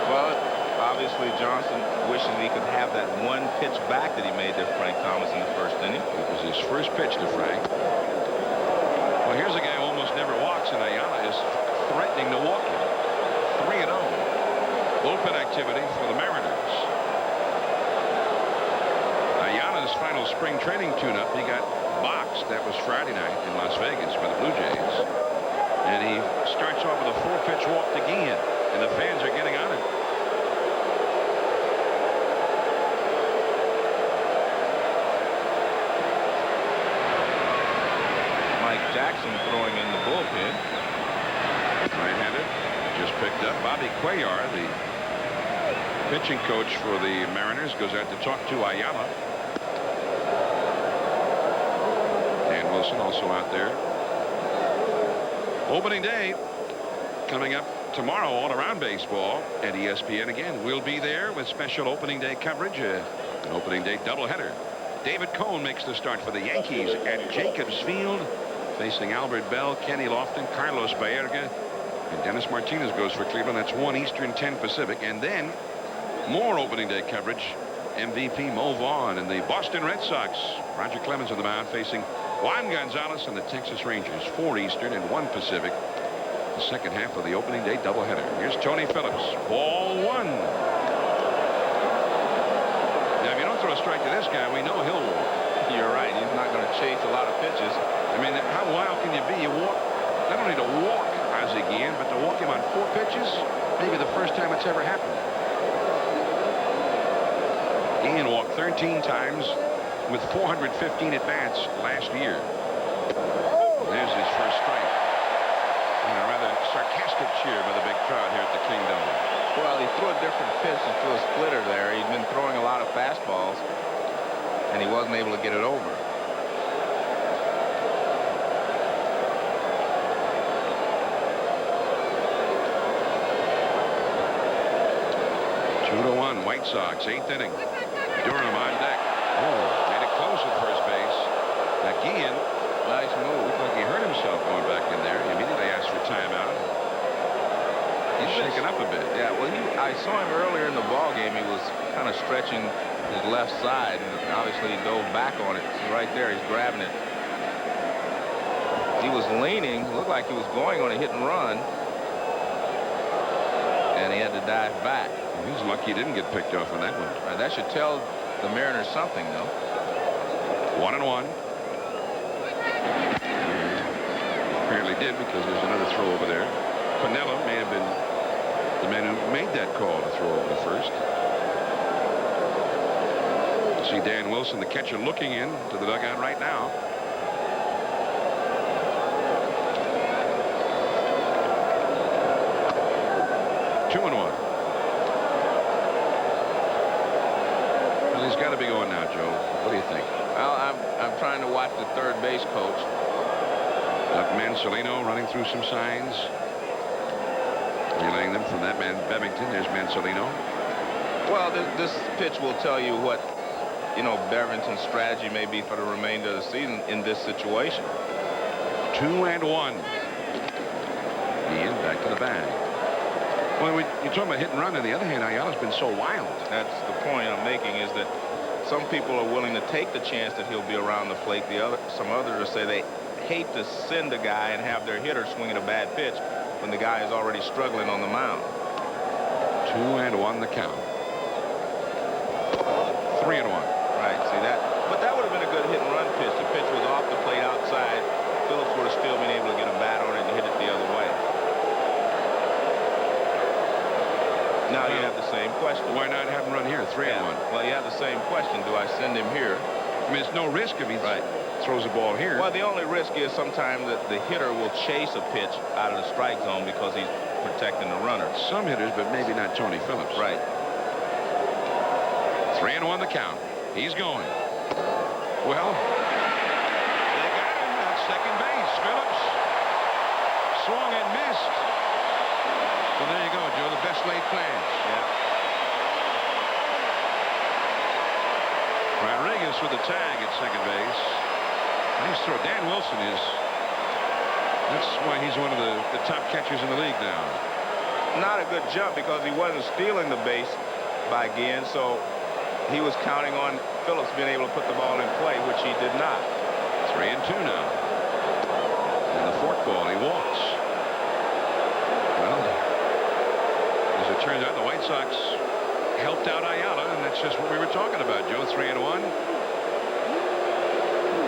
Well, obviously, Johnson wishes he could have that 1 pitch back that he made to Frank Thomas in the first inning. It was his first pitch to Frank. Well, here's a guy who almost never walks, and Ayala is threatening to walk him. 3-0. Bullpen activity for the Mariners. Ayala's final spring training tune-up, he got boxed. That was Friday night in Las Vegas by the Blue Jays. And he starts off with a 4-pitch walk to Guillen, and the fans are getting on it. Jackson throwing in the bullpen. Right-handed. Just picked up. Bobby Cuellar, the pitching coach for the Mariners, goes out to talk to Ayala. Dan Wilson also out there. Opening day coming up tomorrow all around baseball, and ESPN again will be there with special opening day coverage, an opening day doubleheader. David Cone makes the start for the Yankees at Jacobs Field, facing Albert Bell, Kenny Lofton, Carlos Baerga, and Dennis Martinez goes for Cleveland. That's 1 Eastern, 10 Pacific. And then more opening day coverage. MVP Mo Vaughn and the Boston Red Sox. Roger Clemens on the mound facing Juan Gonzalez and the Texas Rangers. 4 Eastern and 1 Pacific. The second half of the opening day doubleheader. Here's Tony Phillips. Ball 1. Now, if you don't throw a strike to this guy, we know he'll walk. You're right. He's not going to chase a lot of pitches. I mean, how wild can you be? You walk, not only to walk Ozzie Guillen, but to walk him on 4 pitches. Maybe the first time it's ever happened. Guillen walked 13 times with 415 at-bats last year. There's his first strike. And a rather sarcastic cheer by the big crowd here at the Kingdom. Well, he threw a different pitch. He threw a splitter there. He'd been throwing a lot of fastballs, and he wasn't able to get it over. White Sox, 8th inning. Durham on deck. Oh, made it close at first base. Now Guillen, nice move. Looked like he hurt shaken up a bit. Yeah, well, I saw him earlier in the ball game. He was kind of stretching his left side, and obviously he dove back on it. See, right there, he's grabbing it. He was leaning, looked like he was going on a hit and run, and he had to dive back. He's lucky he didn't get picked off on that one. That should tell the Mariners something, though. 1-1. Apparently did, because there's another throw over there. Piniella may have been the man who made that call to throw over the first. See Dan Wilson, the catcher, looking in to the dugout right now. Two and one. Well, he's got to be going now, Joe. What do you think? Well, I'm trying to watch the third base coach. Doug Mansolino running through some signs. Relaying them from that man Bevington. There's Mansolino. Well, this pitch will tell you what, Bevington's strategy may be for the remainder of the season in this situation. 2-1. Ian back to the bag. Well, you're talking about hit and run. On the other hand, Ayala's been so wild. That's the point I'm making, is that some people are willing to take the chance that he'll be around the plate. Some others will say they hate to send a guy and have their hitter swinging a bad pitch when the guy is already struggling on the mound. 2-1 the count. 3-1. Right, see that? But that would have been a good hit and run pitch. The pitch was off the plate outside. Phillips would have still been able to get a bat on it and hit it the other way. Now you have the same question. Why not have him run here? 3-1. Well, you have the same question. Do I send him here? I mean, it's no risk if he throws the ball here. Well, the only risk is sometimes that the hitter will chase a pitch out of the strike zone because he's protecting the runner. Some hitters, but maybe not Tony Phillips. Right. 3-1 the count. He's going. Well, they got him at second base. Phillips swung and missed. Well, there you go, Joe. The best laid plans. Yeah. Rodriguez with the tag at second base. Nice throw. Dan Wilson is. That's why he's one of the top catchers in the league now. Not a good jump because he wasn't stealing the base by Guillen, so he was counting on Phillips being able to put the ball in play, which he did not. 3-2 now. And the fork ball, he walks. Well, as it turns out, the White Sox helped out Ayala, and that's just what we were talking about, Joe. 3-1.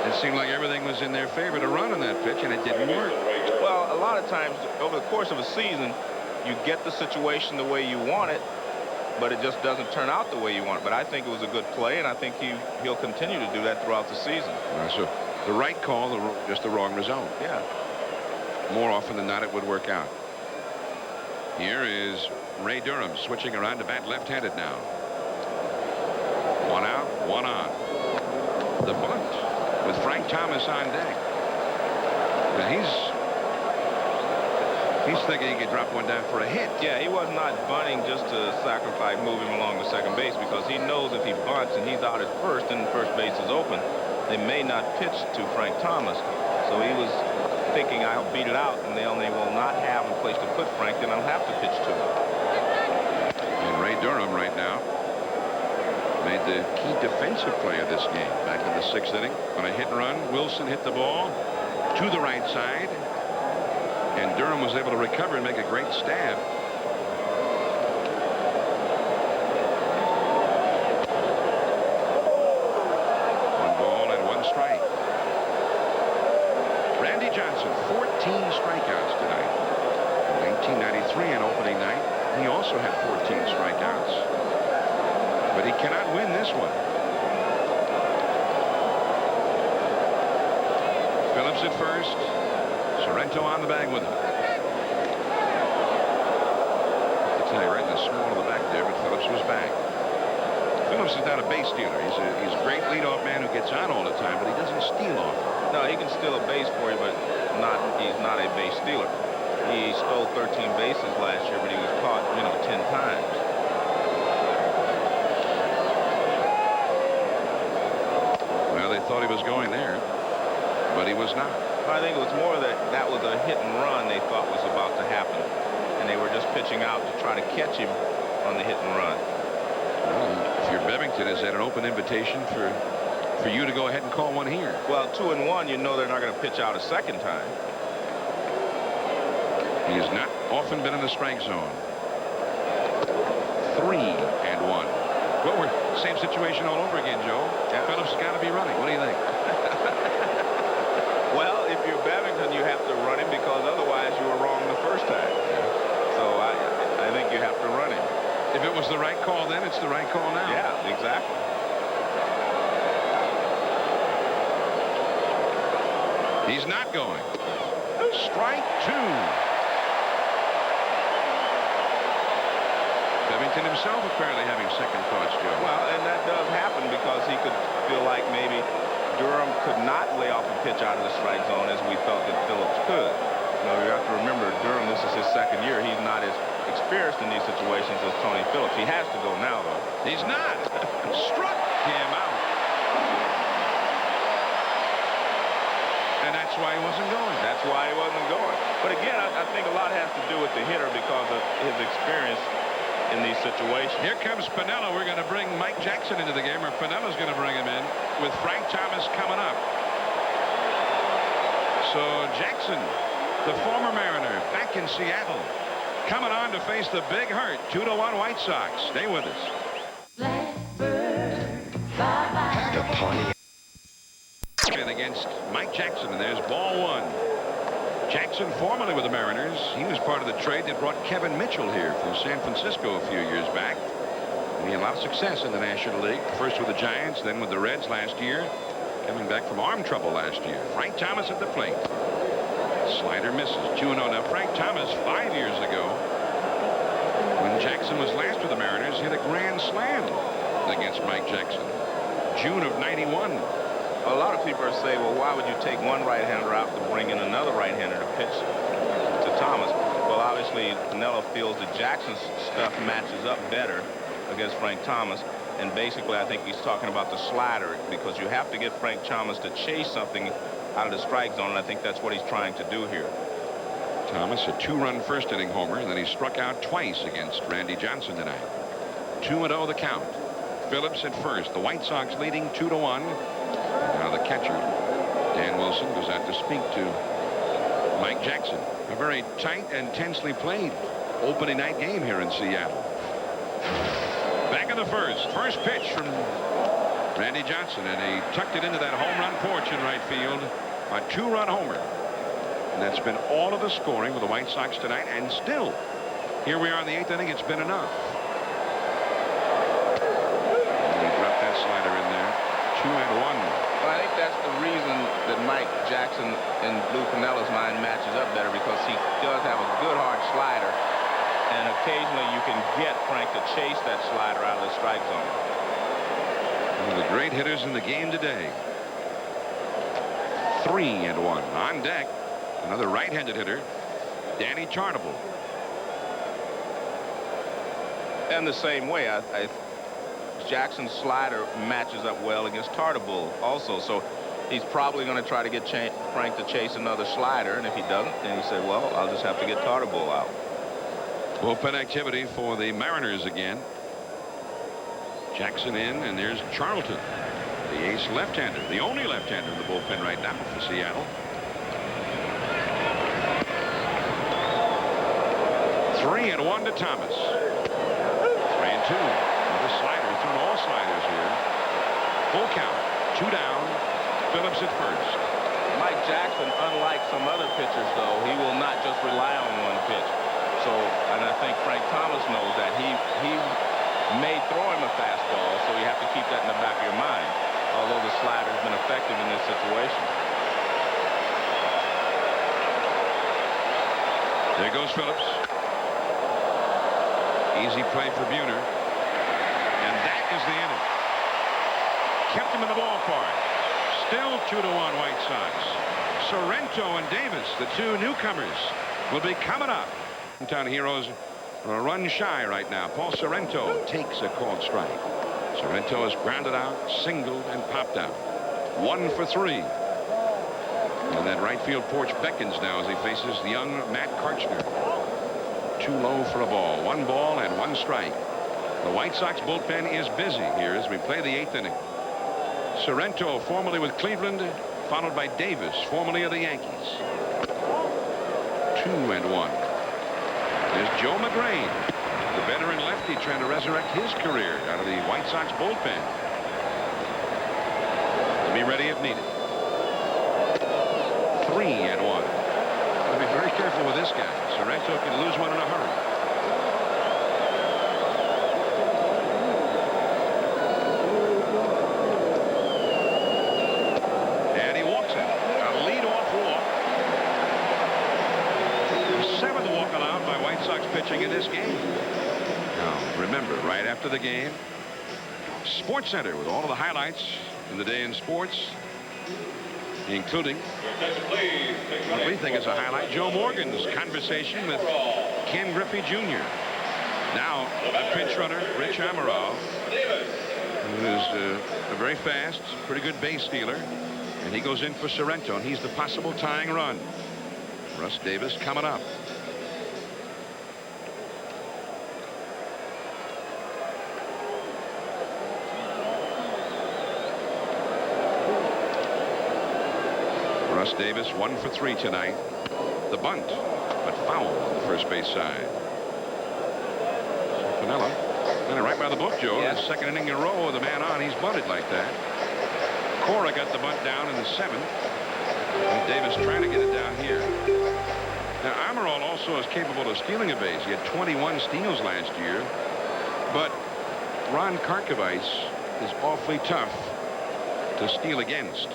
It seemed like everything was in their favor to run on that pitch, and it didn't work. Well, a lot of times over the course of a season, you get the situation the way you want it, but it just doesn't turn out the way you want it. But I think it was a good play, and I think he'll continue to do that throughout the season. So the right call, just the wrong result. Yeah. More often than not, it would work out. Here is Ray Durham switching around to bat left-handed now. One out, one on. The bunt with Frank Thomas on deck. Now he's thinking he could drop one down for a hit. Yeah, he was not bunting just to sacrifice moving along to second base, because he knows if he bunts and he's out at first and first base is open, they may not pitch to Frank Thomas. So he was thinking, I'll beat it out, and they will not have a place to put Frank, then I'll have to pitch to him. And Ray Durham right now made the key defensive play of this game back in the 6th inning. On a hit and run, Wilson hit the ball to the right side, and Durham was able to recover and make a great stab. One ball and one strike. Randy Johnson, 14 strikeouts tonight. In 1993 on opening night, he also had 14 strikeouts. But he cannot win this one. Phillips at first. Sorrento on the bag with him. I tell you, right in the small of the back there, but Phillips was back. Phillips is not a base stealer. He's a great leadoff man who gets on all the time, but he doesn't steal often. No, he can steal a base for you, but he's not a base stealer. He stole 13 bases last year, but he was caught, 10 times. Well, they thought he was going there, but he was not. I think it was more that was a hit and run they thought was about to happen, and they were just pitching out to try to catch him on the hit and run. Well, if you're Bevington, is that an open invitation for you to go ahead and call one here? Well, 2-1, you know they're not going to pitch out a second time. He has not often been in the strike zone. 3-1. Well, we're same situation all over again, Joe. Yeah. Phillips has got to be running. What do you think? Well, if you're Bevington, you have to run him because otherwise you were wrong the first time. So I think you have to run him. If it was the right call then, it's the right call now. Yeah, exactly. He's not going. Strike 2. Bevington himself apparently having second thoughts, Joe. Well, and that does happen because he could feel like maybe Durham could not lay off a pitch out of the strike zone as we felt that Phillips could. You know, you have to remember Durham, this is his second year. He's not as experienced in these situations as Tony Phillips. He has to go now, though. He's not. Struck him out. And that's why he wasn't going. That's why he wasn't going. But again, I think a lot has to do with the hitter because of his experience in these situations. Here comes Piniella. We're going to bring Mike Jackson into the game, or Pinella's going to bring him in with Frank Thomas coming up. So Jackson, the former Mariner, back in Seattle, coming on to face the big hurt 2-1 White Sox. Stay with us. The Pontiac. Against Mike Jackson, and there's ball 1. Jackson, formerly with the Mariners, he was part of the trade that brought Kevin Mitchell here from San Francisco a few years back. And he had a lot of success in the National League, first with the Giants, then with the Reds last year, coming back from arm trouble last year. Frank Thomas at the plate. Slider misses. 2-0. Now, Frank Thomas, 5 years ago, when Jackson was last with the Mariners, hit a grand slam against Mike Jackson. June of '91. A lot of people are saying, well, why would you take one right-hander out to bring in another right-hander to pitch to Thomas? Well, obviously, Piniella feels that Jackson's stuff matches up better against Frank Thomas. And basically, I think he's talking about the slider because you have to get Frank Thomas to chase something out of the strike zone, and I think that's what he's trying to do here. Thomas, a 2-run first-inning homer, and then he struck out twice against Randy Johnson tonight. 2-0 the count. Phillips at first. The White Sox leading 2-1. Now the catcher, Dan Wilson, goes out to speak to Mike Jackson. A very tight and tensely played opening night game here in Seattle. Back in the first. First pitch from Randy Johnson, and he tucked it into that home run porch in right field. A 2-run homer. And that's been all of the scoring with the White Sox tonight, and still, here we are in the 8th inning. It's been enough. And he dropped that slider in there. 2-1. Well, I think that's the reason that Mike Jackson in Lou Piniella's mind matches up better because he does have a good hard slider, and occasionally you can get Frank to chase that slider out of the strike zone. One of the great hitters in the game today. 3-1. On deck, another right-handed hitter, Danny Chartable. And the same way, Jackson's slider matches up well against Tartabull also, so he's probably going to try to get Frank to chase another slider, and if he doesn't, then he said, well, I'll just have to get Tartabull out. Bullpen activity for the Mariners again. Jackson in, and there's Charlton, the ace left-hander, the only left-hander in the bullpen right now for Seattle. 3-1 to Thomas. 3-2. Another slider, through all sliders here. Full count. 2 down. Phillips at first. Mike Jackson, unlike some other pitchers, though, he will not just rely on one pitch. So, and I think Frank Thomas knows that. He may throw him a fastball, so you have to keep that in the back of your mind, although the slider's been effective in this situation. There goes Phillips. Easy play for Buhner. And that is the inning. Kept him in the ballpark. Still 2-1 White Sox. Sorrento and Davis, the two newcomers, will be coming up. Hometown Heroes are a run shy right now. Paul Sorrento takes a called strike. Sorrento is grounded out, singled, and popped out. 1 for 3. And that right field porch beckons now as he faces young Matt Karchner. too low for a ball. 1 ball and 1 strike. The White Sox bullpen is busy here as we play the 8th inning. Sorrento, formerly with Cleveland, followed by Davis, formerly of the Yankees. 2-1. There's Joe McGrain, the veteran lefty, trying to resurrect his career out of the White Sox bullpen. To be ready if needed. 3-1. I'll be very careful with this guy. Sorrento can lose one in a hurry. And he walks it. A leadoff walk. The 7th walk allowed by White Sox pitching in this game. Now, remember, right after the game, Sports Center with all of the highlights from the day in sports, including what we think is a highlight, Joe Morgan's conversation with Ken Griffey Jr. Now, a pinch runner, Rich Amaral, who is a very fast, pretty good base stealer, and he goes in for Sorrento, and he's the possible tying run. Russ Davis coming up. Russ Davis 1 for 3 tonight. The bunt, but foul on the first base side. Pinella got it right by the book, Joe. Yes. The 2nd inning in a row, the man on, he's bunted like that. Cora got the bunt down in the 7th. And Davis trying to get it down here. Now, Amaral also is capable of stealing a base. He had 21 steals last year. But Ron Karkovice is awfully tough to steal against.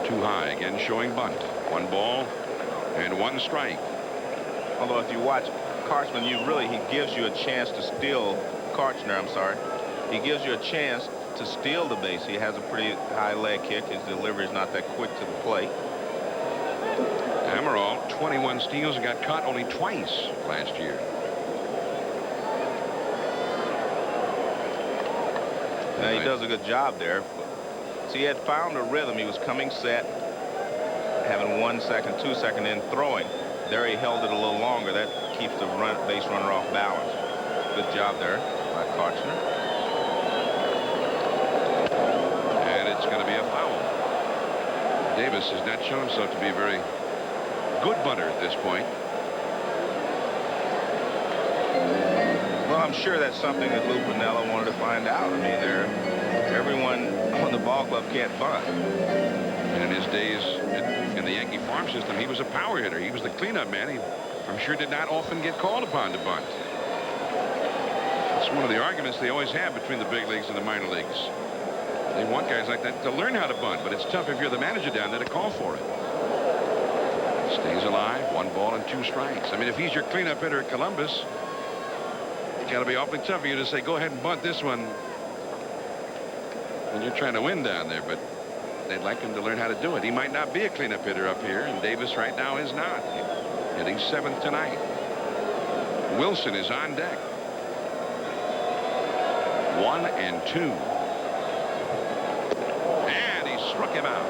Too high, again showing bunt. 1 ball and 1 strike. Although if you watch Karchman, he gives you a chance to steal. Karchner, I'm sorry. He gives you a chance to steal the base. He has a pretty high leg kick. His delivery is not that quick to the plate. Amaral, 21 steals and got caught only twice last year. Now he does a good job there. So he had found a rhythm. He was coming set, having 1 second, 2 second, then throwing. There he held it a little longer. That keeps the base runner off balance. Good job there by Karchner. And it's going to be a foul. Davis has not shown himself to be a very good bunter at this point. Well, I'm sure that's something that Lou Piniella wanted to find out. I mean, everyone on the ball club can't bunt. And in his days in the Yankee farm system, he was a power hitter. He was the cleanup man. He, I'm sure, did not often get called upon to bunt. It's one of the arguments they always have between the big leagues and the minor leagues. They want guys like that to learn how to bunt, but it's tough if you're the manager down there to call for it. Stays alive, 1 ball and 2 strikes. I mean, if he's your cleanup hitter at Columbus, it's got to be awfully tough for you to say, go ahead and bunt this one when you're trying to win down there, but they'd like him to learn how to do it. He might not be a cleanup hitter up here, and Davis right now is not. Hitting 7th tonight. Wilson is on deck. 1 and 2. And he struck him out.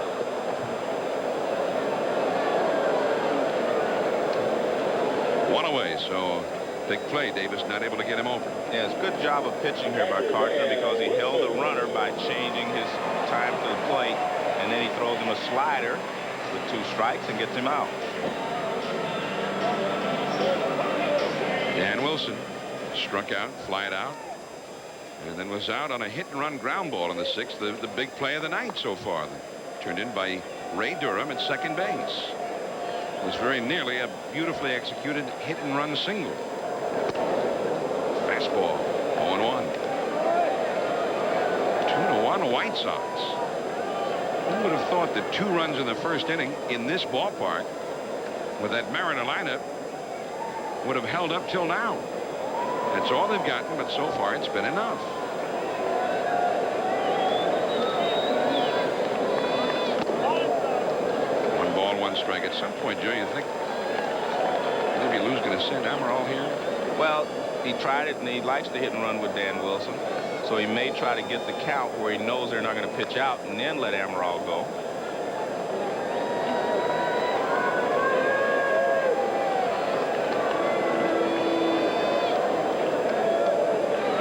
One away, so big play. Davis not able to get him over. Yeah, it's a good job of pitching here by Karchner because he held the runner by changing his time to the plate, and then he throws him a slider with 2 strikes and gets him out. Dan Wilson struck out, flied out, and then was out on a hit-and-run ground ball in the 6th, the big play of the night so far. Turned in by Ray Durham at second base. It was very nearly a beautifully executed hit-and-run single. Fastball, 0-1. 2-1 White Sox. Who would have thought that 2 runs in the first inning in this ballpark with that Mariner lineup would have held up till now? That's all they've gotten, but so far it's been enough. One ball, 1 strike. At some point, Joe, you think maybe Lou's going to send Amaral here? Well, he tried it, and he likes to hit and run with Dan Wilson. So he may try to get the count where he knows they're not going to pitch out and then let Amaral go.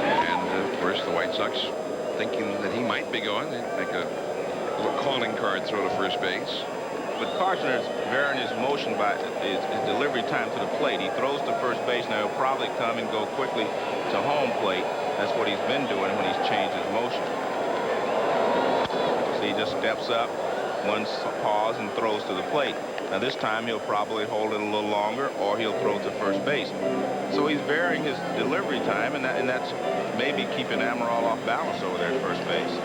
And of course, the White Sox thinking that he might be going. They make a little calling card throw to first base. But Carson is varying his motion by his delivery time to the plate. He throws to first base. Now he'll probably come and go quickly to home plate. That's what he's been doing when he's changed his motion. So he just steps up, one pause, and throws to the plate. Now this time he'll probably hold it a little longer, or he'll throw to first base. So he's varying his delivery time, and that's maybe keeping Amaral off balance over there at first base.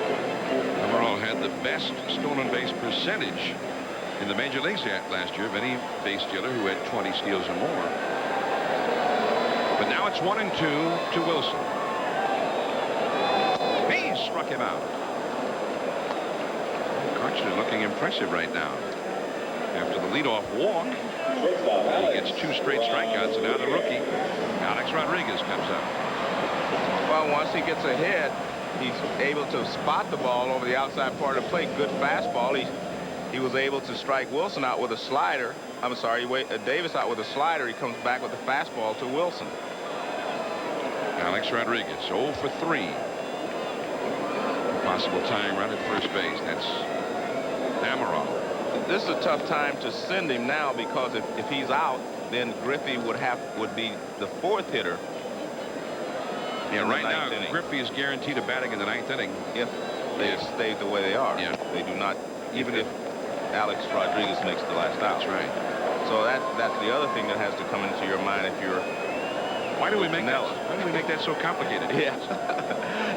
Amaral had the best stolen base percentage in the major leagues last year of any base stealer who had 20 steals or more. But now it's 1-2 to Wilson. He struck him out. Karchner looking impressive right now. After the leadoff walk, he gets 2 straight strikeouts, and now the rookie, Alex Rodriguez, comes up. Well, once he gets ahead, he's able to spot the ball over the outside part of the plate. Good fastball. He was able to strike Wilson out with a slider. I'm sorry, Davis out with a slider. He comes back with a fastball to Wilson. Alex Rodriguez, 0 for 3. Possible tying run at first base. That's Amaral. This is a tough time to send him now, because if he's out, then Griffey would be the 4th hitter. Yeah, right now Griffey is guaranteed a batting in the 9th inning if they stay the way they are. Yeah. They do not, even if Alex Rodriguez makes the last out. That's right. So that's the other thing that has to come into your mind if you're. Why do we make that so complicated? Yeah.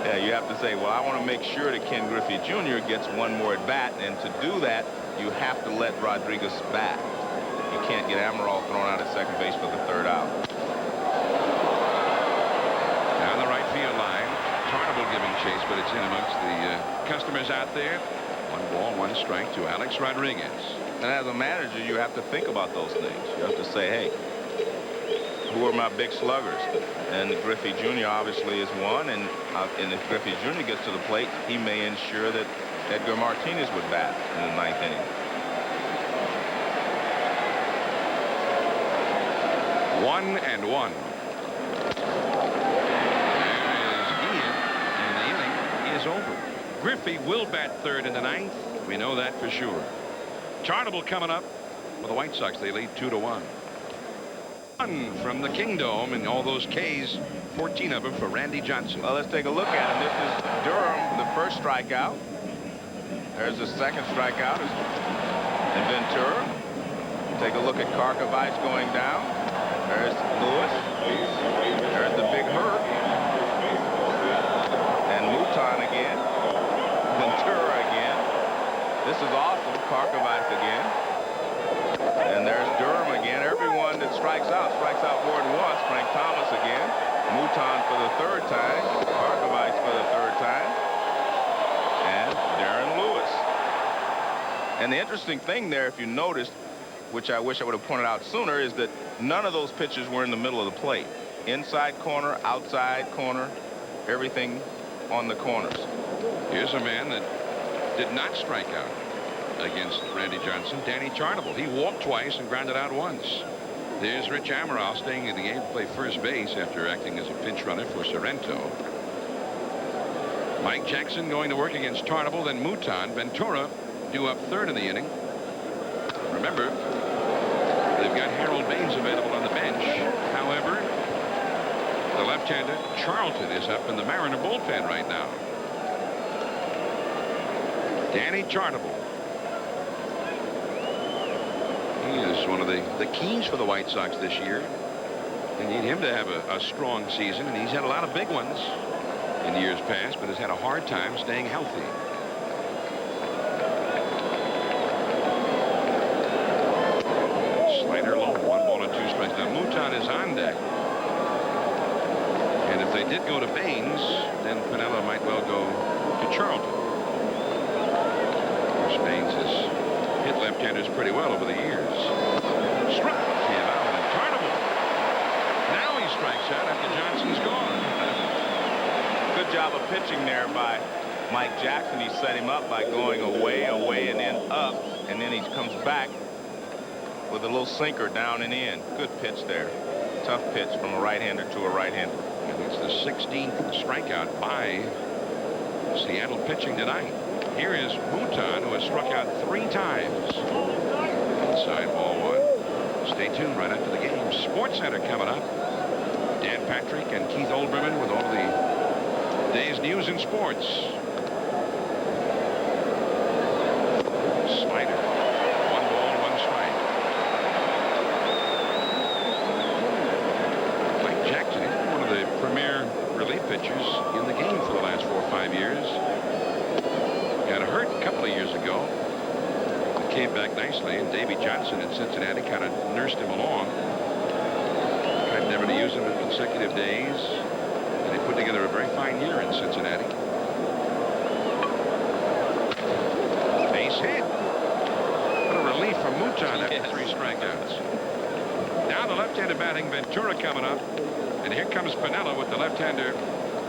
Yeah, you have to say, well, I want to make sure that Ken Griffey Jr. gets one more at bat, and to do that, you have to let Rodriguez bat. You can't get Amaral thrown out at second base for the 3rd out. Down the right field line, Tarnable giving chase, but it's in amongst the customers out there. 1 ball, 1 strike to Alex Rodriguez. And as a manager, you have to think about those things. You have to say, hey, who are my big sluggers? And Griffey Jr. obviously is one, and if Griffey Jr. gets to the plate, he may ensure that Edgar Martinez would bat in the 9th inning. 1-1. There is Ian, and the inning is over. Griffey will bat 3rd in the 9th. We know that for sure. Tarnable coming up for the White Sox. They lead 2-1. From the Kingdome, and all those Ks, 14 of them for Randy Johnson. Well, let's take a look at him. This is Durham, the first strikeout. There's the second strikeout. And Ventura. Take a look at Karkovice going down. There's Lewis. There's the big hurt. And Mouton again. Ventura again. This is awesome. Karkovice again. And there's Durham again. Everyone that strikes out more than once. Frank Thomas again. Mouton for the 3rd time. Karkovice for the 3rd time. And Darren Lewis. And the interesting thing there, if you noticed, which I wish I would have pointed out sooner, is that none of those pitches were in the middle of the plate. Inside corner, outside corner, everything on the corners. Here's a man that did not strike out against Randy Johnson, Danny Tarnable. He walked twice and grounded out once. There's Rich Amaral staying in the game to play first base after acting as a pinch runner for Sorrento. Mike Jackson going to work against Tarnable, then Mouton. Ventura due up 3rd in the inning. Remember, they've got Harold Baines available on the bench. However, the left-hander Charlton is up in the Mariner bullpen right now. Danny Tarnable. He is one of the keys for the White Sox this year. They need him to have a strong season, and he's had a lot of big ones in years past, but has had a hard time staying healthy. Slider low, 1 ball and 2 strikes. Now Mouton is on deck, and if they did go to Baines, then Piniella might well go to Charlton. Of course, Baines has hit left-handers pretty well over the years. Struck him out, and Tarnable. Now he strikes out after Johnson's gone. Good job of pitching there by Mike Jackson. He set him up by going away, and then up, and then he comes back with a little sinker down and in. Good pitch there. Tough pitch from a right-hander to a right-hander. And it's the 16th strikeout by Seattle pitching tonight. Here is Mouton, who has struck out 3 times. Inside ball 1. Stay tuned right after the game. Sports Center coming up. Dan Patrick and Keith Olbermann with all the day's news in sports. Slider. 1 ball, 1 strike. Mike Jackson, one of the premier relief pitchers in the game for the last 4 or 5 years. Got hurt a couple of years ago. Came back nicely, and Davey Johnson in Cincinnati kind of nursed him along. Tried never to use him in consecutive days, and they put together a very fine year in Cincinnati. Base hit. What a relief from Mouton after 3 strikeouts. Now the left-handed batting Ventura coming up, and here comes Piniella with the left-hander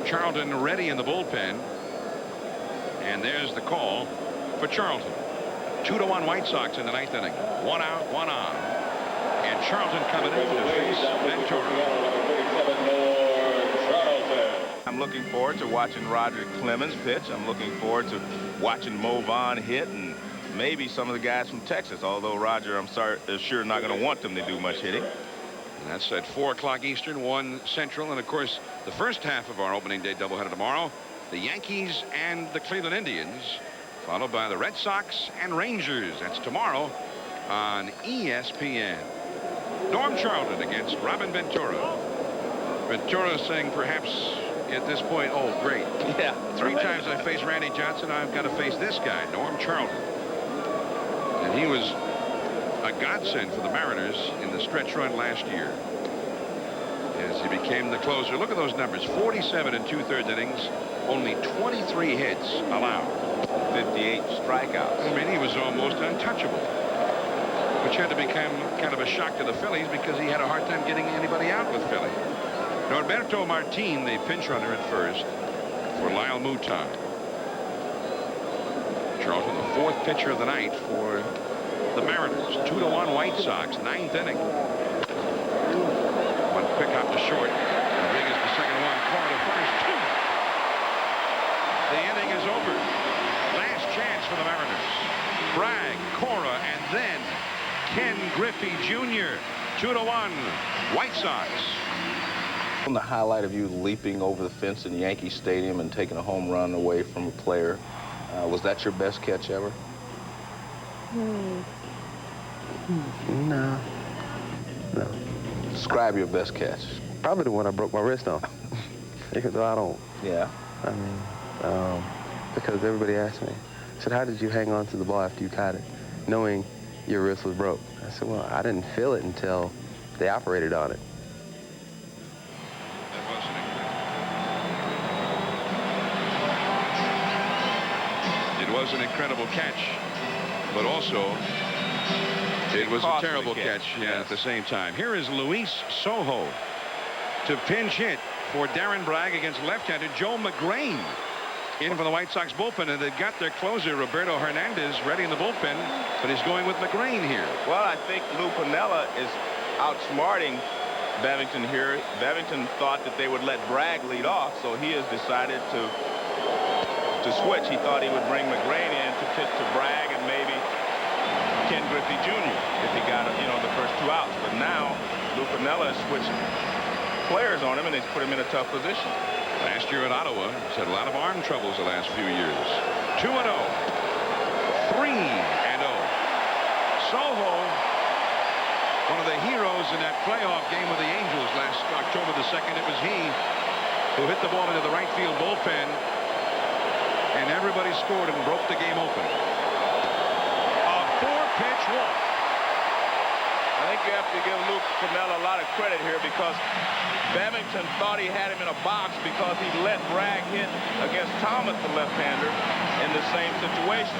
Charlton ready in the bullpen. And there's the call for Charlton. 2-1 White Sox in the 9th inning. 1 out, 1 on. And Charlton coming in to face Ventura. I'm looking forward to watching Roger Clemens pitch. I'm looking forward to watching Mo Vaughn hit, and maybe some of the guys from Texas, although Roger, I'm sure not going to want them to do much hitting. And that's at 4 o'clock Eastern, 1 Central. And, of course, the first half of our opening day doubleheader tomorrow, the Yankees and the Cleveland Indians, followed by the Red Sox and Rangers. That's tomorrow on ESPN. Norm Charlton against Robin Ventura. Ventura saying perhaps at this point, oh, great. Yeah. 3 times I faced Randy Johnson. I've got to face this guy, Norm Charlton. And he was a godsend for the Mariners in the stretch run last year as he became the closer. Look at those numbers. 47 2/3 innings. Only 23 hits allowed. 58 strikeouts. I mean, he was almost untouchable, which had to become kind of a shock to the Phillies because he had a hard time getting anybody out with Philly. Norberto Martin, the pinch runner at first for Lyle Mouton. Charlton, the 4th pitcher of the night for the Mariners. 2-1 White Sox, 9th inning. 1 pick up to short. Rodriguez the second one. Cora to first. 2. The inning is over. Last chance for the Mariners. Bragg, Cora, and then Ken Griffey Jr. 2-1 White Sox. On the highlight of you leaping over the fence in Yankee Stadium and taking a home run away from a player, was that your best catch ever? No. No. Describe your best catch. Probably the one I broke my wrist on. Even though I don't. Yeah. I mean, because everybody asked me, said, how did you hang on to the ball after you caught it, knowing your wrist was broke? I said, well, I didn't feel it until they operated on it. It was an incredible catch, but also it was a terrible catch, yeah, at the same time. Here is Luis Sojo to pinch hit for Darren Bragg against left-hander Joe McGrain. In for the White Sox bullpen, and they've got their closer, Roberto Hernandez, ready in the bullpen, but he's going with McGrain here. Well, I think Lou Piniella is outsmarting Bevington here. Bevington thought that they would let Bragg lead off, so he has decided to switch. He thought he would bring McGrain in to pitch to Bragg and maybe Ken Griffey Jr. if he got, the first 2 outs. But now Lou Piniella has switched players on him, and he's put him in a tough position. Last year at Ottawa, he's had a lot of arm troubles the last few years. 2-0. 3-0. Sojo, one of the heroes in that playoff game with the Angels last October the 2nd. It was he who hit the ball into the right field bullpen, and everybody scored and broke the game open. A 4-pitch walk. I think you have to give Lou Piniella a lot of credit here because Bevington thought he had him in a box because he let Bragg hit against Thomas, the left-hander, in the same situation.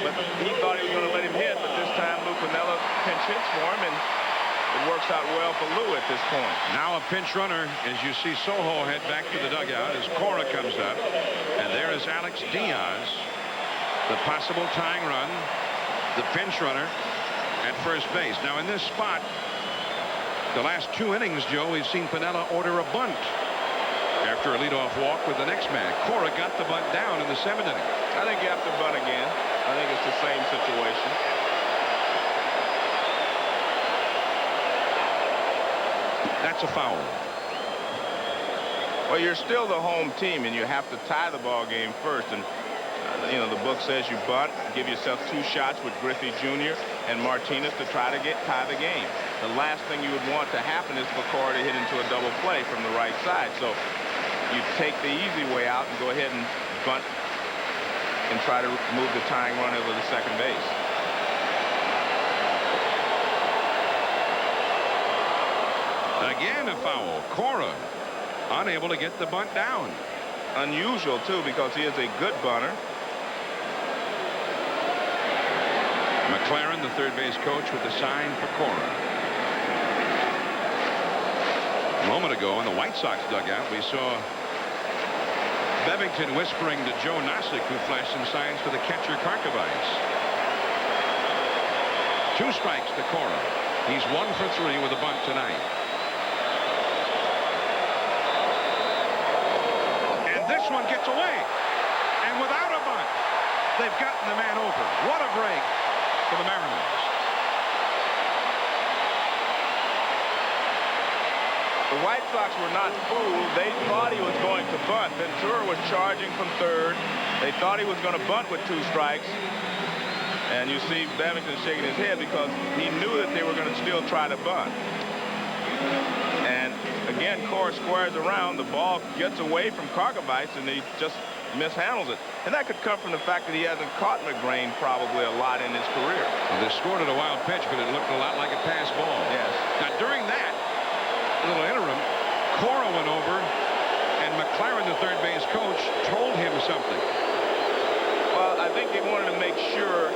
But he thought he was going to let him hit, but this time Lou Piniella pinch hits for him, and it works out well for Lou at this point. Now a pinch runner, as you see Soho head back to the dugout as Cora comes up. And there is Alex Diaz, the possible tying run, the pinch runner at first base. Now in this spot, the last 2 innings, Joe, we've seen Piniella order a bunt after a leadoff walk with the next man. Cora got the bunt down in the 7th inning. I think you have to bunt again. I think it's the same situation. That's a foul. Well, you're still the home team, and you have to tie the ball game first. And you know, the book says you bunt, give yourself 2 shots with Griffey Jr. and Martinez to try to tie the game. The last thing you would want to happen is for Cora to hit into a double play from the right side. So you take the easy way out and go ahead and bunt and try to move the tying run over the second base. Again a foul. Cora unable to get the bunt down. Unusual, too, because he is a good bunter. McLaren, the third base coach, with the sign for Cora. A moment ago in the White Sox dugout, we saw Bevington whispering to Joe Nosick, who flashed some signs for the catcher Karkovice. 2 strikes to Cora. He's 1 for 3 with a bunt tonight. And this one gets away. And without a bunt, they've gotten the man over. What a break for the Mariners. The White Sox were not fooled. They thought he was going to bunt. Ventura was charging from third. They thought he was going to bunt with 2 strikes. And you see Bevington shaking his head because he knew that they were going to still try to bunt. And again, Cora squares around. The ball gets away from Karkovice, and he just mishandles it. And that could come from the fact that he hasn't caught McGrain probably a lot in his career. Well, they scored at a wild pitch, but it looked a lot like a pass ball. Yes. Now, during that little interim, Cora went over, and McLaren, the third base coach, told him something. Well, I think he wanted to make sure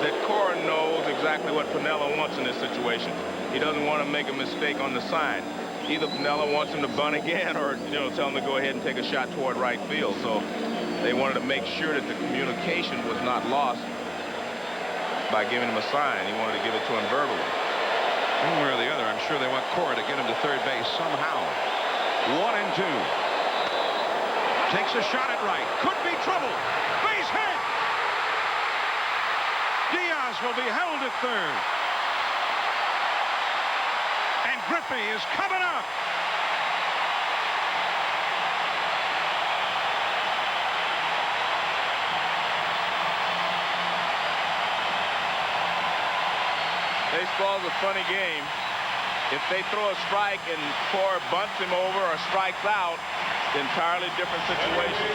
that Cora knows exactly what Piniella wants in this situation. He doesn't want to make a mistake on the sign. Either Piniella wants him to bunt again or, you know, tell him to go ahead and take a shot toward right field. So they wanted to make sure that the communication was not lost by giving him a sign. He wanted to give it to him verbally. One way or the other, I'm sure they want Cora to get him to third base somehow. 1-2. Takes a shot at right. Could be trouble. Base hit. Diaz will be held at third. And Griffey is coming up. Baseball's a funny game. If they throw a strike and Cora bunts him over or strikes out, entirely different situation.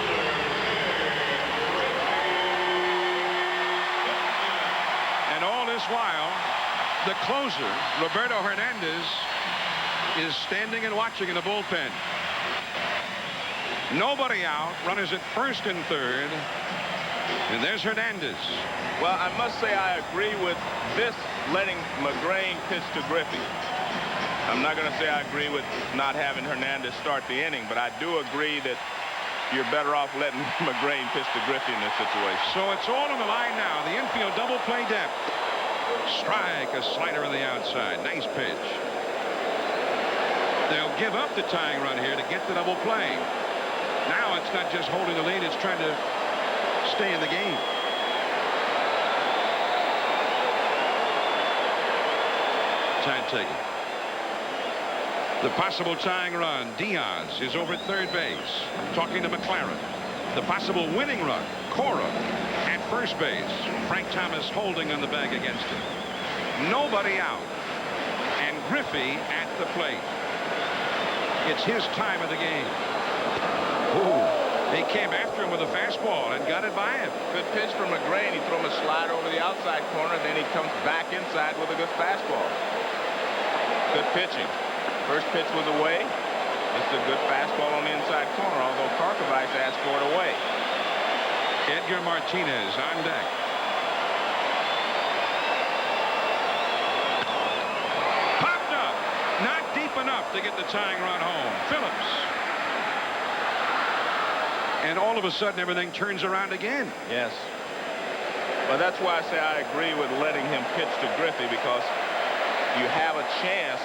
And all this while, the closer, Roberto Hernandez, is standing and watching in the bullpen. Nobody out. Runners at first and third. And there's Hernandez. Well, I must say I agree with this letting McGrain pitch to Griffey. I'm not going to say I agree with not having Hernandez start the inning, but I do agree that you're better off letting McGrain pitch to Griffey in this situation. So it's all on the line now. The infield double play depth. Strike, a slider on the outside. Nice pitch. They'll give up the tying run here to get the double play. Now it's not just holding the lead, it's trying to stay in the game. Time taken. The possible tying run. Diaz is over at third base, talking to McLaren. The possible winning run. Cora at first base. Frank Thomas holding on the bag against him. Nobody out. And Griffey at the plate. It's his time of the game. Ooh. They came after him with a fastball and got it by him. Good pitch from McGrain. He threw him a slider over the outside corner, then he comes back inside with a good fastball. Good pitching. First pitch was away. It's a good fastball on the inside corner, although Karkovice asked for it away. Edgar Martinez on deck. Popped up. enough to get the tying run home. Phillips. And all of a sudden, everything turns around again. Yes. Well, that's why I say I agree with letting him pitch to Griffey, because you have a chance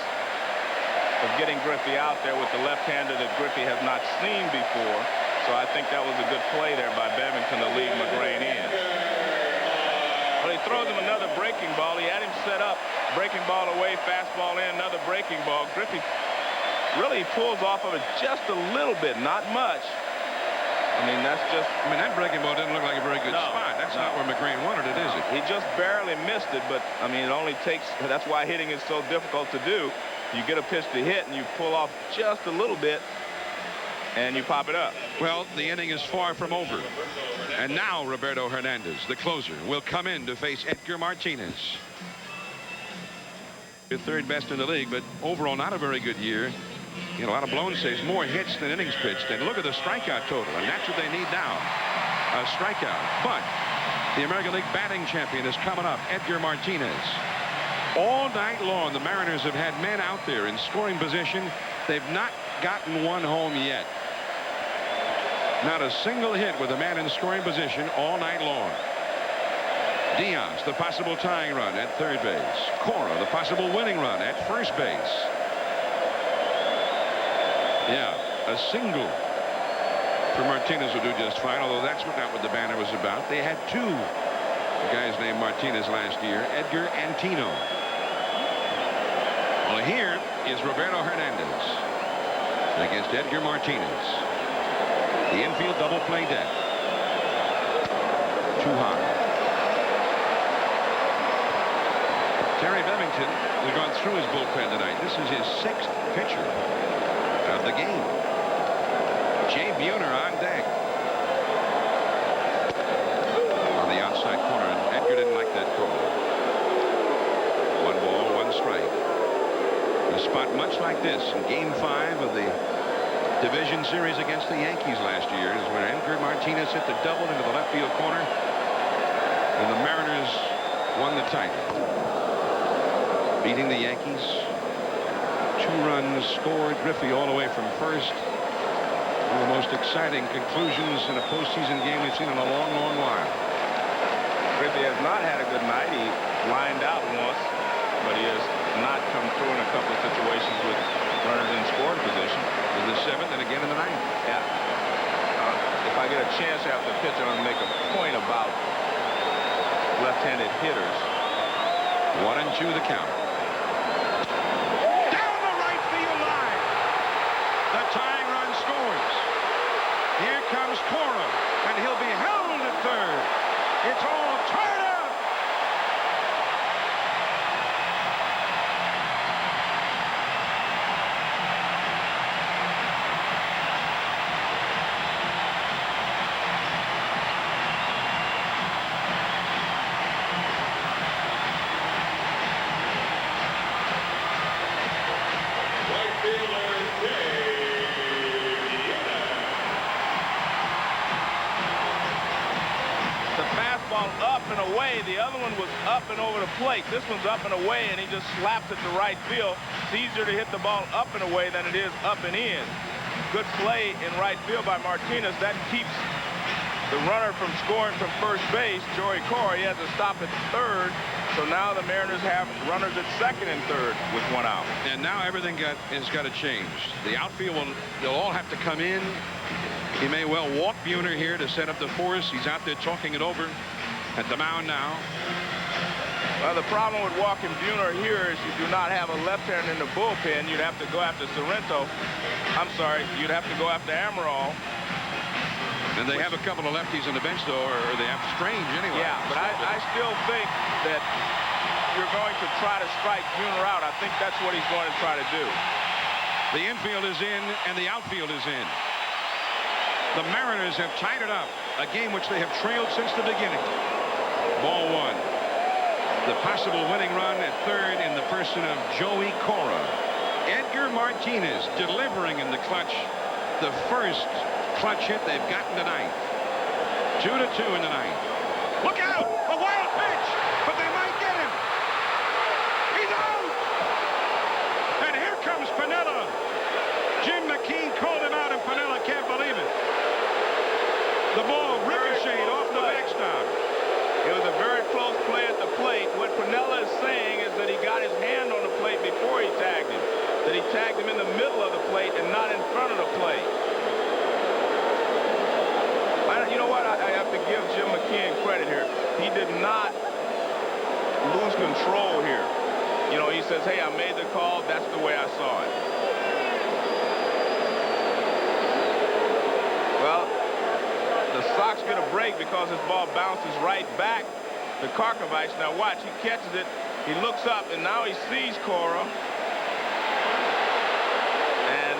of getting Griffey out there with the left-hander that Griffey has not seen before. So I think that was a good play there by Bevington to lead McGrain in. Well, he throws him another breaking ball. He had him set up. Breaking ball away, fastball in, another breaking ball. Griffey really pulls off of it just a little bit, not much. I mean, that's just... I mean, that breaking ball didn't look like a very good spot. That's not where McGrain wanted it, is it? He just barely missed it, but, I mean, it only takes... That's why hitting is so difficult to do. You get a pitch to hit, and you pull off just a little bit, and you pop it up. Well, the inning is far from over. And now Roberto Hernandez, the closer, will come in to face Edgar Martinez. The third best in the league, but overall not a very good year. You know, a lot of blown saves, more hits than innings pitched. And look at the strikeout total, and that's what they need now, a strikeout. But the American League batting champion is coming up, Edgar Martinez. All night long, the Mariners have had men out there in scoring position. They've not gotten one home yet. Not a single hit with a man in scoring position all night long. Diaz, the possible tying run at third base. Cora, the possible winning run at first base. Yeah, a single for Martinez will do just fine, although that's not what the banner was about. They had two guys named Martinez last year, Edgar and Tino. Well, here is Roberto Hernandez against Edgar Martinez. The infield double play deck. Too high. Terry Bevington has gone through his bullpen tonight. This is his 6th pitcher of the game. Jay Buhner on deck. On the outside corner, and Edgar didn't like that call. 1 ball, 1 strike. A spot much like this in Game 5 of the division series against the Yankees last year is when Edgar Martinez hit the double into the left field corner, and the Mariners won the title, beating the Yankees. 2 runs scored. Griffey all the way from first. One of the most exciting conclusions in a postseason game we've seen in a long, long while. Griffey has not had a good night. He lined out once, but he has not come through in a couple of situations with runners in scoring position. In the 7th and again in the 9th. Yeah. If I get a chance after the pitch, I'm going to make a point about left-handed hitters. 1-2 the count. Down the right field line. The tying run scores. Here comes Cora, and he'll be held at third. It's all tied up. Up and away. The other one was up and over the plate. This one's up and away, and he just slaps it to right field. It's easier to hit the ball up and away than it is up and in. Good play in right field by Martinez. That keeps the runner from scoring from first base. Joey Cora, he has to stop at third. So now the Mariners have runners at second and third with 1 out. And now everything has got to change. The outfield they'll all have to come in. He may well walk Buhner here to set up the force. He's out there talking it over at the mound now. Well, the problem with walking Buhner here is you do not have a left-hander in the bullpen. You'd have to go after Sorrento. I'm sorry, you'd have to go after Amaral. And they have a couple of lefties on the bench, though, or they have Strange anyway. Yeah, but I still think that you're going to try to strike Buhner out. I think that's what he's going to try to do. The infield is in, and the outfield is in. The Mariners have tied it up, a game which they have trailed since the beginning. Ball 1. The possible winning run at third in the person of Joey Cora. Edgar Martinez delivering in the clutch. The first clutch hit they've gotten tonight. 2-2 in the 9th. Look out! A wild pitch! But they might get him! He's out! And here comes Pinella. he tagged him in the middle of the plate and not in front of the plate. You know what? I have to give Jim McKeon credit here. He did not lose control here. You know, he says, hey, I made the call. That's the way I saw it. Well, the Sox get a break because his ball bounces right back to Karkovic. Now watch, he catches it. He looks up, and now he sees Cora. And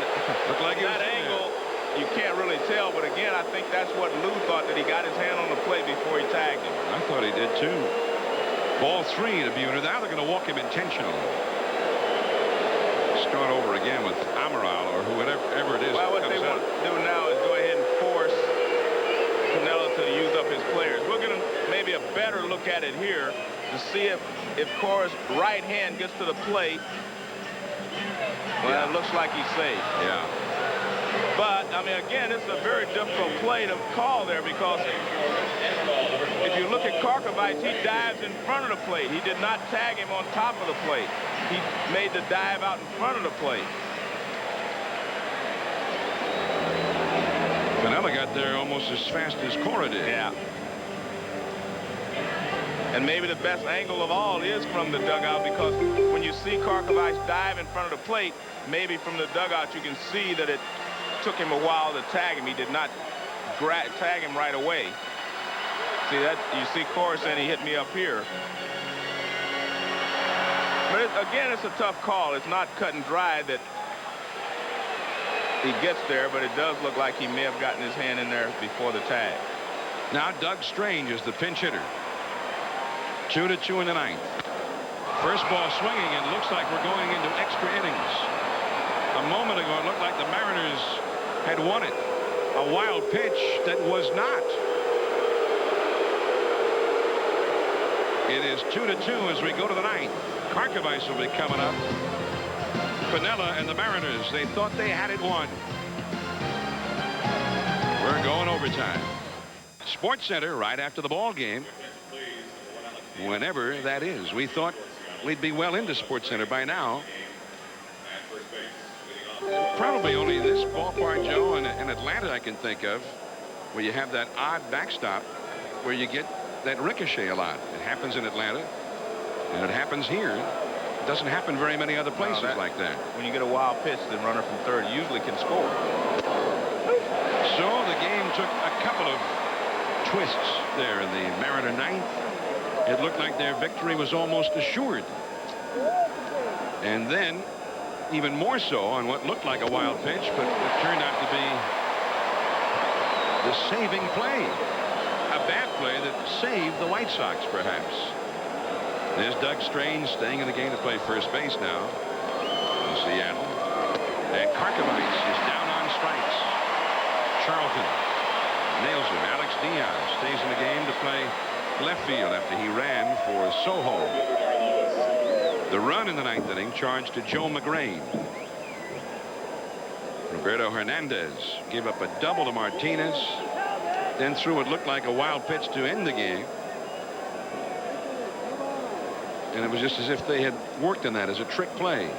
looked like that angle, you can't really tell. But again, I think that's what Lou thought, that he got his hand on the plate before he tagged him. I thought he did too. Ball 3 to Buhner. Now they're going to walk him intentionally. Start over again with Amaral or whoever it is. Well, what they want to do now is go ahead and force Piniella to use up his players. We're going to maybe a better look at it here to see if Cora's right hand gets to the plate. Well, it looks like he's safe. Yeah. But, I mean, again, it's a very difficult play to call there because if you look at Karkovic, he dives in front of the plate. He did not tag him on top of the plate. He made the dive out in front of the plate. Piniella got there almost as fast as Cora did. Yeah. And maybe the best angle of all is from the dugout, because when you see Karkovic dive in front of the plate, maybe from the dugout you can see that it took him a while to tag him. He did not tag him right away. See that? You see Cora saying he hit me up here. But again, it's a tough call. It's not cut and dry that he gets there, but it does look like he may have gotten his hand in there before the tag. Now Doug Strange is the pinch hitter. 2-2 in the 9th. First ball swinging, and looks like we're going into extra innings. A moment ago, it looked like the Mariners had won it. A wild pitch that was not. It is 2-2 as we go to the 9th. Karkovic will be coming up. Piniella and the Mariners, they thought they had it won. We're going overtime. Sports Center right after the ball game. Whenever that is. We thought we'd be well into Sports Center by now. Probably only this ballpark, Joe, and Atlanta I can think of, where you have that odd backstop where you get that ricochet a lot. It happens in Atlanta, and it happens here. It doesn't happen very many other places like that. When you get a wild pitch, the runner from third usually can score. So the game took a couple of twists there in the Mariner 9th. It looked like their victory was almost assured. And then, even more so on what looked like a wild pitch, but it turned out to be the saving play. A bad play that saved the White Sox, perhaps. There's Doug Strange staying in the game to play first base now in Seattle. And Karkovic is down on strikes. Charlton nails him. Alex Diaz stays in the game to play left field after he ran for Soho. The run in the 9th inning charged to Joe McGrain. Roberto Hernandez gave up a double to Martinez, then threw what looked like a wild pitch to end the game. And it was just as if they had worked on that as a trick play.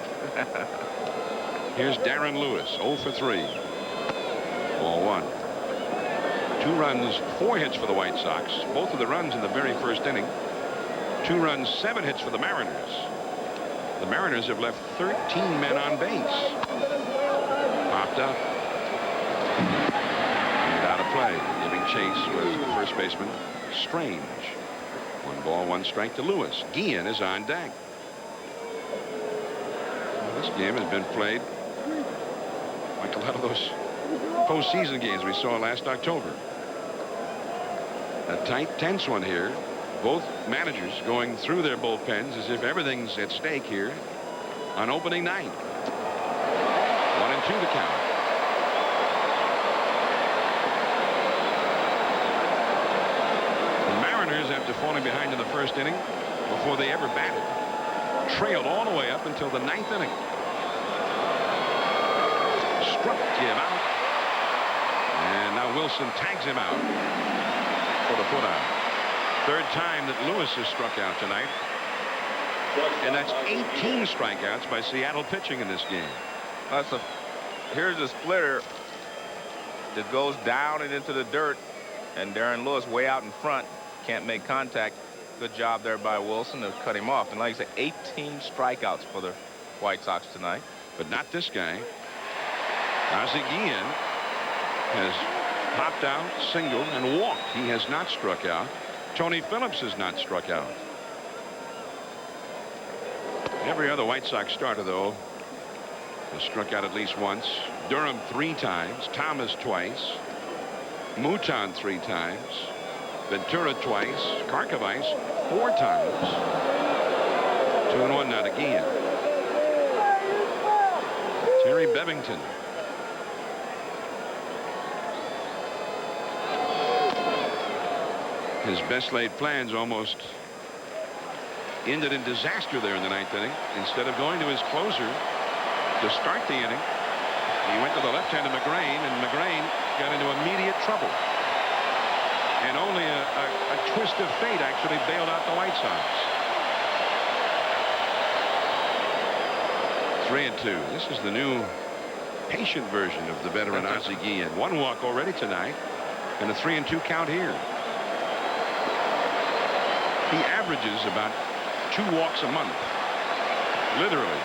Here's Darren Lewis, 0 for 3. Ball 1. 2 runs, 4 hits for the White Sox. Both of the runs in the very first inning. 2 runs, 7 hits for the Mariners. The Mariners have left 13 men on base. Popped up. And out of play. Giving chase was the first baseman, Strange. 1 ball, 1 strike to Lewis. Guillen is on deck. This game has been played like a lot of those postseason games we saw last October. A tight, tense one here. Both managers going through their bullpens as if everything's at stake here on opening night. 1-2 the count. The Mariners, after falling behind in the first inning before they ever batted, trailed all the way up until the 9th inning. Struck him out. And now Wilson tags him out for the put out. Third time that Lewis has struck out tonight. And that's 18 strikeouts by Seattle pitching in this game. Here's a splitter that goes down and into the dirt, and Darren Lewis way out in front can't make contact. Good job there by Wilson to cut him off. And like I said, 18 strikeouts for the White Sox tonight. But not this guy. Ozzie Guillen has popped out, singled, and walked. He has not struck out. Tony Phillips has not struck out. Every other White Sox starter, though, has struck out at least once. Durham 3 times. Thomas twice. Mouton 3 times. Ventura twice. Karkovice 4 times. 2-1 now to Guillen. Terry Bevington. His best laid plans almost ended in disaster there in the 9th inning. Instead of going to his closer to start the inning, he went to the left-handed McGrain, and McGrain got into immediate trouble. And only a twist of fate actually bailed out the White Sox. 3-2. This is the new patient version of the veteran Ozzie Guillen. 1 walk already tonight, and a 3-2 count here. He averages about 2 walks a month, literally.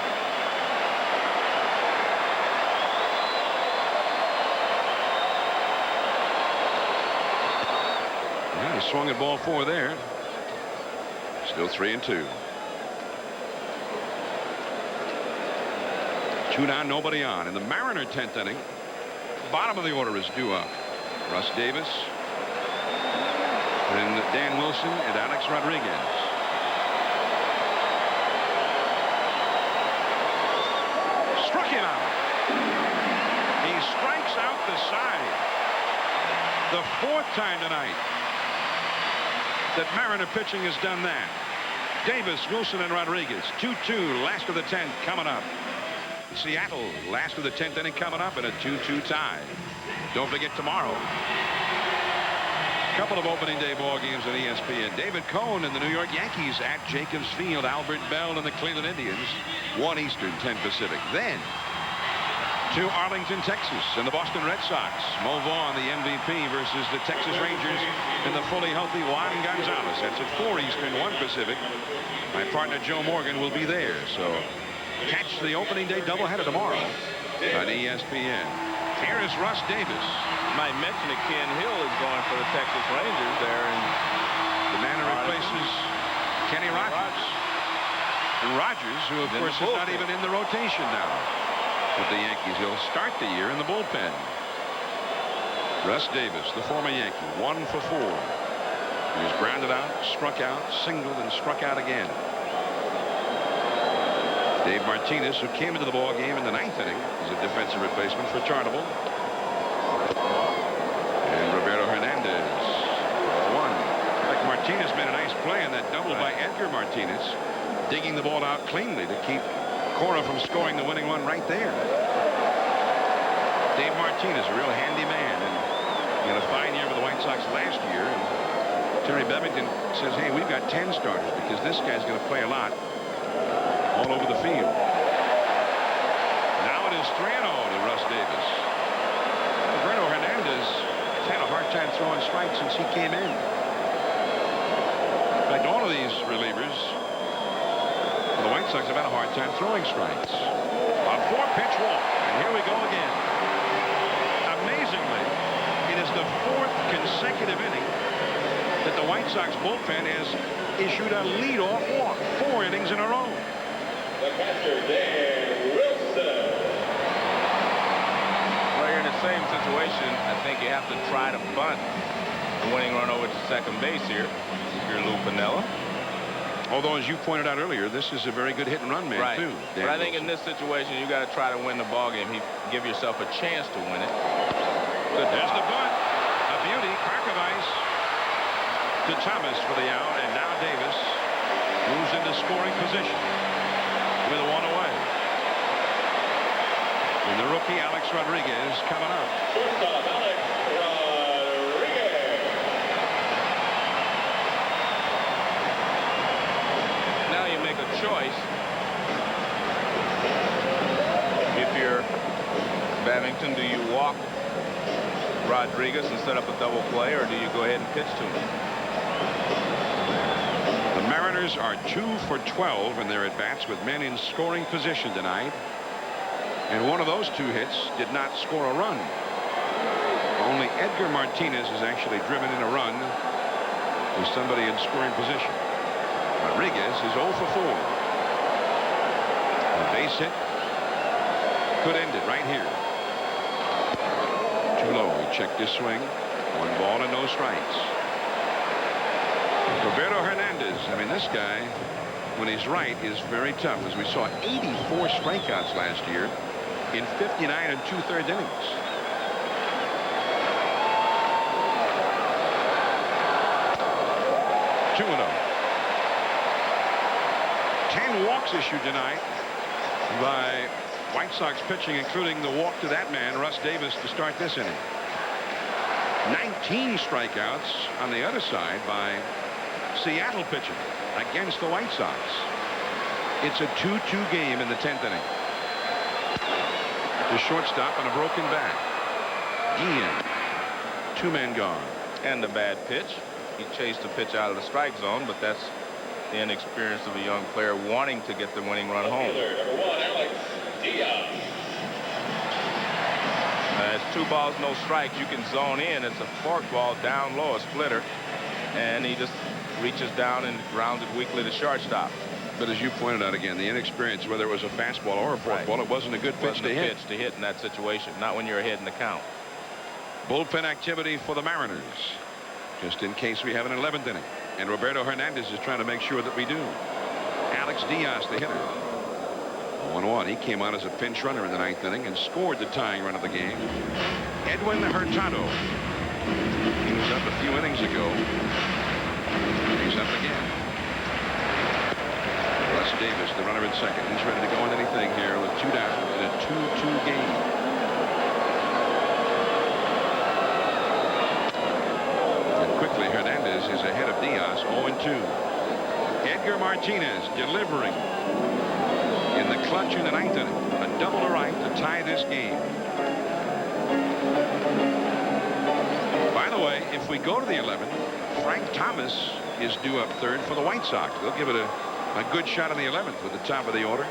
Yeah, he swung at ball 4 there. Still 3-2. 2 down, nobody on. In the Mariner 10th inning, bottom of the order is due up. Russ Davis, and Dan Wilson and Alex Rodriguez. Struck him out. He strikes out the side. The 4th time tonight that Mariner pitching has done that. Davis, Wilson, and Rodriguez. 2-2, last of the 10th coming up. Seattle, last of the 10th inning coming up, and a 2-2 tie. Don't forget tomorrow, couple of opening day ball games on ESPN. David Cohn and the New York Yankees at Jacobs Field. Albert Bell and the Cleveland Indians. 1 Eastern, 10 Pacific. Then to Arlington, Texas, and the Boston Red Sox. Mo Vaughn, the MVP, versus the Texas Rangers and the fully healthy Juan Gonzalez. That's at 4 Eastern, 1 Pacific. My partner Joe Morgan will be there, so catch the opening day doubleheader tomorrow on ESPN. Here is Russ Davis. Might mention that Ken Hill is going for the Texas Rangers there, and the man who replaces Kenny Rogers. And Rogers, who of course is not even in the rotation now with the Yankees. He'll start the year in the bullpen. Russ Davis, the former Yankee, 1 for 4. He was grounded out, struck out, singled, and struck out again. Dave Martinez, who came into the ball game in the 9th inning, is a defensive replacement for Chartable. And Roberto Hernandez, 1. Like Martinez made a nice play in that double by Edgar Martinez, digging the ball out cleanly to keep Cora from scoring the winning one right there. Dave Martinez, a real handy man, and he had a fine year with the White Sox last year. And Terry Bevington says, hey, we've got 10 starters because this guy's going to play a lot all over the field. Now it is 3-0 to Russ Davis. Roberto Hernandez has had a hard time throwing strikes since he came in. In fact, all of these relievers for the White Sox have had a hard time throwing strikes. A 4-pitch walk, and here we go again. Amazingly, it is the 4th consecutive inning that the White Sox bullpen has issued a leadoff walk. 4 innings in a row. The catcher, Dan Wilson. Well, you're in the same situation. I think you have to try to bunt the winning run over to second base here if you're Lou Piniella. Although, as you pointed out earlier, this is a very good hit-and-run man, right. too. But I think in this situation, you got to try to win the ball game. Give yourself a chance to win it. Good. There's the bunt. A beauty. Karkovice to Thomas for the out, and now Davis moves into scoring position with 1 away. And the rookie Alex Rodriguez coming up. Shortstop, Alex Rodriguez. Now you make a choice. If you're Babington, do you walk Rodriguez and set up a double play, or do you go ahead and pitch to him? The Mariners are 2 for 12 in their at-bats with men in scoring position tonight. And one of those 2 hits did not score a run. Only Edgar Martinez has actually driven in a run with somebody in scoring position. Rodriguez is 0 for 4. A base hit could end it right here. Too low. He checked his swing. 1 ball and no strikes. Roberto Hernandez. I mean, this guy, when he's right, is very tough. As we saw, 84 strikeouts last year in 59 2/3 innings. Two and 0. 10 walks issued tonight by White Sox pitching, including the walk to that man, Russ Davis, to start this inning. 19 strikeouts on the other side by Seattle pitching against the White Sox. It's a 2-2 game in the 10th inning. The shortstop on a broken bat. Guillen. 2 men gone. And a bad pitch. He chased the pitch out of the strike zone, but that's the inexperience of a young player wanting to get the winning run home. Number 1, Alex Diaz. It's 2 balls, no strikes. You can zone in. It's a fork ball down low, a splitter, and he just reaches down and grounds it weakly to shortstop. But as you pointed out again, the inexperience, whether it was a fastball or a forkball, it wasn't a good pitch to hit. Pitch to hit in that situation, not when you're ahead in the count. Bullpen activity for the Mariners, just in case we have an 11th inning. And Roberto Hernandez is trying to make sure that we do. Alex Diaz, the hitter. 1-1. He came out as a pinch runner in the 9th inning and scored the tying run of the game. Edwin Hurtado. He was up a few innings ago. He's up again. Russ Davis, the runner at second. He's ready to go in anything here with 2 down in a 2-2 game. And quickly, Hernandez is ahead of Diaz, 0-2. Edgar Martinez delivering in the clutch in the 9th inning. A double to right to tie this game. By the way, if we go to the 11th, Frank Thomas is due up third for the White Sox. They'll give it a good shot in the 11th with the top of the order.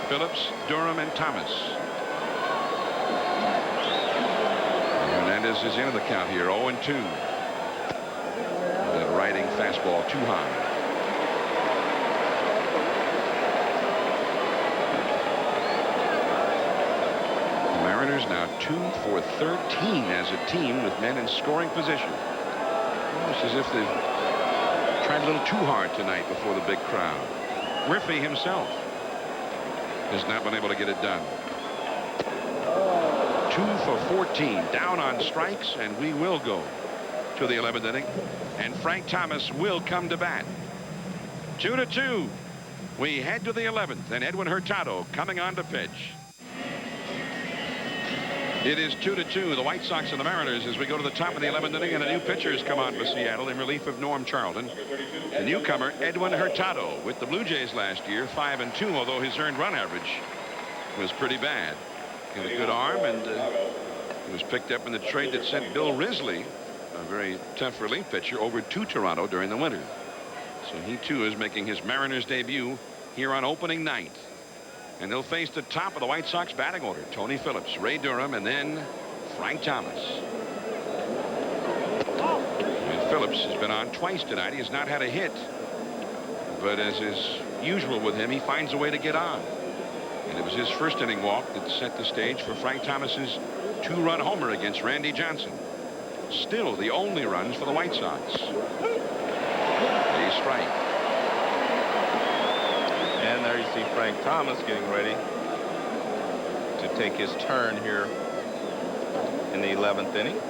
Phillips, Durham, and Thomas. Hernandez is into the count here, 0-2. That riding fastball too high. The Mariners now 2 for 13 as a team with men in scoring position. Almost as if they've tried a little too hard tonight before the big crowd. Griffey himself has not been able to get it done. 2 for 14 down on strikes, and we will go to the 11th inning, and Frank Thomas will come to bat. 2-2. We head to the 11th, and Edwin Hurtado coming on to pitch. It is 2-2, the White Sox and the Mariners, as we go to the top of the 11th inning, and a new pitcher has come on for Seattle in relief of Norm Charlton. The newcomer, Edwin Hurtado, with the Blue Jays last year, 5-2, although his earned run average was pretty bad. He had a good arm, and he was picked up in the trade that sent Bill Risley, a very tough relief pitcher, over to Toronto during the winter. So he, too, is making his Mariners debut here on opening night. And they'll face the top of the White Sox batting order. Tony Phillips, Ray Durham, and then Frank Thomas. And Phillips has been on twice tonight. He has not had a hit. But as is usual with him, he finds a way to get on. And it was his first inning walk that set the stage for Frank Thomas's 2-run homer against Randy Johnson. Still the only runs for the White Sox. A strike. And there you see Frank Thomas getting ready to take his turn here in the 11th inning.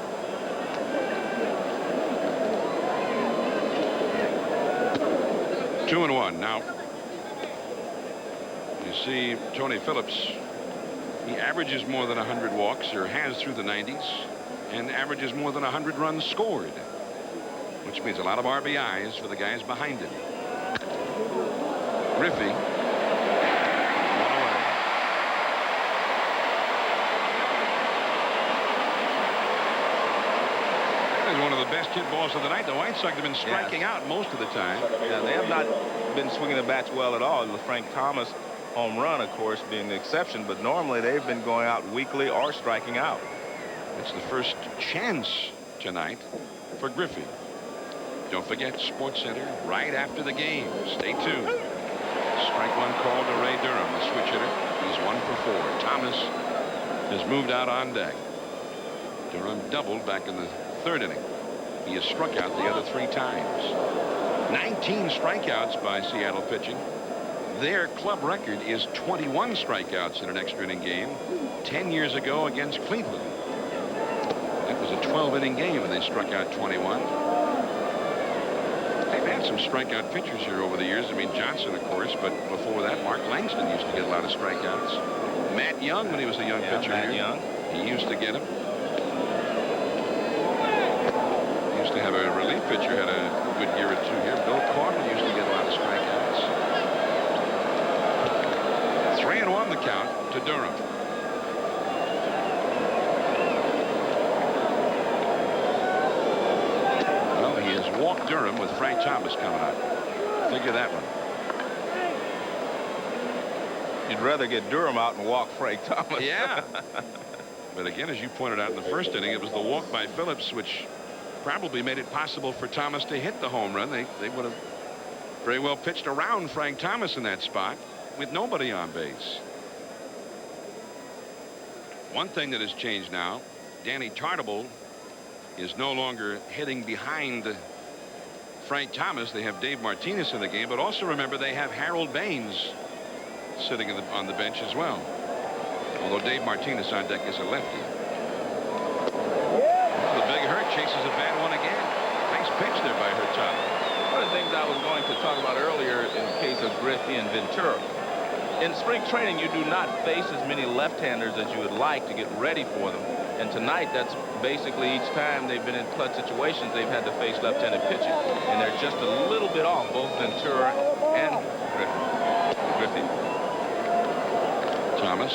Two and one. Now, you see Tony Phillips, he averages more than 100 walks, or has through the 90s, and averages more than 100 runs scored, which means a lot of RBIs for the guys behind him. Griffey one of the best hit balls of the night. The White Sox have been striking out most of the time. Yeah, they have not been swinging the bats well at all. The Frank Thomas home run, of course, being the exception, but normally they've been going out weakly or striking out. It's the first chance tonight for Griffey. Don't forget Sports Center right after the game. Stay tuned. Strike one call to Ray Durham, the switch hitter. He's 1 for 4. Thomas has moved out on deck. Durham doubled back in the 3rd inning. He has struck out the other 3 times. 19 strikeouts by Seattle pitching. Their club record is 21 strikeouts in an extra inning game 10 years ago against Cleveland. That was a 12-inning game and they struck out 21. They've had some strikeout pitchers here over the years. I mean, Johnson, of course, but before that, Mark Langston used to get a lot of strikeouts. Matt Young, when he was a young pitcher Matt here, Young. he used to get them. He used to have a relief pitcher, had a good year or 2 here. Bill Corbin used to get a lot of strikeouts. 3-1 the count to Durham. Well, he has walked Durham with Frank Thomas coming up. Figure that one. You'd rather get Durham out and walk Frank Thomas. Yeah. But again, as you pointed out in the 1st inning, it was the walk by Phillips which probably made it possible for Thomas to hit the home run. They would have very well pitched around Frank Thomas in that spot with nobody on base. One thing that has changed now, Danny Tartabull is no longer hitting behind Frank Thomas. They have Dave Martinez in the game, but also remember they have Harold Baines sitting on the bench as well. Although Dave Martinez on deck is a lefty. Well, the Big Hurt chases a bad one again. Nice pitch there by Hurtado. One of the things I was going to talk about earlier in the case of Griffey and Ventura. In spring training, you do not face as many left-handers as you would like to get ready for them. And tonight, that's basically each time they've been in clutch situations, they've had to face left-handed pitching. And they're just a little bit off, both Ventura and Griffey. Thomas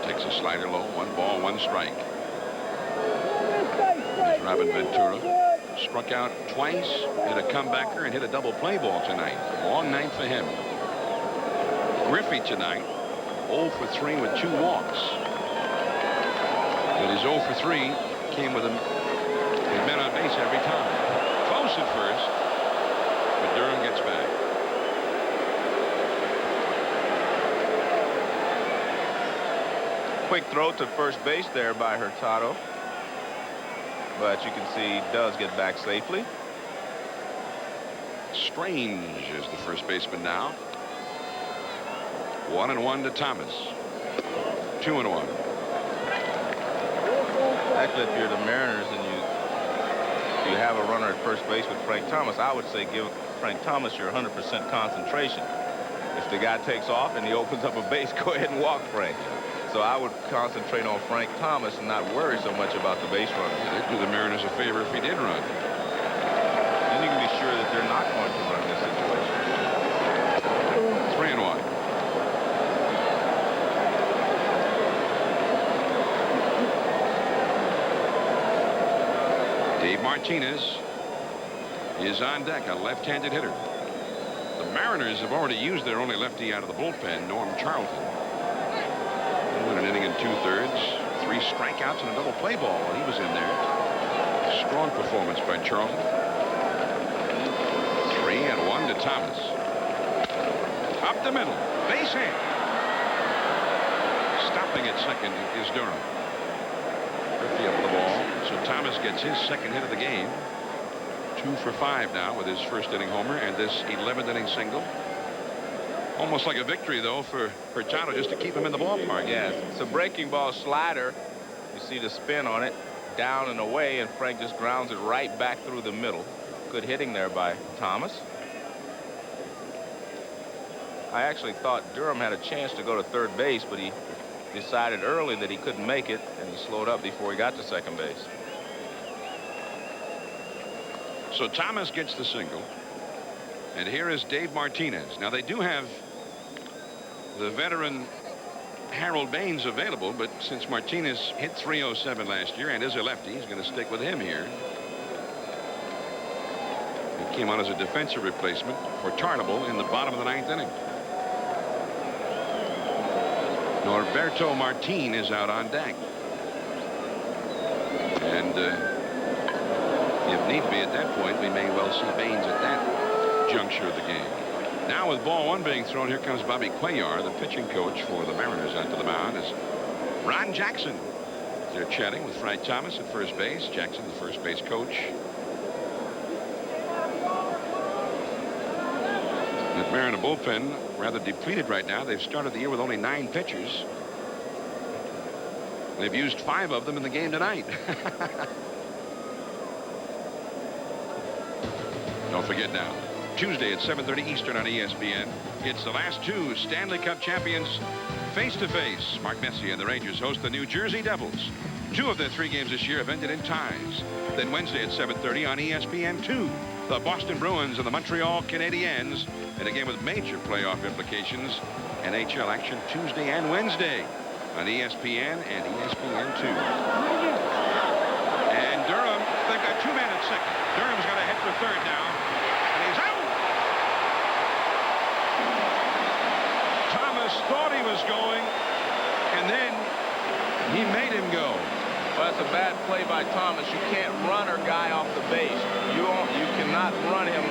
takes a slider low. 1 ball, 1 strike. Here's Robin Ventura. Struck out twice, hit a comebacker, and hit a double play ball tonight. Long night for him. Griffey tonight 0 for 3 with 2 walks. But his 0 for 3 came with men on base every time. Close at first, but Durham gets back. Quick throw to first base there by Hurtado. But you can see he does get back safely. Strange is the first baseman now. 1-1 to Thomas. 2-1. Actually, if you're the Mariners and you have a runner at first base with Frank Thomas, I would say give Frank Thomas your 100% concentration. If the guy takes off and he opens up a base, go ahead and walk Frank. So I would concentrate on Frank Thomas and not worry so much about the base runner. Yeah, they'd do the Mariners a favor if he did run. Then you can be sure that they're not going to run this situation. 3-1. Dave Martinez is on deck, a left-handed hitter. The Mariners have already used their only lefty out of the bullpen, Norm Charlton. He went an inning and 2/3, 3 strikeouts and a double play ball while he was in there. Strong performance by Charlton. 3-1 to Thomas. Up the middle, base hit. Stopping at second is Durham. Griffey up the ball, so Thomas gets his 2nd hit of the game. 2 for 5 now with his 1st inning homer and this 11th inning single. Almost like a victory, though, for Hurtado just to keep him in the ballpark. Yes, it's a breaking ball slider. You see the spin on it, down and away, and Frank just grounds it right back through the middle. Good hitting there by Thomas. I actually thought Durham had a chance to go to third base, but he decided early that he couldn't make it, and he slowed up before he got to second base. So Thomas gets the single. And here is Dave Martinez. Now, they do have the veteran Harold Baines available, but since Martinez hit .307 last year and is a lefty, he's going to stick with him here. came on as a defensive replacement for Tarnable in the bottom of the 9th inning. Norberto Martin is out on deck. And if need be at that point, we may well see Baines at that juncture of the game. Now with ball 1 being thrown, here comes Bobby Cuellar, the pitching coach for the Mariners, out to the mound is Ron Jackson. They're chatting with Frank Thomas at first base. Jackson, the first base coach. The Mariner bullpen rather depleted right now. They've started the year with only 9 pitchers. They've used 5 of them in the game tonight. Don't forget now, Tuesday at 7:30 Eastern on ESPN, it's the last 2 Stanley Cup champions face-to-face. Mark Messier and the Rangers host the New Jersey Devils. 2 of their 3 games this year have ended in ties. Then Wednesday at 7:30 on ESPN2, the Boston Bruins and the Montreal Canadiens in a game with major playoff implications. NHL action Tuesday and Wednesday on ESPN and ESPN2. And Durham, they've got 2 men at second. Durham's got to head for third now. And he's out. Thomas thought he was going, and then he made him go. Well, that's a bad play by Thomas. You can't run a guy off the base. You cannot run him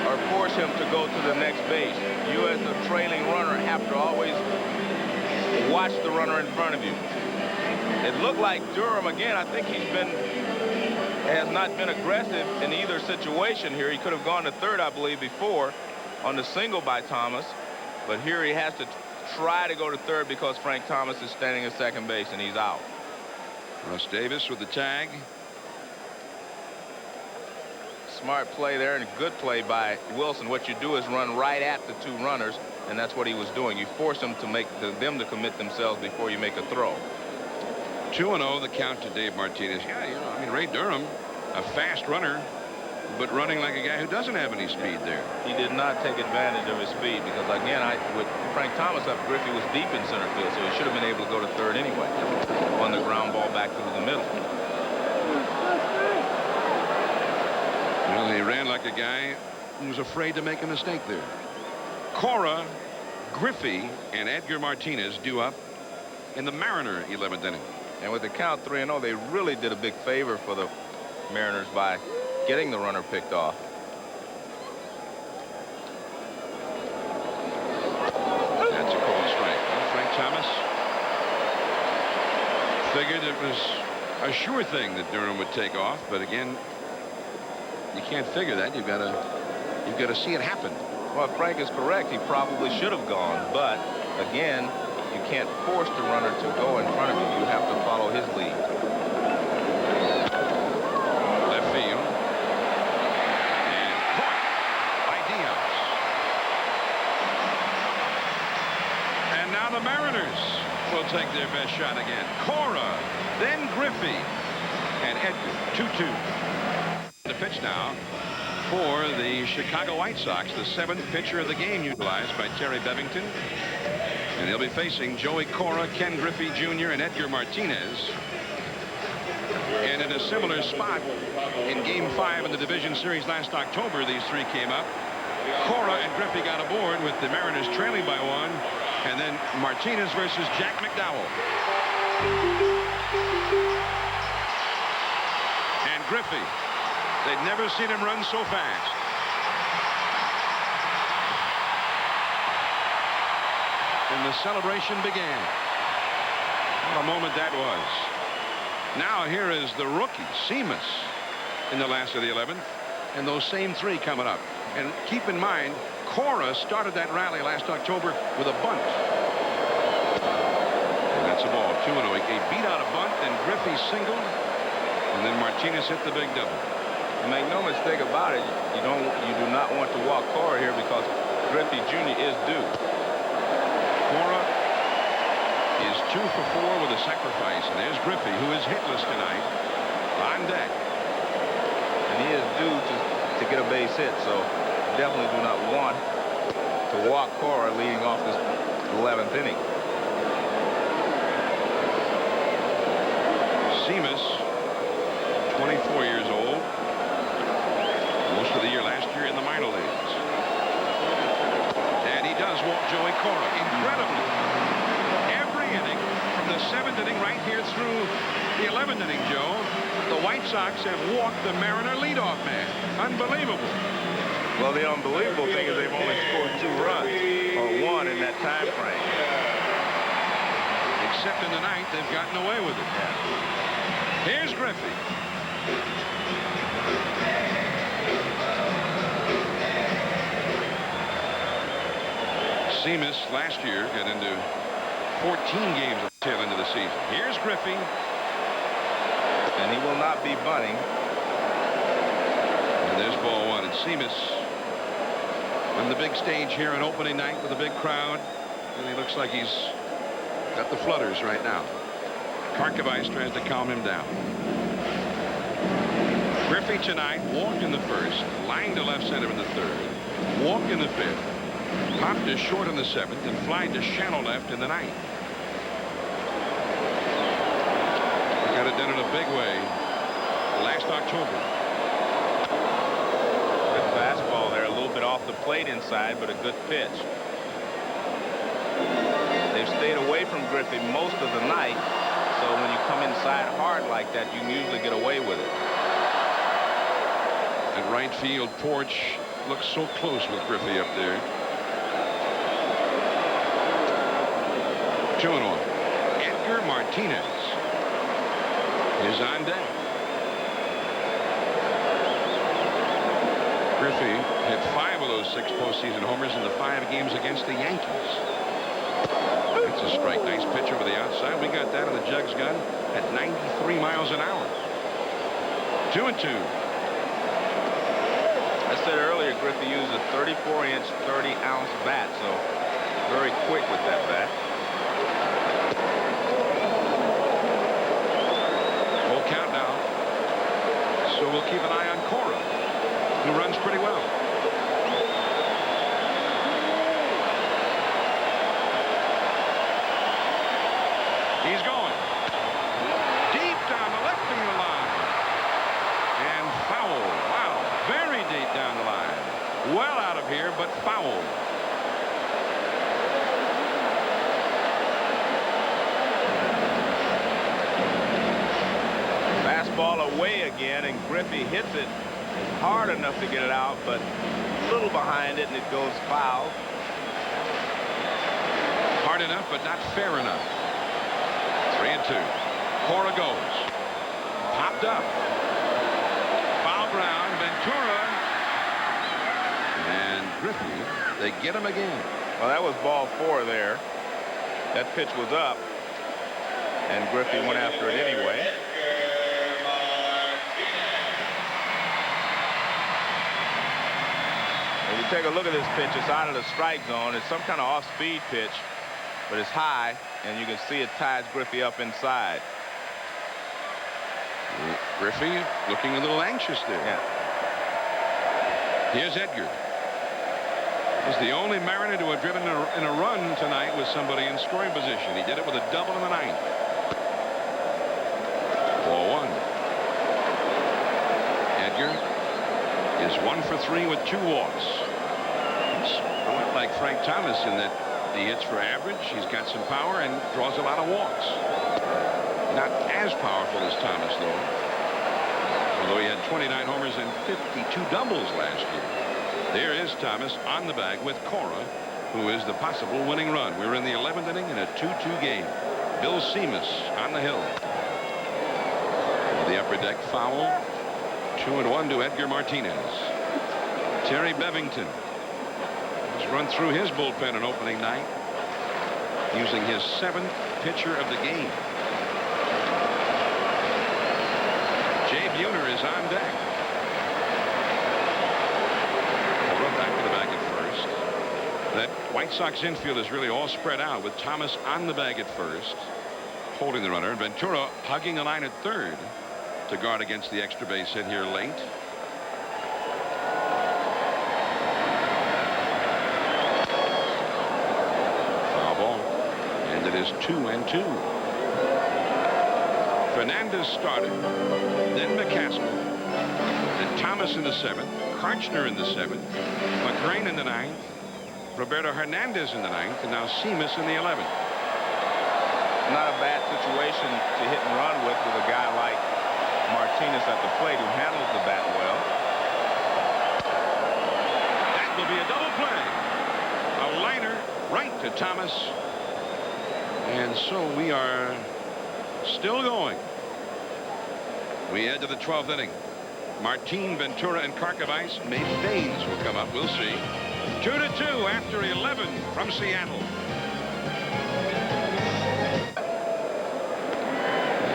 or force him to go to the next base. You as a trailing runner have to always watch the runner in front of you. It looked like Durham, again, I think has not been aggressive in either situation here. He could have gone to third, I believe, before on the single by Thomas. But here he has to try to go to third because Frank Thomas is standing at second base and he's out. Russ Davis with the tag. Smart play there and a good play by Wilson. What you do is run right at the 2 runners, and that's what he was doing. You force them to make them to commit themselves before you make a throw. 2-0 the count to Dave Martinez. Yeah, you know, I mean, Ray Durham, a fast runner, but running like a guy who doesn't have any speed there. He did not take advantage of his speed because, again, with Frank Thomas up, Griffey was deep in center field, so he should have been able to go to third anyway on the ground ball back through the middle. Well, he ran like a guy who was afraid to make a mistake there. Cora, Griffey, and Edgar Martinez due up in the Mariner 11th inning. And with the count 3-0, they really did a big favor for the Mariners by getting the runner picked off. That's a called strike. Well, Frank Thomas figured it was a sure thing that Durham would take off, but again, you can't figure that. You've got to see it happen. Well, if Frank is correct, he probably should have gone, but again, you can't force the runner to go in front of you. You have to follow his lead. Left field. And caught by Diaz. And now the Mariners will take their best shot again. Cora, then Griffey, and Edgar. 2-2. The pitch now for the Chicago White Sox, the 7th pitcher of the game utilized by Terry Bevington. And he'll be facing Joey Cora, Ken Griffey Jr., and Edgar Martinez. And in a similar spot in Game 5 in the Division Series last October, these 3 came up. Cora and Griffey got aboard with the Mariners trailing by 1. And then Martinez versus Jack McDowell. And Griffey. They'd never seen him run so fast. And the celebration began. What a moment that was. Now here is the rookie, Seamus, in the last of the 11th. And those same 3 coming up. And keep in mind, Cora started that rally last October with a bunt. And that's a ball, 2-0. He beat out a bunt, and Griffey singled. And then Martinez hit the big double. Make no mistake about it, you do not want to walk Cora here because Griffey Jr. is due. Cora is 2 for 4 with a sacrifice, and there's Griffey, who is hitless tonight, on deck. And he is due to get a base hit, so definitely do not want to walk Cora leading off this 11th inning. Seamus, 24 years old. Most of the year last year Joey Cora. Incredibly. Every inning from the 7th inning right here through the 11th inning, Joe, the White Sox have walked the Mariner leadoff man. Unbelievable. Well, the unbelievable thing is they've only scored 2 runs, or 1 in that time frame. Except in the 9th, they've gotten away with it. Here's Griffey. Seamus last year got into 14 games at the tail end of the season. Here's Griffey. And he will not be bunting. And there's ball 1. And Seamus on the big stage here on opening night with a big crowd. And he looks like he's got the flutters right now. Karkovice tries to calm him down. Griffey tonight walked in the 1st, lined to left center in the 3rd, walked in the 5th, popped to short in the 7th, and flied to shallow left in the 9th. He got it done in a big way last October. Good fastball there, a little bit off the plate inside, but a good pitch. They've stayed away from Griffey most of the night, so when you come inside hard like that, you can usually get away with it. At right field, Porch looks so close with Griffey up there. 2-1. Edgar Martinez is on deck. Griffey hit 5 of those 6 postseason homers in the 5 games against the Yankees. That's a strike. Nice pitch over the outside. We got that on the Jugs gun at 93 miles an hour. 2-2. I said earlier, Griffey used a 34-inch, 30-ounce bat, so very quick with that bat. Full count now. So we'll keep an eye on Cora, who runs pretty well. He's going deep down the left field line. And foul. Wow. Very deep down the line. Well out of here, but foul. Fastball away again, and Griffey hits it hard enough to get it out, but a little behind it, and it goes foul. Hard enough, but not fair enough. 3-2. Cora goes. Popped up. Foul ground. Ventura. And Griffey, they get him again. Well, that was ball 4 there. That pitch was up, and Griffey went after it anyway. If you take a look at this pitch, it's out of the strike zone. It's some kind of off-speed pitch, but it's high, and you can see it ties Griffey up inside. Griffey looking a little anxious there. Yeah. Here's Edgar. He's the only Mariner to have driven in a run tonight with somebody in scoring position. He did it with a double in the 9th. 4-1. Edgar is 1 for 3 with 2 walks. He's a lot like Frank Thomas in that he hits for average. He's got some power and draws a lot of walks. Not as powerful as Thomas, though. Although he had 29 homers and 52 doubles last year. There is Thomas on the bag with Cora, who is the possible winning run. We're in the 11th inning in a 2-2 game. Bill Seamus on the hill. The upper deck foul. 2-1 to Edgar Martinez. Terry Bevington has run through his bullpen on opening night, using his 7th pitcher of the game. Jay Buhner is on deck. We'll run back to the bag at first. That White Sox infield is really all spread out with Thomas on the bag at first, holding the runner, and Ventura hugging the line at third to guard against the extra base hit here late. Foul ball, and it is 2-2. Fernandez started, then McCaskill, then Thomas in the 7th, Karchner in the 7th, McCrane in the 9th, Roberto Hernandez in the 9th, and now Seamus in the 11th. Not a bad situation to hit and run with a guy like Martinez at the plate who handles the bat well. That will be a double play. A liner right to Thomas. And so we are still going. We head to the 12th inning. Martin, Ventura, and Karkovice. Maybe Baines will come up. We'll see. 2-2 after 11 from Seattle.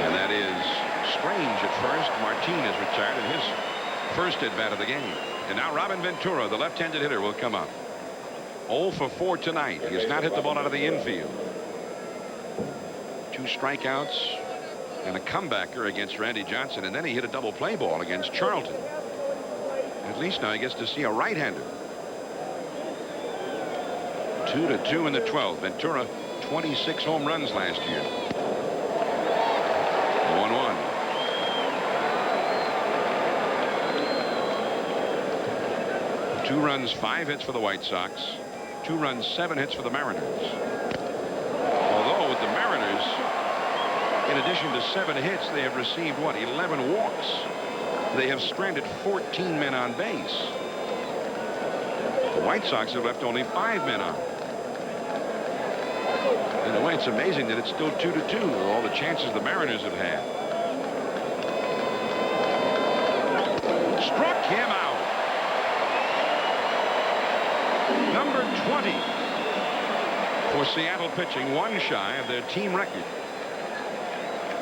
And that is strange at first. Martin is retired in his first at-bat of the game. And now Robin Ventura, the left-handed hitter, will come up. 0 for 4 tonight. He has not hit the ball out of the infield. 2 strikeouts and a comebacker against Randy Johnson, and then he hit a double play ball against Charlton. At least now he gets to see a right-hander. 2-2 in the 12th. Ventura 26 home runs last year. 1-1. Two runs, 5 hits for the White Sox. 2 runs, 7 hits for the Mariners. Although with the Mariners, in addition to 7 hits, they have received, what, 11 walks. They have stranded 14 men on base. The White Sox have left only 5 men on. In a way, it's amazing that it's still 2-2 with all the chances the Mariners have had. Struck him out. Number 20 for Seattle pitching, 1 shy of their team record,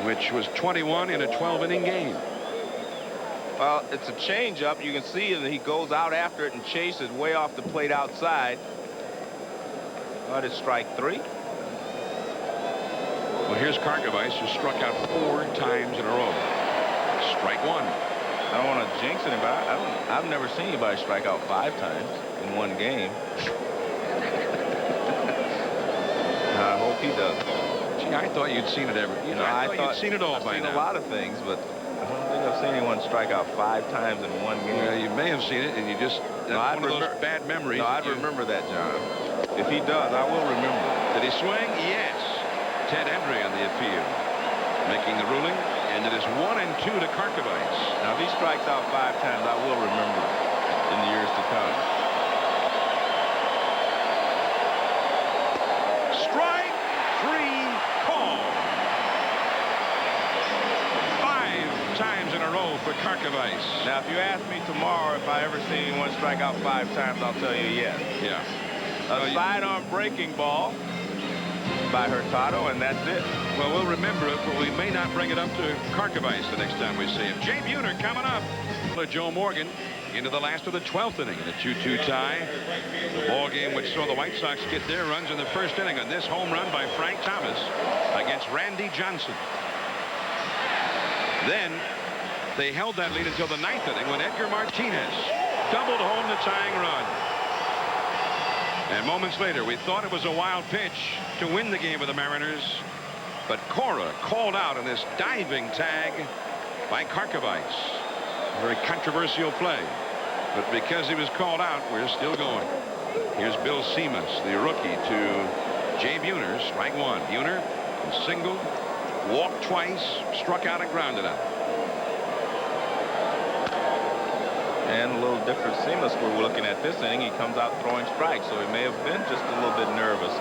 which was 21 in a 12-inning game. Well, it's a changeup. You can see that he goes out after it and chases way off the plate outside. But it's strike 3. Well, here's Karkovice, who struck out 4 times in a row. Strike 1. I don't want to jinx anybody. I've never seen anybody strike out 5 times in one game. I hope he does. Gee, I thought you'd seen it I thought you'd seen it all by now. I've seen a lot of things, but I don't think I've seen anyone strike out 5 times in one game. Well, you may have seen it, and you just that's one of those bad memories. No, I'd remember that, John. If he does, I will remember. Did he swing? Yes. Ted Embry on the appeal, making the ruling, and it is 1-2 to Karkovice. Now, if he strikes out 5 times, I will remember in the years to come. Strike 3 call. 5 times in a row for Karkovice. Now, if you ask me tomorrow if I ever see anyone strike out 5 times, I'll tell you yes. Yeah. A sidearm breaking ball by Hurtado, and that's it. Well, we'll remember it, but we may not bring it up to Karkovice the next time we see him. Jay Buhner coming up. Joe Morgan into the last of the 12th inning in a 2-2 tie. The ball game which saw the White Sox get their runs in the first inning on this home run by Frank Thomas against Randy Johnson. Then they held that lead until the 9th inning when Edgar Martinez doubled home the tying run. And moments later, we thought it was a wild pitch to win the game with the Mariners. But Cora called out on this diving tag by Karkovice. Very controversial play. But because he was called out, we're still going. Here's Bill Seamus, the rookie, to Jay Buhner. Strike 1. Buhner singled, walked twice, struck out and grounded out. And a little different Seamus we're looking at this inning. He comes out throwing strikes, so he may have been just a little bit nervous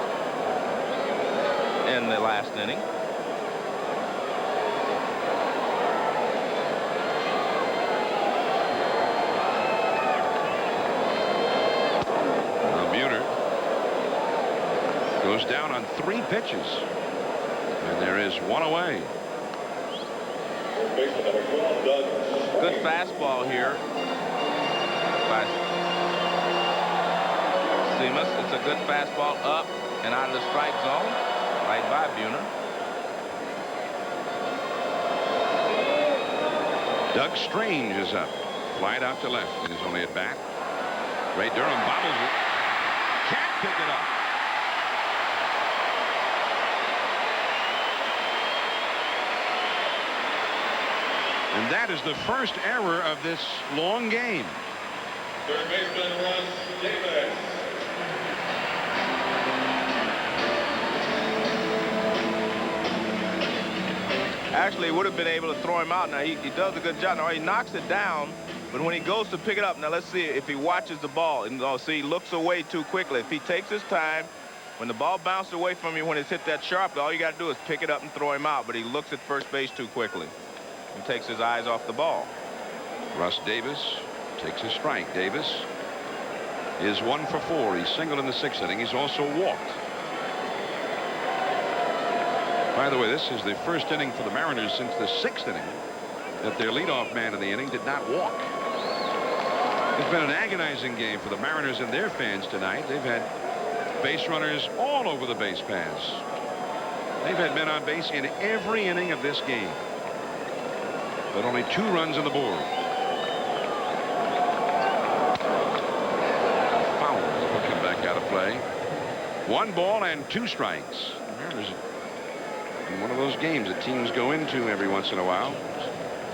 in the last inning. Now Buhner goes down on 3 pitches. And there is 1 away. Good fastball here by Seamus. It's a good fastball up and out of the strike zone, right by Buhner. Doug Strange is up. Flied out to left in his only at bat. Ray Durham bobbles it. Can't pick it up. And that is the first error of this long game. Third baseman Russ Davis. Actually, he would have been able to throw him out. Now, he does a good job. Now, he knocks it down, but when he goes to pick it up, now let's see if he watches the ball. And see, he looks away too quickly. If he takes his time, when the ball bounces away from you, when it's hit that sharply, all you got to do is pick it up and throw him out. But he looks at first base too quickly and takes his eyes off the ball. Russ Davis takes a strike. Davis is 1 for 4. He's singled in the 6th inning. He's also walked. By the way, this is the first inning for the Mariners since the 6th inning that their leadoff man in the inning did not walk. It's been an agonizing game for the Mariners and their fans tonight. They've had base runners all over the base paths. They've had men on base in every inning of this game, but only 2 runs on the board. Foul will come back out of play. 1 ball and 2 strikes. The Mariners in one of those games that teams go into every once in a while.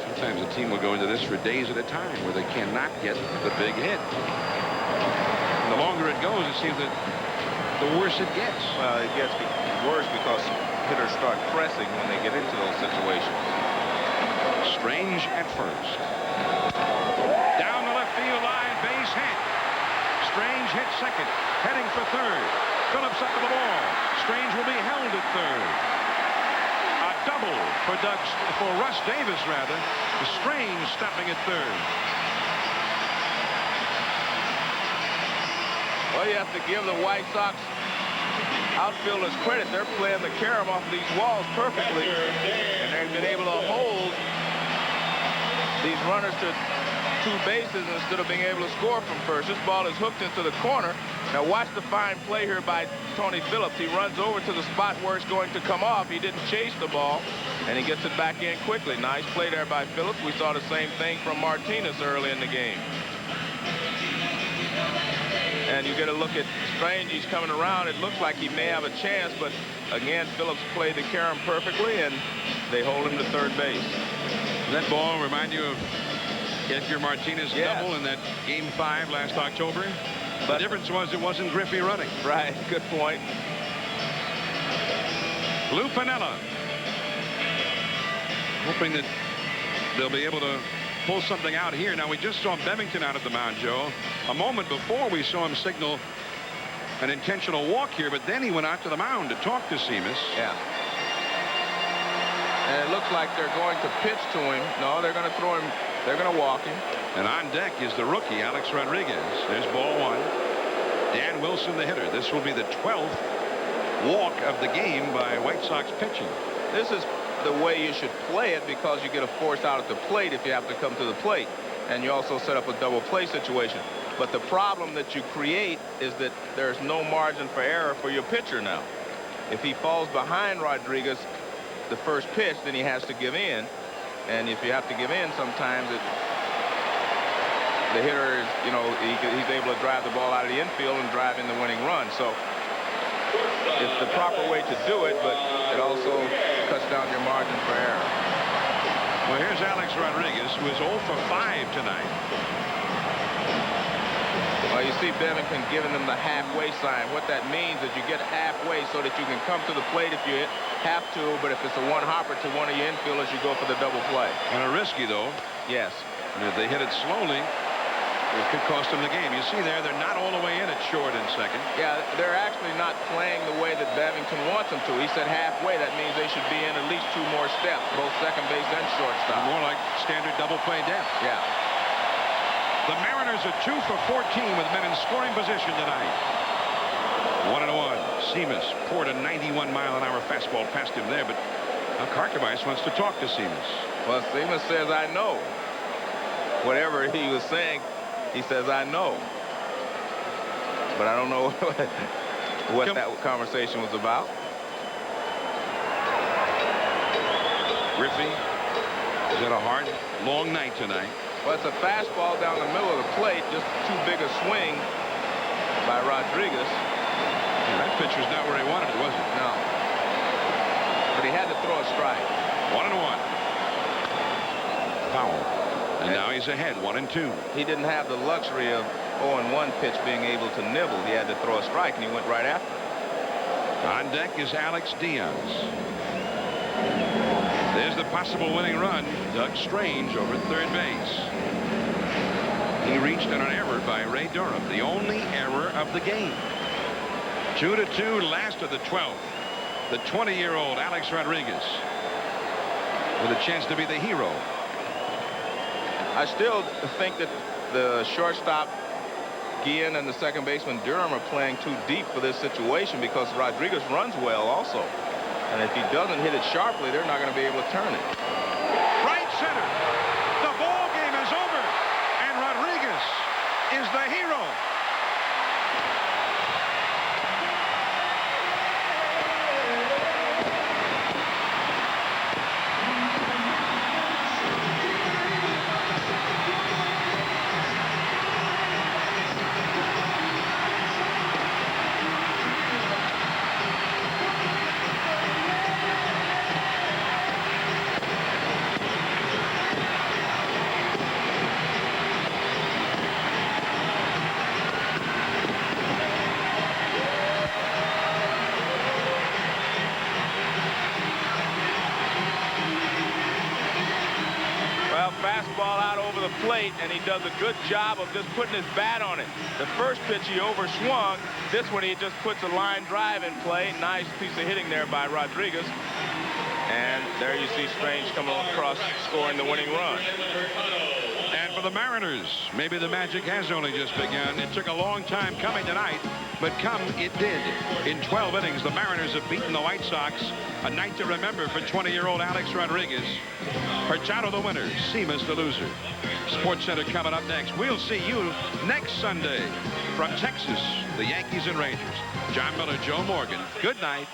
Sometimes a team will go into this for days at a time where they cannot get the big hit. And the longer it goes, it seems that the worse it gets. Well, it gets worse because hitters start pressing when they get into those situations. Strange at first. Down the left field line, base hit. Strange hit second, heading for third. Phillips up to the ball. Strange will be held at third. A double for Russ Davis, rather. Strange stopping at third. Well, you have to give the White Sox outfielders credit. They're playing the carom off of these walls perfectly, and they've been able to hold these runners to 2 bases instead of being able to score from first. This ball is hooked into the corner. Now watch the fine play here by Tony Phillips. He runs over to the spot where it's going to come off. He didn't chase the ball, and he gets it back in quickly. Nice play there by Phillips. We saw the same thing from Martinez early in the game. And you get a look at Strange. He's coming around. It looks like he may have a chance, but again, Phillips played the carom perfectly, and they hold him to third base. Does that ball remind you of Edgar Martinez double in that Game 5 last October? The difference was it wasn't Griffey running. Right, good point. Lou Piniella hoping that they'll be able to pull something out here. Now, we just saw Bevington out at the mound, Joe. A moment before, we saw him signal an intentional walk here, but then he went out to the mound to talk to Seamus. Yeah. And it looks like they're going to pitch to him. No, they're going to throw him. They're going to walk him. And on deck is the rookie, Alex Rodriguez. There's ball 1. Dan Wilson, the hitter. This will be the 12th walk of the game by White Sox pitching. This is the way you should play it because you get a force out at the plate if you have to come to the plate. And you also set up a double play situation. But the problem that you create is that there's no margin for error for your pitcher now. If he falls behind Rodriguez the first pitch, then he has to give in. And if you have to give in, sometimes the hitter is, you know, he's able to drive the ball out of the infield and drive in the winning run. So it's the proper way to do it, but it also cuts down your margin for error. Well, here's Alex Rodriguez, who is 0 for 5 tonight. Well, you see Bevington giving them the halfway sign. What that means is you get halfway so that you can come to the plate if you have to, but if it's a one-hopper to one of your infielders, you go for the double play. Kind of risky, though. Yes. And if they hit it slowly, it could cost them the game. You see there, they're not all the way in at short and second. Yeah, they're actually not playing the way that Bevington wants them to. He said halfway. That means they should be in at least 2 more steps, both second base and shortstop. More like standard double play depth. Yeah. The Mariners are 2 for 14 with men in scoring position tonight. 1-1. Seamus poured a 91-mile-an-hour fastball past him there, but now Karkovice wants to talk to Seamus. Well, Seamus says, I know. Whatever he was saying, he says, I know. But I don't know what that conversation was about. Griffey has had a hard, long night tonight. Well, it's a fastball down the middle of the plate, just too big a swing by Rodriguez. Yeah, that pitch was not where he wanted it, was it? No. But he had to throw a strike. 1-1. Foul. And now he's ahead, 1-2. He didn't have the luxury of 0-1 pitch being able to nibble. He had to throw a strike, and he went right after it. On deck is Alex Diaz. There's the possible winning run. Doug Strange over at third base. He reached on an error by Ray Durham, the only error of the game. 2-2, last of the 12th. The 20-year-old Alex Rodriguez with a chance to be the hero. I still think that the shortstop Guillen and the second baseman Durham are playing too deep for this situation because Rodriguez runs well also. And if he doesn't hit it sharply, they're not going to be able to turn it. Right center. The ball game is over. And Rodriguez is the hero. Fastball out over the plate, and he does a good job of just putting his bat on it. The first pitch he overswung. This one he just puts a line drive in play. Nice piece of hitting there by Rodriguez. And there you see Strange coming across, scoring the winning run. And for the Mariners, maybe the magic has only just begun. It took a long time coming tonight, but come it did. In 12 innings, the Mariners have beaten the White Sox. A night to remember for 20-year-old Alex Rodriguez. Hurtado the winner, Seamus the loser. Sports Center coming up next. We'll see you next Sunday from Texas, the Yankees and Rangers. John Miller, Joe Morgan. Good night.